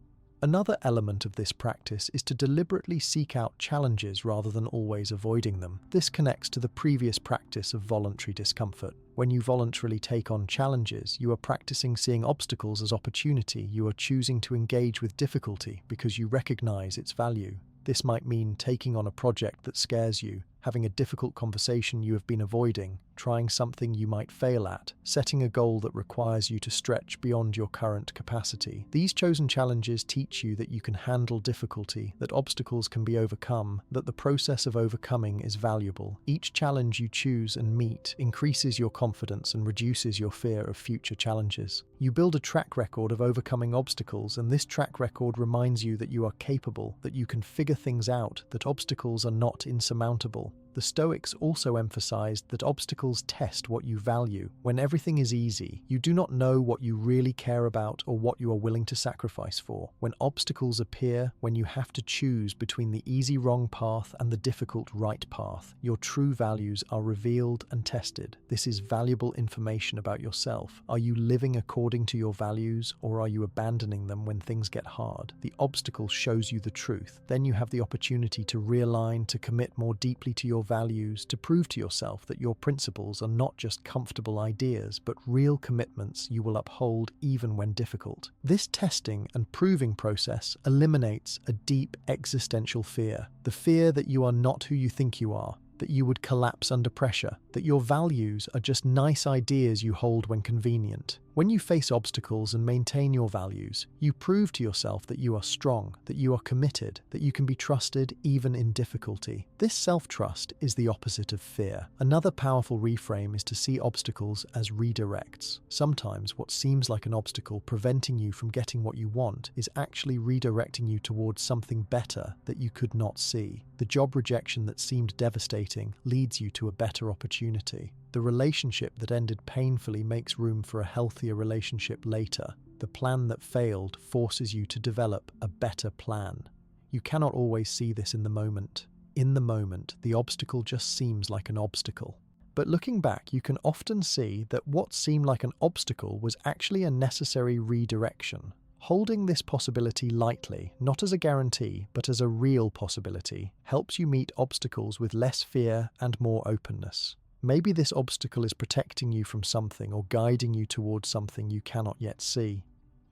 Another element of this practice is to deliberately seek out challenges rather than always avoiding them. This connects to the previous practice of voluntary discomfort. When you voluntarily take on challenges, you are practicing seeing obstacles as opportunity. You are choosing to engage with difficulty because you recognize its value. This might mean taking on a project that scares you, having a difficult conversation you have been avoiding, trying something you might fail at, setting a goal that requires you to stretch beyond your current capacity. These chosen challenges teach you that you can handle difficulty, that obstacles can be overcome, that the process of overcoming is valuable. Each challenge you choose and meet increases your confidence and reduces your fear of future challenges. You build a track record of overcoming obstacles, and this track record reminds you that you are capable, that you can figure things out, that obstacles are not insurmountable. The Stoics also emphasized that obstacles test what you value. When everything is easy, you do not know what you really care about or what you are willing to sacrifice for. When obstacles appear, when you have to choose between the easy wrong path and the difficult right path, your true values are revealed and tested. This is valuable information about yourself. Are you living according to your values, or are you abandoning them when things get hard? The obstacle shows you the truth. Then you have the opportunity to realign, to commit more deeply to your values, to prove to yourself that your principles are not just comfortable ideas, but real commitments you will uphold even when difficult. This testing and proving process eliminates a deep existential fear, the fear that you are not who you think you are, that you would collapse under pressure, that your values are just nice ideas you hold when convenient. When you face obstacles and maintain your values, you prove to yourself that you are strong, that you are committed, that you can be trusted even in difficulty. This self-trust is the opposite of fear. Another powerful reframe is to see obstacles as redirects. Sometimes what seems like an obstacle preventing you from getting what you want is actually redirecting you towards something better that you could not see. The job rejection that seemed devastating leads you to a better opportunity. The relationship that ended painfully makes room for a healthier relationship later. The plan that failed forces you to develop a better plan. You cannot always see this in the moment. In the moment, the obstacle just seems like an obstacle. But looking back, you can often see that what seemed like an obstacle was actually a necessary redirection. Holding this possibility lightly, not as a guarantee, but as a real possibility, helps you meet obstacles with less fear and more openness. Maybe this obstacle is protecting you from something or guiding you towards something you cannot yet see.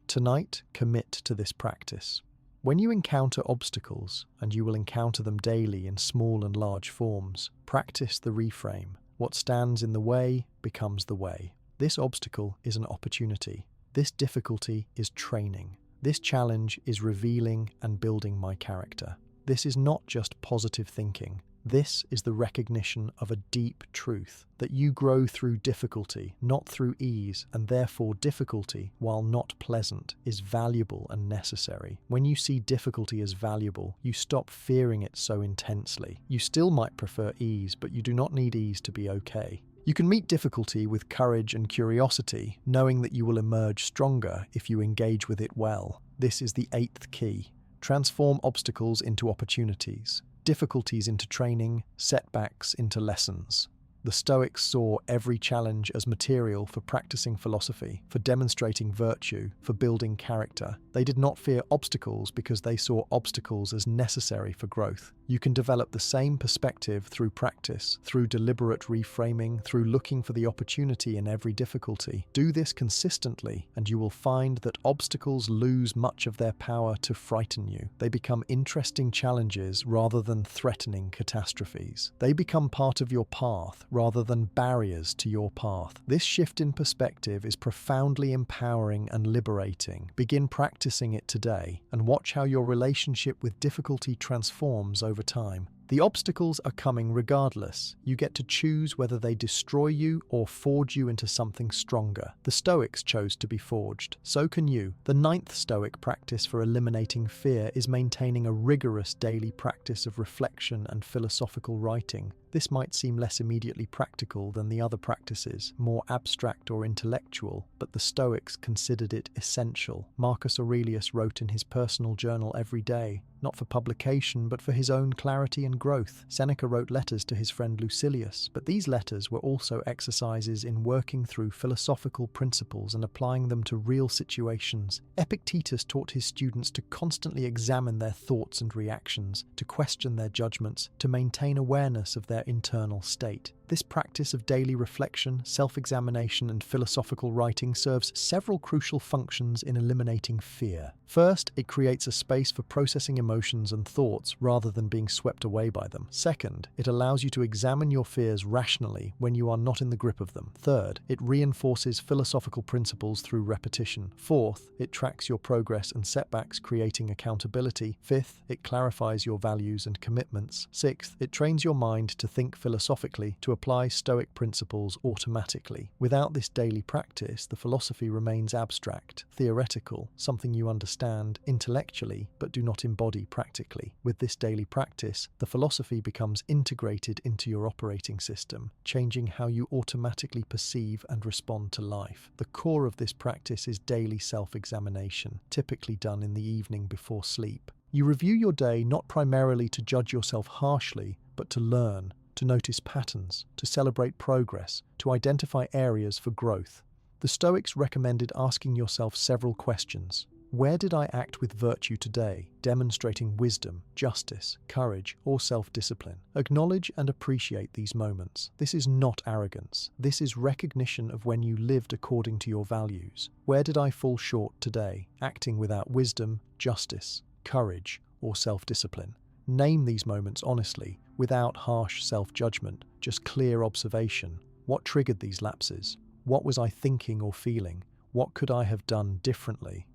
Tonight, commit to this practice. When you encounter obstacles, and you will encounter them daily in small and large forms, practice the reframe. What stands in the way becomes the way. This obstacle is an opportunity. This difficulty is training. This challenge is revealing and building my character. This is not just positive thinking. This is the recognition of a deep truth, that you grow through difficulty, not through ease, and therefore difficulty, while not pleasant, is valuable and necessary. When you see difficulty as valuable, you stop fearing it so intensely. You still might prefer ease, but you do not need ease to be okay. You can meet difficulty with courage and curiosity, knowing that you will emerge stronger if you engage with it well. This is the 8th key. Transform obstacles into opportunities. Difficulties into training, setbacks into lessons. The Stoics saw every challenge as material for practicing philosophy, for demonstrating virtue, for building character. They did not fear obstacles because they saw obstacles as necessary for growth. You can develop the same perspective through practice, through deliberate reframing, through looking for the opportunity in every difficulty. Do this consistently, and you will find that obstacles lose much of their power to frighten you. They become interesting challenges rather than threatening catastrophes. They become part of your path rather than barriers to your path. This shift in perspective is profoundly empowering and liberating. Begin practicing it today, and watch how your relationship with difficulty transforms over time. The obstacles are coming regardless. You get to choose whether they destroy you or forge you into something stronger. The Stoics chose to be forged. So can you. The 9th Stoic practice for eliminating fear is maintaining a rigorous daily practice of reflection and philosophical writing. This might seem less immediately practical than the other practices, more abstract or intellectual, but the Stoics considered it essential. Marcus Aurelius wrote in his personal journal every day, not for publication, but for his own clarity and growth. Seneca wrote letters to his friend Lucilius, but these letters were also exercises in working through philosophical principles and applying them to real situations. Epictetus taught his students to constantly examine their thoughts and reactions, to question their judgments, to maintain awareness of their internal state. This practice of daily reflection, self-examination, and philosophical writing serves several crucial functions in eliminating fear. First, it creates a space for processing emotions and thoughts rather than being swept away by them. Second, it allows you to examine your fears rationally when you are not in the grip of them. Third, it reinforces philosophical principles through repetition. Fourth, it tracks your progress and setbacks, creating accountability. Fifth, it clarifies your values and commitments. Sixth, it trains your mind to think philosophically, to apply Stoic principles automatically. Without this daily practice, the philosophy remains abstract, theoretical, something you understand intellectually but do not embody practically. With this daily practice, the philosophy becomes integrated into your operating system, changing how you automatically perceive and respond to life. The core of this practice is daily self-examination, typically done in the evening before sleep. You review your day not primarily to judge yourself harshly, but to learn, to notice patterns, to celebrate progress, to identify areas for growth. The Stoics recommended asking yourself several questions. Where did I act with virtue today, demonstrating wisdom, justice, courage, or self-discipline? Acknowledge and appreciate these moments. This is not arrogance. This is recognition of when you lived according to your values. Where did I fall short today, acting without wisdom, justice, courage, or self-discipline? Name these moments honestly, without harsh self-judgment, just clear observation. What triggered these lapses? What was I thinking or feeling? What could I have done differently?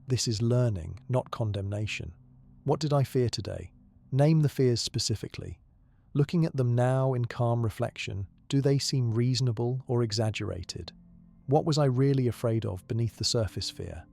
This is learning, not condemnation. What did I fear today? Name the fears specifically. Looking at them now in calm reflection, do they seem reasonable or exaggerated? What was I really afraid of beneath the surface fear?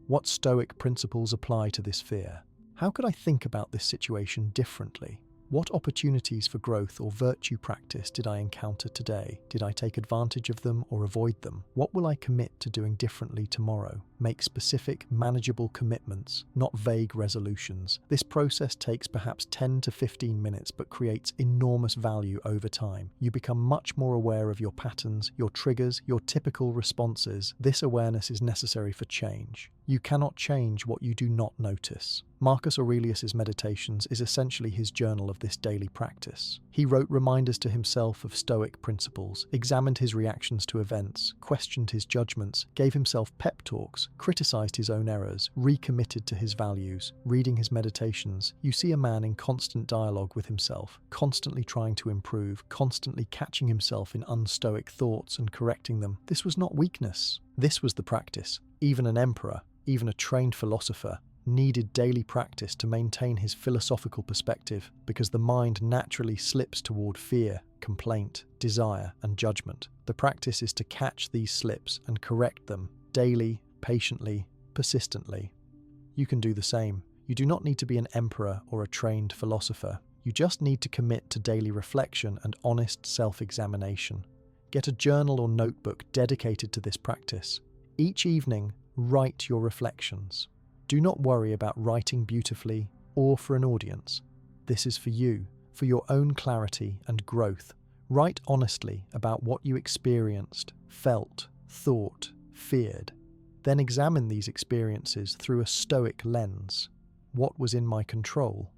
What Stoic principles apply to this fear? How could I think about this situation differently? What opportunities for growth or virtue practice did I encounter today? Did I take advantage of them or avoid them? What will I commit to doing differently tomorrow? Make specific, manageable commitments, not vague resolutions. This process takes perhaps 10 to 15 minutes but creates enormous value over time. You become much more aware of your patterns, your triggers, your typical responses. This awareness is necessary for change. You cannot change what you do not notice. Marcus Aurelius's Meditations is essentially his journal of this daily practice. He wrote reminders to himself of Stoic principles, examined his reactions to events, questioned his judgments, gave himself pep talks, criticized his own errors, recommitted to his values. Reading his Meditations, you see a man in constant dialogue with himself, constantly trying to improve, constantly catching himself in unstoic thoughts and correcting them. This was not weakness. This was the practice. Even an emperor, even a trained philosopher, needed daily practice to maintain his philosophical perspective, because the mind naturally slips toward fear, complaint, desire, and judgment. The practice is to catch these slips and correct them daily, patiently, persistently. You can do the same. You do not need to be an emperor or a trained philosopher. You just need to commit to daily reflection and honest self-examination. Get a journal or notebook dedicated to this practice. Each evening, write your reflections. Do not worry about writing beautifully or for an audience. This is for you, for your own clarity and growth. Write honestly about what you experienced, felt, thought, feared. Then examine these experiences through a Stoic lens. What was in my control?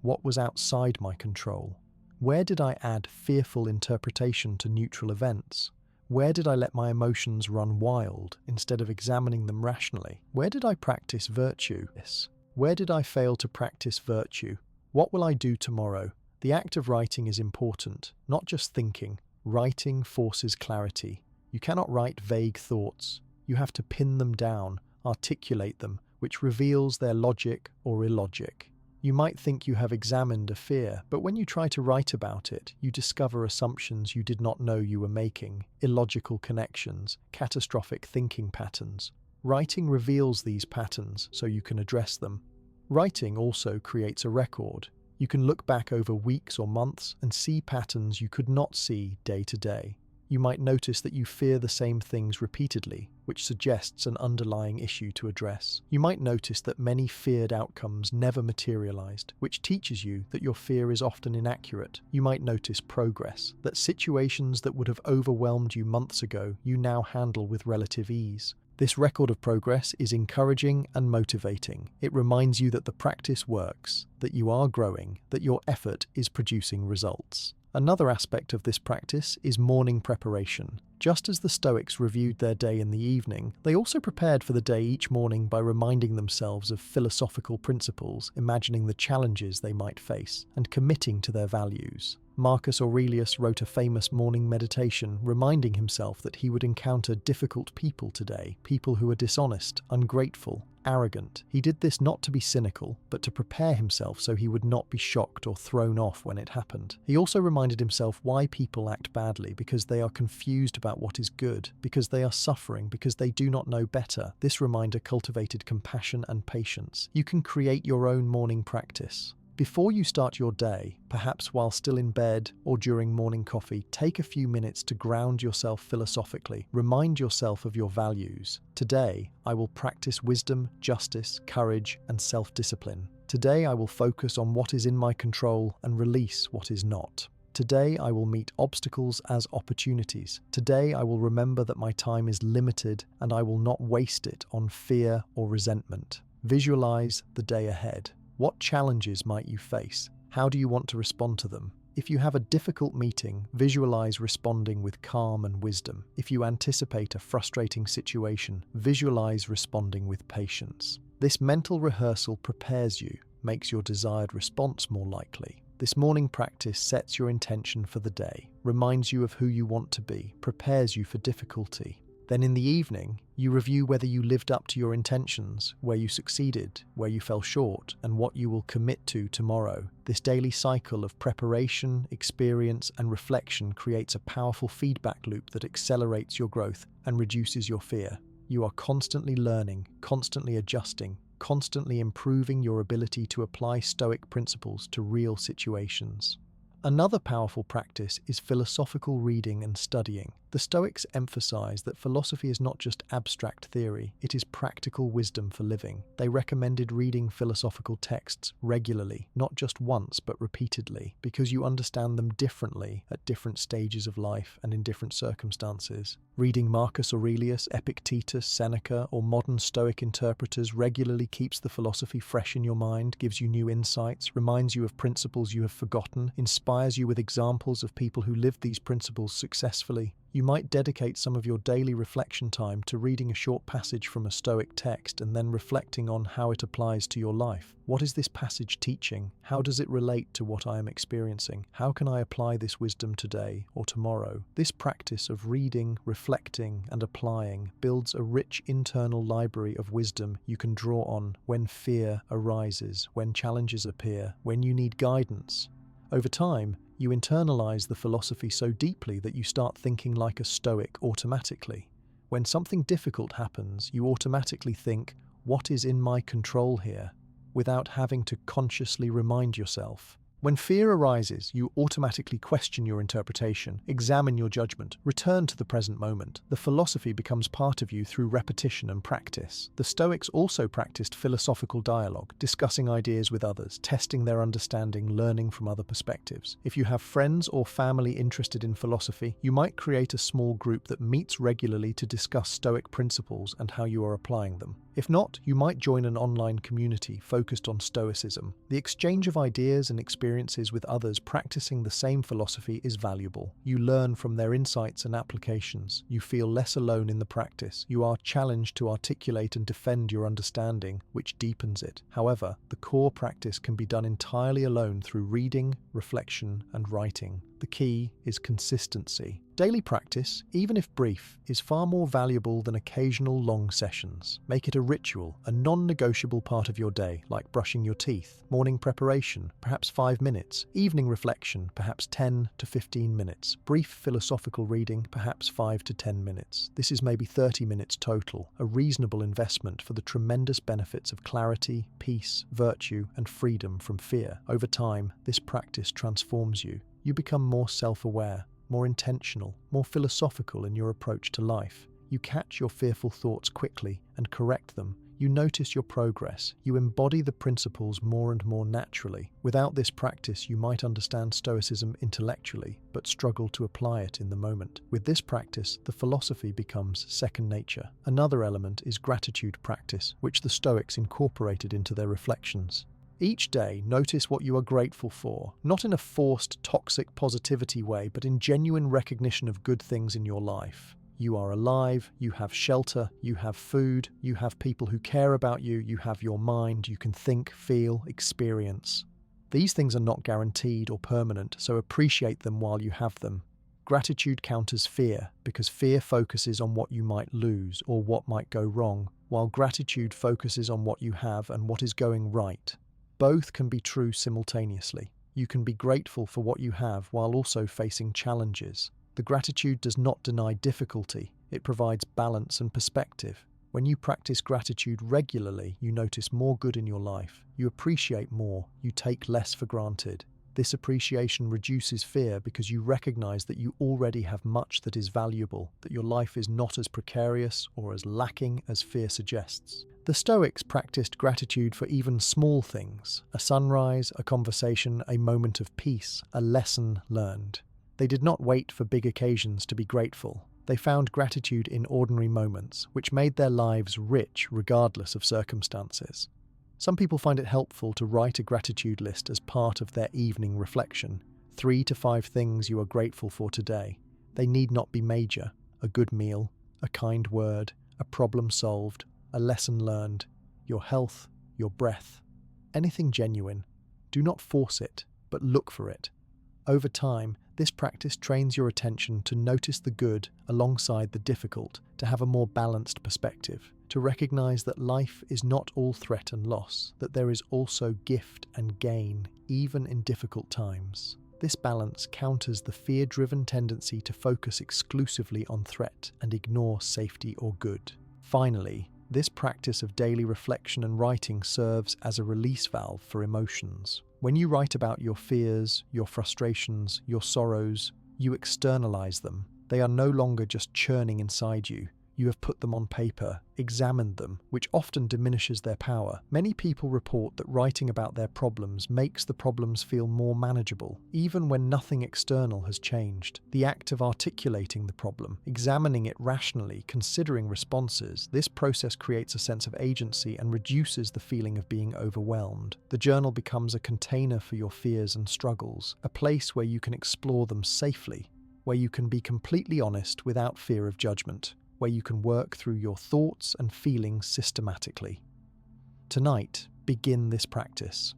What was outside my control? Where did I add fearful interpretation to neutral events? Where did I let my emotions run wild instead of examining them rationally? Where did I practice virtue? Where did I fail to practice virtue? What will I do tomorrow? The act of writing is important, not just thinking. Writing forces clarity. You cannot write vague thoughts. You have to pin them down, articulate them, which reveals their logic or illogic. You might think you have examined a fear, but when you try to write about it, you discover assumptions you did not know you were making, illogical connections, catastrophic thinking patterns. Writing reveals these patterns so you can address them. Writing also creates a record. You can look back over weeks or months and see patterns you could not see day to day. You might notice that you fear the same things repeatedly, which suggests an underlying issue to address. You might notice that many feared outcomes never materialized, which teaches you that your fear is often inaccurate. You might notice progress, that situations that would have overwhelmed you months ago, you now handle with relative ease. This record of progress is encouraging and motivating. It reminds you that the practice works, that you are growing, that your effort is producing results. Another aspect of this practice is morning preparation. Just as the Stoics reviewed their day in the evening, they also prepared for the day each morning by reminding themselves of philosophical principles, imagining the challenges they might face, and committing to their values. Marcus Aurelius wrote a famous morning meditation, reminding himself that he would encounter difficult people today, people who are dishonest, ungrateful, arrogant. He did this not to be cynical, but to prepare himself so he would not be shocked or thrown off when it happened. He also reminded himself why people act badly, because they are confused about what is good, because they are suffering, because they do not know better. This reminder cultivated compassion and patience. You can create your own morning practice. Before you start your day, perhaps while still in bed or during morning coffee, take a few minutes to ground yourself philosophically. Remind yourself of your values. Today, I will practice wisdom, justice, courage, and self-discipline. Today, I will focus on what is in my control and release what is not. Today, I will meet obstacles as opportunities. Today, I will remember that my time is limited and I will not waste it on fear or resentment. Visualize the day ahead. What challenges might you face? How do you want to respond to them? If you have a difficult meeting, visualize responding with calm and wisdom. If you anticipate a frustrating situation, visualize responding with patience. This mental rehearsal prepares you, makes your desired response more likely. This morning practice sets your intention for the day, reminds you of who you want to be, prepares you for difficulty. Then in the evening, you review whether you lived up to your intentions, where you succeeded, where you fell short, and what you will commit to tomorrow. This daily cycle of preparation, experience, and reflection creates a powerful feedback loop that accelerates your growth and reduces your fear. You are constantly learning, constantly adjusting, constantly improving your ability to apply Stoic principles to real situations. Another powerful practice is philosophical reading and studying. The Stoics emphasize that philosophy is not just abstract theory, it is practical wisdom for living. They recommended reading philosophical texts regularly, not just once but repeatedly, because you understand them differently at different stages of life and in different circumstances. Reading Marcus Aurelius, Epictetus, Seneca, or modern Stoic interpreters regularly keeps the philosophy fresh in your mind, gives you new insights, reminds you of principles you have forgotten, inspires you with examples of people who lived these principles successfully. You might dedicate some of your daily reflection time to reading a short passage from a Stoic text and then reflecting on how it applies to your life. What is this passage teaching? How does it relate to what I am experiencing? How can I apply this wisdom today or tomorrow? This practice of reading, reflecting, and applying builds a rich internal library of wisdom you can draw on when fear arises, when challenges appear, when you need guidance. Over time, you internalize the philosophy so deeply that you start thinking like a Stoic automatically. When something difficult happens, you automatically think, what is in my control here, without having to consciously remind yourself. When fear arises, you automatically question your interpretation, examine your judgment, return to the present moment. The philosophy becomes part of you through repetition and practice. The Stoics also practiced philosophical dialogue, discussing ideas with others, testing their understanding, learning from other perspectives. If you have friends or family interested in philosophy, you might create a small group that meets regularly to discuss Stoic principles and how you are applying them. If not, you might join an online community focused on Stoicism. The exchange of ideas and experiences with others practicing the same philosophy is valuable. You learn from their insights and applications. You feel less alone in the practice. You are challenged to articulate and defend your understanding, which deepens it. However, the core practice can be done entirely alone through reading, reflection, and writing. The key is consistency. Daily practice, even if brief, is far more valuable than occasional long sessions. Make it a ritual, a non-negotiable part of your day, like brushing your teeth, morning preparation, perhaps 5 minutes, evening reflection, perhaps 10 to 15 minutes, brief philosophical reading, perhaps 5 to 10 minutes. This is maybe 30 minutes total, a reasonable investment for the tremendous benefits of clarity, peace, virtue, and freedom from fear. Over time, this practice transforms you. You become more self-aware, more intentional, more philosophical in your approach to life. You catch your fearful thoughts quickly and correct them. You notice your progress. You embody the principles more and more naturally. Without this practice, you might understand Stoicism intellectually, but struggle to apply it in the moment. With this practice, the philosophy becomes second nature. Another element is gratitude practice, which the Stoics incorporated into their reflections. Each day, notice what you are grateful for, not in a forced, toxic positivity way, but in genuine recognition of good things in your life. You are alive, you have shelter, you have food, you have people who care about you, you have your mind, you can think, feel, experience. These things are not guaranteed or permanent, so appreciate them while you have them. Gratitude counters fear, because fear focuses on what you might lose or what might go wrong, while gratitude focuses on what you have and what is going right. Both can be true simultaneously. You can be grateful for what you have while also facing challenges. The gratitude does not deny difficulty, it provides balance and perspective. When you practice gratitude regularly, you notice more good in your life. You appreciate more, you take less for granted. This appreciation reduces fear because you recognize that you already have much that is valuable, that your life is not as precarious or as lacking as fear suggests. The Stoics practiced gratitude for even small things: a sunrise, a conversation, a moment of peace, a lesson learned. They did not wait for big occasions to be grateful. They found gratitude in ordinary moments, which made their lives rich regardless of circumstances. Some people find it helpful to write a gratitude list as part of their evening reflection. 3 to 5 things you are grateful for today. They need not be major: a good meal, a kind word, a problem solved, a lesson learned, your health, your breath. Anything genuine. Do not force it, but look for it. Over time, this practice trains your attention to notice the good alongside the difficult, to have a more balanced perspective, to recognize that life is not all threat and loss, that there is also gift and gain, even in difficult times. This balance counters the fear-driven tendency to focus exclusively on threat and ignore safety or good. Finally, this practice of daily reflection and writing serves as a release valve for emotions. When you write about your fears, your frustrations, your sorrows, you externalize them. They are no longer just churning inside you. You have put them on paper, examined them, which often diminishes their power. Many people report that writing about their problems makes the problems feel more manageable, even when nothing external has changed. The act of articulating the problem, examining it rationally, considering responses, this process creates a sense of agency and reduces the feeling of being overwhelmed. The journal becomes a container for your fears and struggles, a place where you can explore them safely, where you can be completely honest without fear of judgment, where you can work through your thoughts and feelings systematically. Tonight, begin this practice.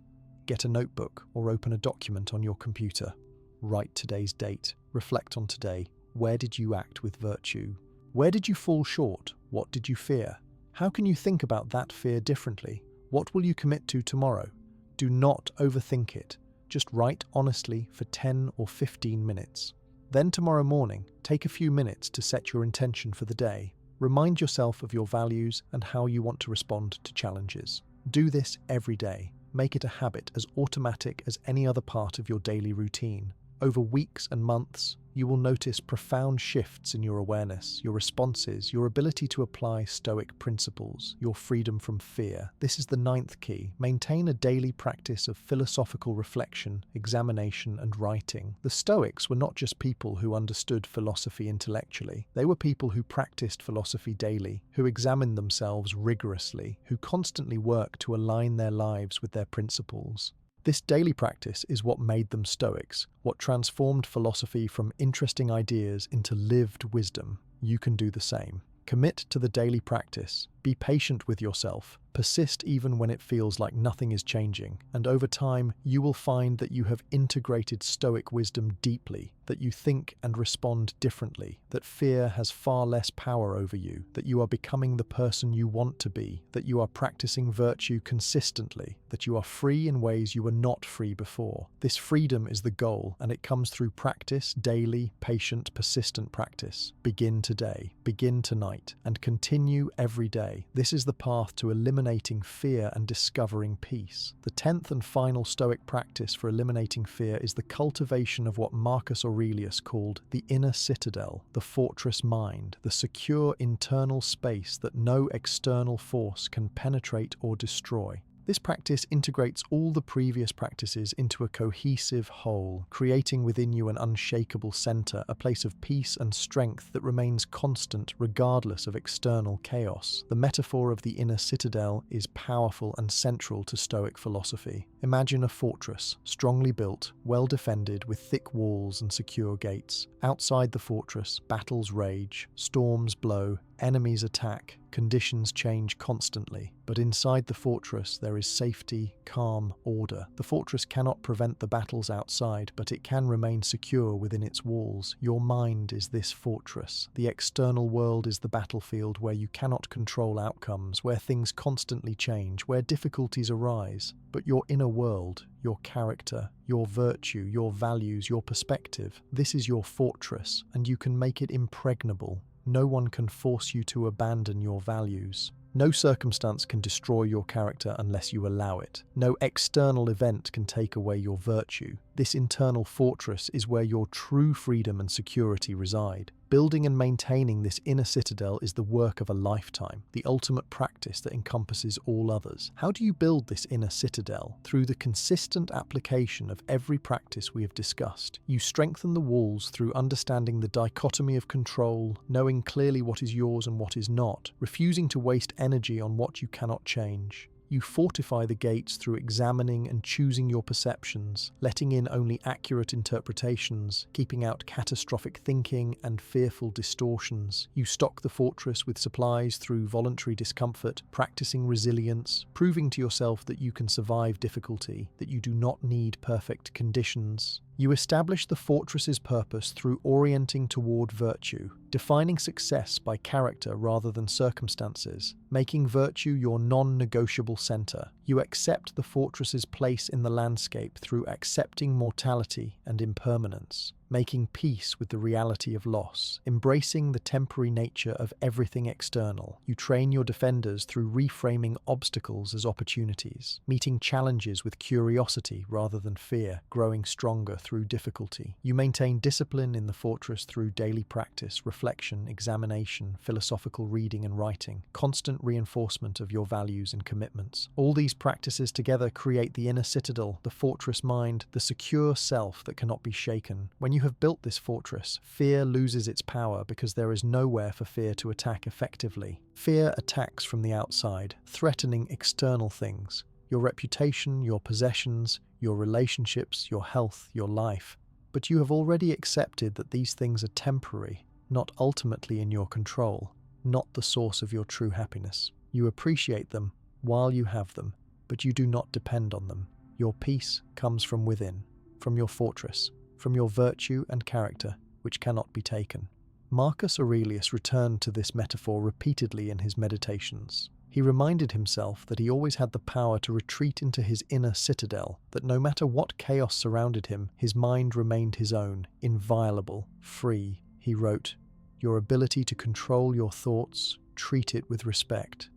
Get a notebook or open a document on your computer. Write today's date. Reflect on today. Where did you act with virtue? Where did you fall short? What did you fear? How can you think about that fear differently? What will you commit to tomorrow? Do not overthink it. Just write honestly for 10 or 15 minutes. Then tomorrow morning, take a few minutes to set your intention for the day. Remind yourself of your values and how you want to respond to challenges. Do this every day. Make it a habit as automatic as any other part of your daily routine. Over weeks and months, you will notice profound shifts in your awareness, your responses, your ability to apply Stoic principles, your freedom from fear. This is the ninth key. Maintain a daily practice of philosophical reflection, examination, and writing. The Stoics were not just people who understood philosophy intellectually. They were people who practiced philosophy daily, who examined themselves rigorously, who constantly worked to align their lives with their principles. This daily practice is what made them Stoics, what transformed philosophy from interesting ideas into lived wisdom. You can do the same. Commit to the daily practice. Be patient with yourself. Persist even when it feels like nothing is changing. And over time, you will find that you have integrated Stoic wisdom deeply, that you think and respond differently, that fear has far less power over you, that you are becoming the person you want to be, that you are practicing virtue consistently, that you are free in ways you were not free before. This freedom is the goal, and it comes through practice, daily, patient, persistent practice. Begin today, begin tonight, and continue every day. This is the path to eliminating fear and discovering peace. The 10th and final Stoic practice for eliminating fear is the cultivation of what Marcus Aurelius called the inner citadel, the fortress mind, the secure internal space that no external force can penetrate or destroy. This practice integrates all the previous practices into a cohesive whole, creating within you an unshakable center, a place of peace and strength that remains constant regardless of external chaos. The metaphor of the inner citadel is powerful and central to Stoic philosophy. Imagine a fortress, strongly built, well defended, with thick walls and secure gates. Outside the fortress, battles rage, storms blow, enemies attack, conditions change constantly. But inside the fortress there is safety, calm, order. The fortress cannot prevent the battles outside, but it can remain secure within its walls. Your mind is this fortress. The external world is the battlefield where you cannot control outcomes, where things constantly change, where difficulties arise. But your inner world, your character, your virtue, your values, your perspective, this is your fortress, and you can make it impregnable. No one can force you to abandon your values. No circumstance can destroy your character unless you allow it. No external event can take away your virtue. This internal fortress is where your true freedom and security reside. Building and maintaining this inner citadel is the work of a lifetime, the ultimate practice that encompasses all others. How do you build this inner citadel? Through the consistent application of every practice we have discussed. You strengthen the walls through understanding the dichotomy of control, knowing clearly what is yours and what is not, refusing to waste energy on what you cannot change. You fortify the gates through examining and choosing your perceptions, letting in only accurate interpretations, keeping out catastrophic thinking and fearful distortions. You stock the fortress with supplies through voluntary discomfort, practicing resilience, proving to yourself that you can survive difficulty, that you do not need perfect conditions. You establish the fortress's purpose through orienting toward virtue, defining success by character rather than circumstances, making virtue your non-negotiable center. You accept the fortress's place in the landscape through accepting mortality and impermanence, making peace with the reality of loss, embracing the temporary nature of everything external. You train your defenders through reframing obstacles as opportunities, meeting challenges with curiosity rather than fear, growing stronger through difficulty. You maintain discipline in the fortress through daily practice, reflection, examination, philosophical reading and writing, constant reinforcement of your values and commitments. All these practices together create the inner citadel, the fortress mind, the secure self that cannot be shaken. When you have built this fortress, fear loses its power because there is nowhere for fear to attack effectively. Fear attacks from the outside, threatening external things, your reputation, your possessions, your relationships, your health, your life. But you have already accepted that these things are temporary, not ultimately in your control, not the source of your true happiness. You appreciate them while you have them, but you do not depend on them. Your peace comes from within, from your fortress, from your virtue and character, which cannot be taken. Marcus Aurelius returned to this metaphor repeatedly in his meditations. He reminded himself that he always had the power to retreat into his inner citadel, that no matter what chaos surrounded him, his mind remained his own, inviolable, free. He wrote, "Your ability to control your thoughts, treat it with respect.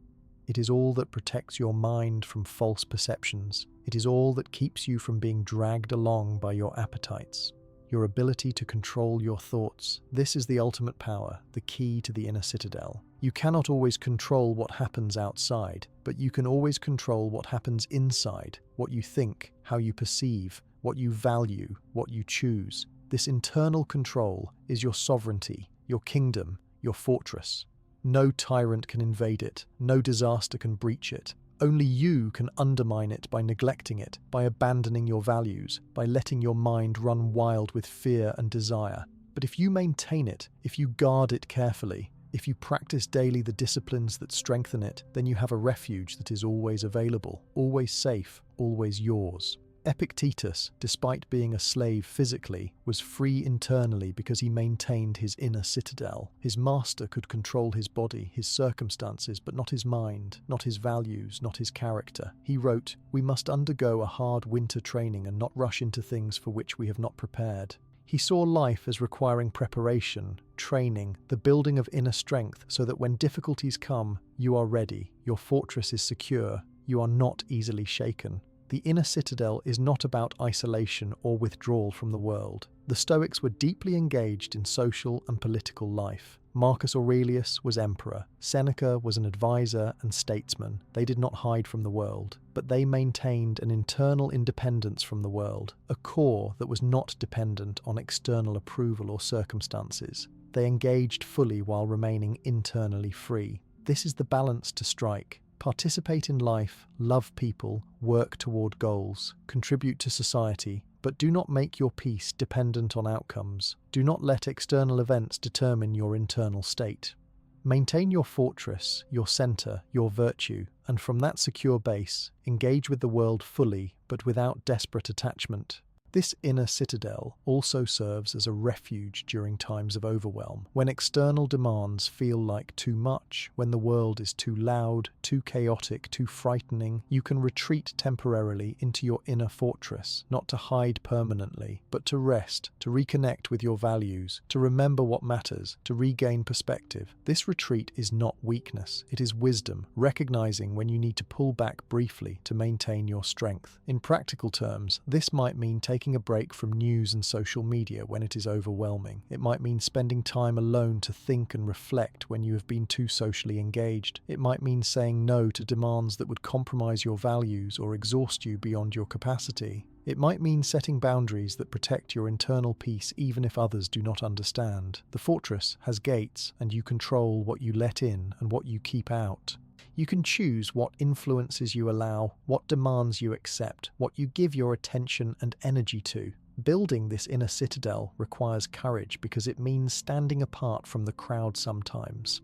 It is all that protects your mind from false perceptions. It is all that keeps you from being dragged along by your appetites." your ability to control your thoughts. This is the ultimate power, the key to the inner citadel. You cannot always control what happens outside, but you can always control what happens inside, what you think, how you perceive, what you value, what you choose. This internal control is your sovereignty, your kingdom, your fortress. No tyrant can invade it, no disaster can breach it. Only you can undermine it by neglecting it, by abandoning your values, by letting your mind run wild with fear and desire. But if you maintain it, if you guard it carefully, if you practice daily the disciplines that strengthen it, then you have a refuge that is always available, always safe, always yours. Epictetus, despite being a slave physically, was free internally because he maintained his inner citadel. His master could control his body, his circumstances, but not his mind, not his values, not his character. He wrote, "We must undergo a hard winter training and not rush into things for which we have not prepared." He saw life as requiring preparation, training, the building of inner strength so that when difficulties come, you are ready, your fortress is secure, you are not easily shaken. The inner citadel is not about isolation or withdrawal from the world. The Stoics were deeply engaged in social and political life. Marcus Aurelius was emperor. Seneca was an advisor and statesman. They did not hide from the world, but they maintained an internal independence from the world, a core that was not dependent on external approval or circumstances. They engaged fully while remaining internally free. This is the balance to strike. Participate in life, love people, work toward goals, contribute to society, but do not make your peace dependent on outcomes. Do not let external events determine your internal state. Maintain your fortress, your center, your virtue, and from that secure base, engage with the world fully, but without desperate attachment. This inner citadel also serves as a refuge during times of overwhelm, when external demands feel like too much, when the world is too loud, too chaotic, too frightening. You can retreat temporarily into your inner fortress, not to hide permanently, but to rest, to reconnect with your values, to remember what matters, to regain perspective. This retreat is not weakness, it is wisdom, recognizing when you need to pull back briefly to maintain your strength. In practical terms, this might mean taking a break from news and social media when it is overwhelming. It might mean spending time alone to think and reflect when you have been too socially engaged. It might mean saying no to demands that would compromise your values or exhaust you beyond your capacity. It might mean setting boundaries that protect your internal peace even if others do not understand. The fortress has gates, and you control what you let in and what you keep out. You can choose what influences you allow, what demands you accept, what you give your attention and energy to. Building this inner citadel requires courage because it means standing apart from the crowd sometimes.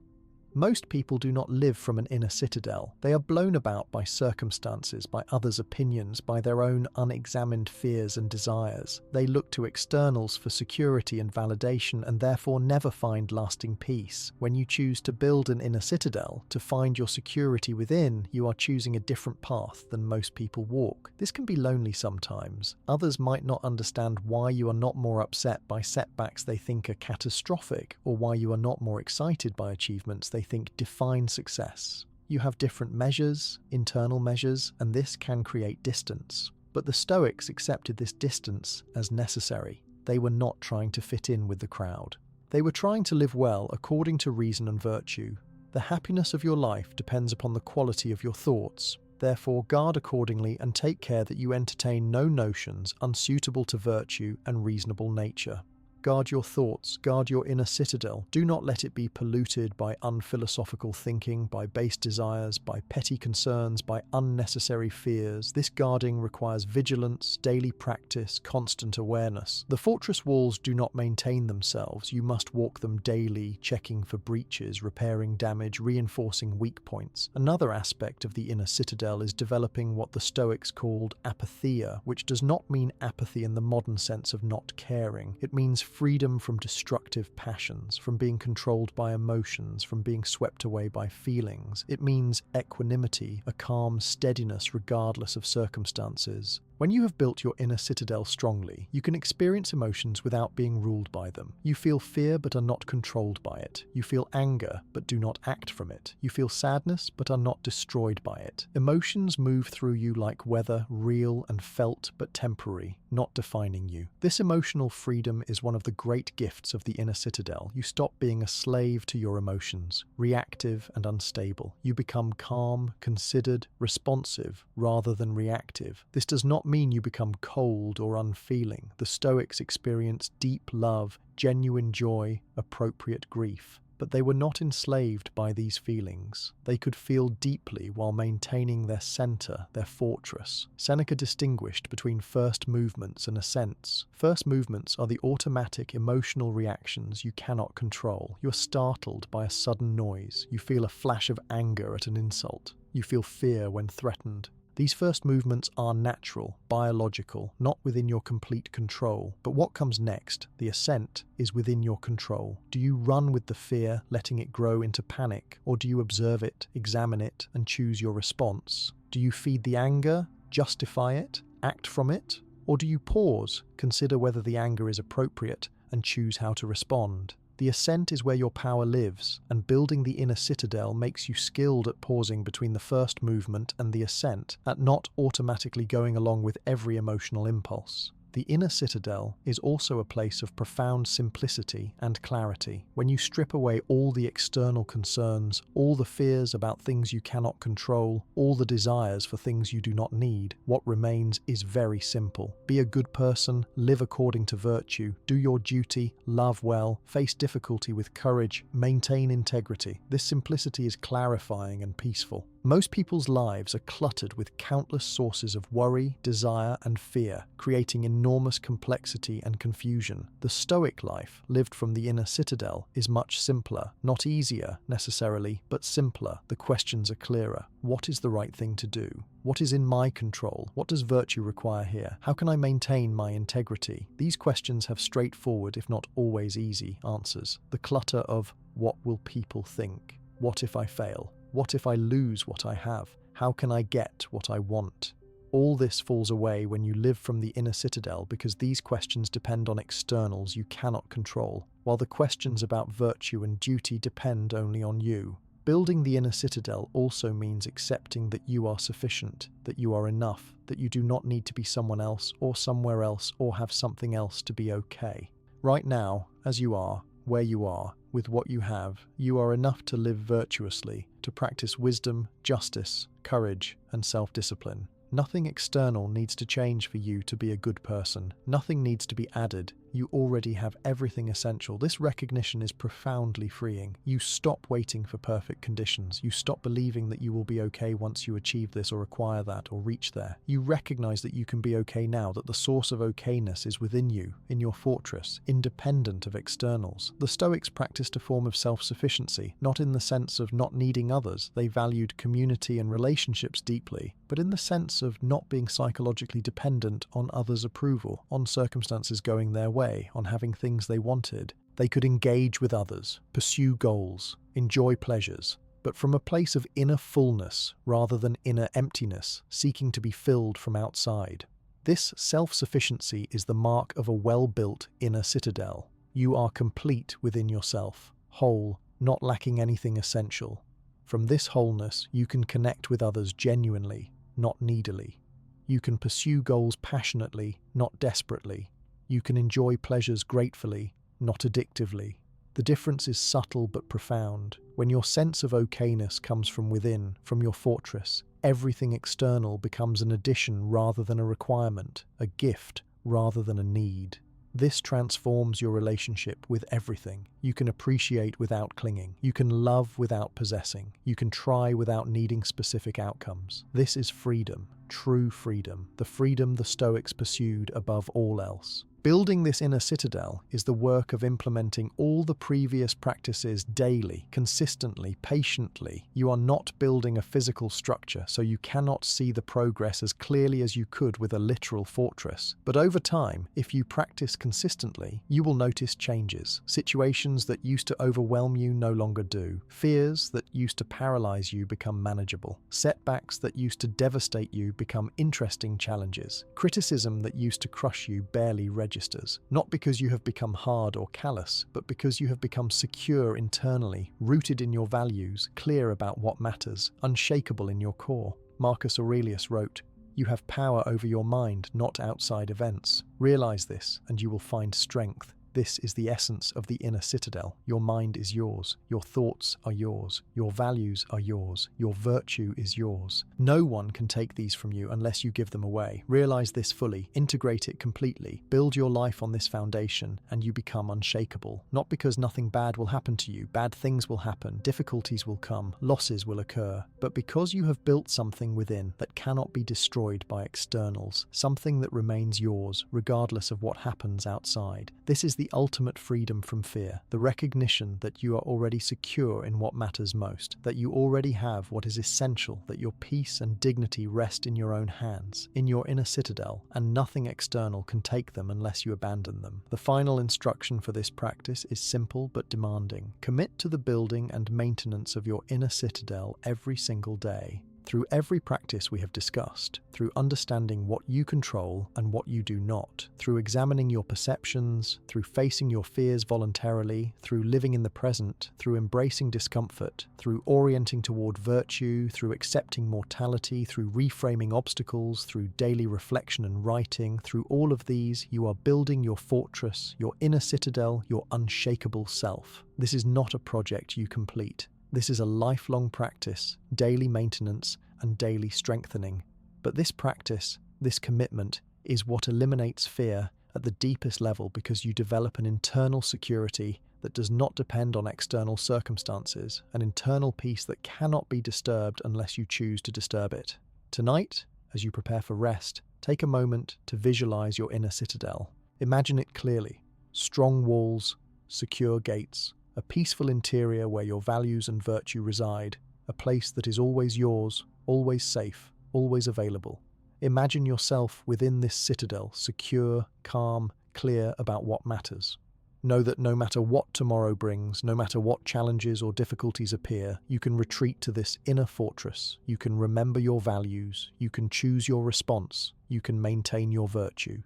Most people do not live from an inner citadel. They are blown about by circumstances, by others' opinions, by their own unexamined fears and desires. They look to externals for security and validation and therefore never find lasting peace. When you choose to build an inner citadel, to find your security within, you are choosing a different path than most people walk. This can be lonely sometimes. Others might not understand why you are not more upset by setbacks they think are catastrophic, or why you are not more excited by achievements they think define success. You have different measures, internal measures, and this can create distance. But the Stoics accepted this distance as necessary. They were not trying to fit in with the crowd. They were trying to live well according to reason and virtue. The happiness of your life depends upon the quality of your thoughts. Therefore, guard accordingly and take care that you entertain no notions unsuitable to virtue and reasonable nature. Guard your thoughts, guard your inner citadel. Do not let it be polluted by unphilosophical thinking, by base desires, by petty concerns, by unnecessary fears. This guarding requires vigilance, daily practice, constant awareness. The fortress walls do not maintain themselves. You must walk them daily, checking for breaches, repairing damage, reinforcing weak points. Another aspect of the inner citadel is developing what the Stoics called apatheia, which does not mean apathy in the modern sense of not caring. It means freedom from destructive passions, from being controlled by emotions, from being swept away by feelings. It means equanimity, a calm steadiness regardless of circumstances. When you have built your inner citadel strongly, you can experience emotions without being ruled by them. You feel fear but are not controlled by it. You feel anger but do not act from it. You feel sadness but are not destroyed by it. Emotions move through you like weather, real and felt but temporary, not defining you. This emotional freedom is one of the great gifts of the inner citadel. You stop being a slave to your emotions, reactive and unstable. You become calm, considered, responsive, rather than reactive. This does not mean you become cold or unfeeling. The Stoics experienced deep love, genuine joy, appropriate grief. But they were not enslaved by these feelings. They could feel deeply while maintaining their center, their fortress. Seneca distinguished between first movements and ascents. First movements are the automatic emotional reactions you cannot control. You are startled by a sudden noise. You feel a flash of anger at an insult. You feel fear when threatened. These first movements are natural, biological, not within your complete control. But what comes next, the ascent, is within your control. Do you run with the fear, letting it grow into panic? Or do you observe it, examine it, and choose your response? Do you feed the anger, justify it, act from it? Or do you pause, consider whether the anger is appropriate, and choose how to respond? The ascent is where your power lives, and building the inner citadel makes you skilled at pausing between the first movement and the ascent, at not automatically going along with every emotional impulse. The inner citadel is also a place of profound simplicity and clarity. When you strip away all the external concerns, all the fears about things you cannot control, all the desires for things you do not need, what remains is very simple. Be a good person, live according to virtue, do your duty, love well, face difficulty with courage, maintain integrity. This simplicity is clarifying and peaceful. Most people's lives are cluttered with countless sources of worry, desire, and fear, creating enormous complexity and confusion. The Stoic life, lived from the inner citadel, is much simpler, not easier necessarily, but simpler. The questions are clearer. What is the right thing to do? What is in my control? What does virtue require here? How can I maintain my integrity? These questions have straightforward, if not always easy, answers. The clutter of what will people think? What if I fail? What if I lose what I have? How can I get what I want? All this falls away when you live from the inner citadel because these questions depend on externals you cannot control, while the questions about virtue and duty depend only on you. Building the inner citadel also means accepting that you are sufficient, that you are enough, that you do not need to be someone else or somewhere else or have something else to be okay. Right now, as you are, where you are, with what you have, you are enough to live virtuously, to practice wisdom, justice, courage, and self-discipline. Nothing external needs to change for you to be a good person. Nothing needs to be added. You already have everything essential. This recognition is profoundly freeing. You stop waiting for perfect conditions. You stop believing that you will be okay once you achieve this or acquire that or reach there. You recognize that you can be okay now, that the source of okayness is within you, in your fortress, independent of externals. The Stoics practiced a form of self-sufficiency, not in the sense of not needing others. They valued community and relationships deeply, but in the sense of not being psychologically dependent on others' approval, on circumstances going their way, on having things they wanted. They could engage with others, pursue goals, enjoy pleasures, but from a place of inner fullness rather than inner emptiness, seeking to be filled from outside. This self-sufficiency is the mark of a well-built inner citadel. You are complete within yourself, whole, not lacking anything essential. From this wholeness, you can connect with others genuinely, not needily. You can pursue goals passionately, not desperately. You can enjoy pleasures gratefully, not addictively. The difference is subtle but profound. When your sense of okayness comes from within, from your fortress, everything external becomes an addition rather than a requirement, a gift rather than a need. This transforms your relationship with everything. You can appreciate without clinging. You can love without possessing. You can try without needing specific outcomes. This is freedom, true freedom, the freedom the Stoics pursued above all else. Building this inner citadel is the work of implementing all the previous practices daily, consistently, patiently. You are not building a physical structure, so you cannot see the progress as clearly as you could with a literal fortress. But over time, if you practice consistently, you will notice changes. Situations that used to overwhelm you no longer do. Fears that used to paralyze you become manageable. Setbacks that used to devastate you become interesting challenges. Criticism that used to crush you barely registers, not because you have become hard or callous, but because you have become secure internally, rooted in your values, clear about what matters, unshakable in your core. Marcus Aurelius wrote, "You have power over your mind, not outside events. Realize this, and you will find strength." This is the essence of the inner citadel. Your mind is yours. Your thoughts are yours. Your values are yours. Your virtue is yours. No one can take these from you unless you give them away. Realize this fully. Integrate it completely. Build your life on this foundation, and you become unshakable. Not because nothing bad will happen to you. Bad things will happen. Difficulties will come. Losses will occur. But because you have built something within that cannot be destroyed by externals. Something that remains yours, regardless of what happens outside. This is the ultimate freedom from fear, the recognition that you are already secure in what matters most, that you already have what is essential, that your peace and dignity rest in your own hands, in your inner citadel, and nothing external can take them unless you abandon them. The final instruction for this practice is simple but demanding. Commit to the building and maintenance of your inner citadel every single day. Through every practice we have discussed, through understanding what you control and what you do not, through examining your perceptions, through facing your fears voluntarily, through living in the present, through embracing discomfort, through orienting toward virtue, through accepting mortality, through reframing obstacles, through daily reflection and writing, through all of these, you are building your fortress, your inner citadel, your unshakable self. This is not a project you complete. This is a lifelong practice, daily maintenance and daily strengthening. But this practice, this commitment, is what eliminates fear at the deepest level because you develop an internal security that does not depend on external circumstances, an internal peace that cannot be disturbed unless you choose to disturb it. Tonight, as you prepare for rest, take a moment to visualize your inner citadel. Imagine it clearly. Strong walls, secure gates, a peaceful interior where your values and virtue reside, a place that is always yours, always safe, always available. Imagine yourself within this citadel, secure, calm, clear about what matters. Know that no matter what tomorrow brings, no matter what challenges or difficulties appear, you can retreat to this inner fortress. You can remember your values, you can choose your response, you can maintain your virtue.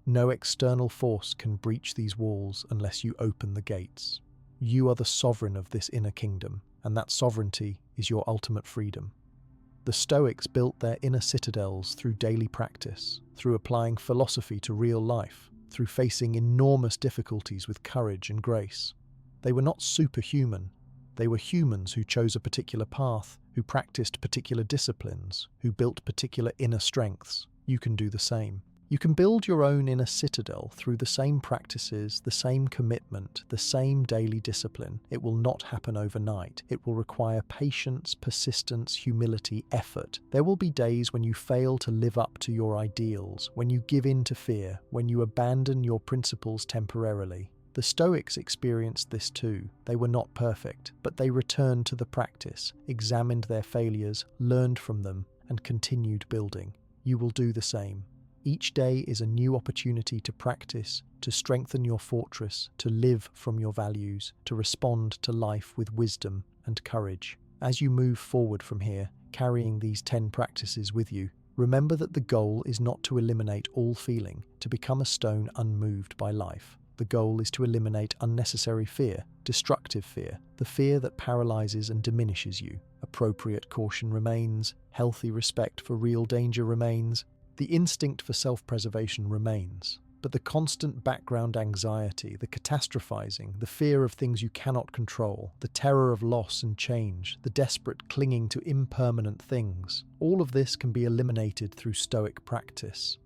No external force can breach these walls unless you open the gates. You are the sovereign of this inner kingdom, and that sovereignty is your ultimate freedom. The Stoics built their inner citadels through daily practice, through applying philosophy to real life, through facing enormous difficulties with courage and grace. They were not superhuman. They were humans who chose a particular path, who practiced particular disciplines, who built particular inner strengths. You can do the same. You can build your own inner citadel through the same practices, the same commitment, the same daily discipline. It will not happen overnight. It will require patience, persistence, humility, effort. There will be days when you fail to live up to your ideals, when you give in to fear, when you abandon your principles temporarily. The Stoics experienced this too. They were not perfect, but they returned to the practice, examined their failures, learned from them, and continued building. You will do the same. Each day is a new opportunity to practice, to strengthen your fortress, to live from your values, to respond to life with wisdom and courage. As you move forward from here, carrying these 10 practices with you, remember that the goal is not to eliminate all feeling, to become a stone unmoved by life. The goal is to eliminate unnecessary fear, destructive fear, the fear that paralyzes and diminishes you. Appropriate caution remains, healthy respect for real danger remains, the instinct for self-preservation remains, but the constant background anxiety, the catastrophizing, the fear of things you cannot control, the terror of loss and change, the desperate clinging to impermanent things, all of this can be eliminated through Stoic practice.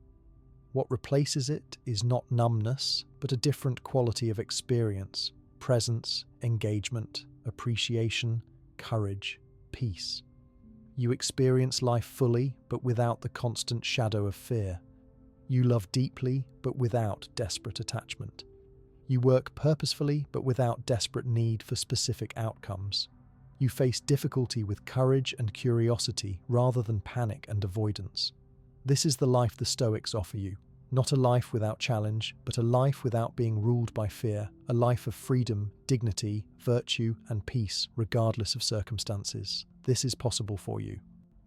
What replaces it is not numbness, but a different quality of experience, presence, engagement, appreciation, courage, peace. You experience life fully, but without the constant shadow of fear. You love deeply, but without desperate attachment. You work purposefully, but without desperate need for specific outcomes. You face difficulty with courage and curiosity rather than panic and avoidance. This is the life the Stoics offer you. Not a life without challenge, but a life without being ruled by fear, a life of freedom, dignity, virtue, and peace, regardless of circumstances. This is possible for you.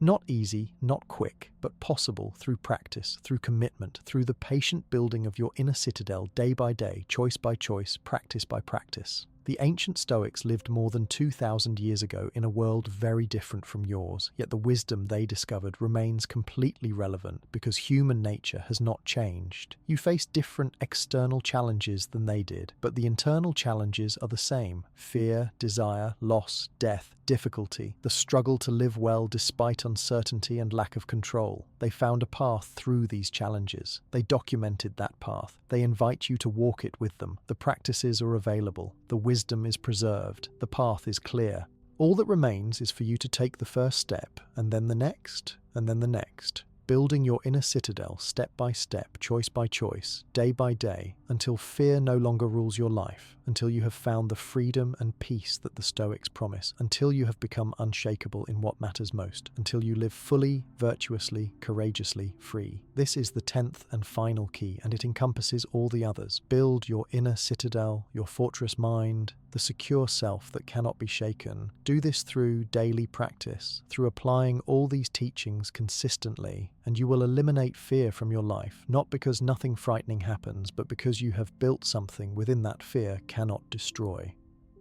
Not easy, not quick, but possible through practice, through commitment, through the patient building of your inner citadel day by day, choice by choice, practice by practice. The ancient Stoics lived more than 2,000 years ago in a world very different from yours, yet the wisdom they discovered remains completely relevant because human nature has not changed. You face different external challenges than they did, but the internal challenges are the same: fear, desire, loss, death, difficulty, the struggle to live well despite uncertainty and lack of control. They found a path through these challenges. They documented that path. They invite you to walk it with them. The practices are available. The wisdom is preserved. The path is clear. All that remains is for you to take the first step, and then the next, and then the next, building your inner citadel step by step, choice by choice, day by day, until fear no longer rules your life, until you have found the freedom and peace that the Stoics promise, until you have become unshakable in what matters most, until you live fully, virtuously, courageously free. This is the 10th and final key, and it encompasses all the others. Build your inner citadel, your fortress mind, the secure self that cannot be shaken. Do this through daily practice, through applying all these teachings consistently, and you will eliminate fear from your life, not because nothing frightening happens, but because you have built something within that fear cannot destroy.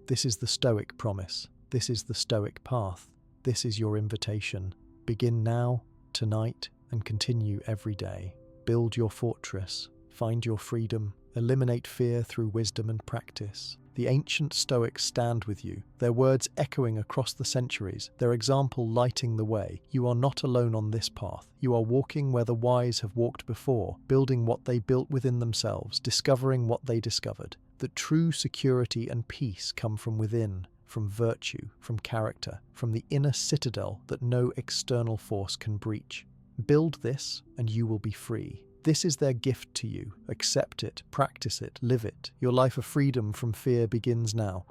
This is the Stoic promise. This is the Stoic path. This is your invitation. Begin now, tonight, and continue every day. Build your fortress. Find your freedom. Eliminate fear through wisdom and practice. The ancient Stoics stand with you, their words echoing across the centuries, their example lighting the way. You are not alone on this path. You are walking where the wise have walked before, building what they built within themselves, discovering what they discovered. That true security and peace come from within, from virtue, from character, from the inner citadel that no external force can breach. Build this, and you will be free. This is their gift to you. Accept it, practice it, live it. Your life of freedom from fear begins now.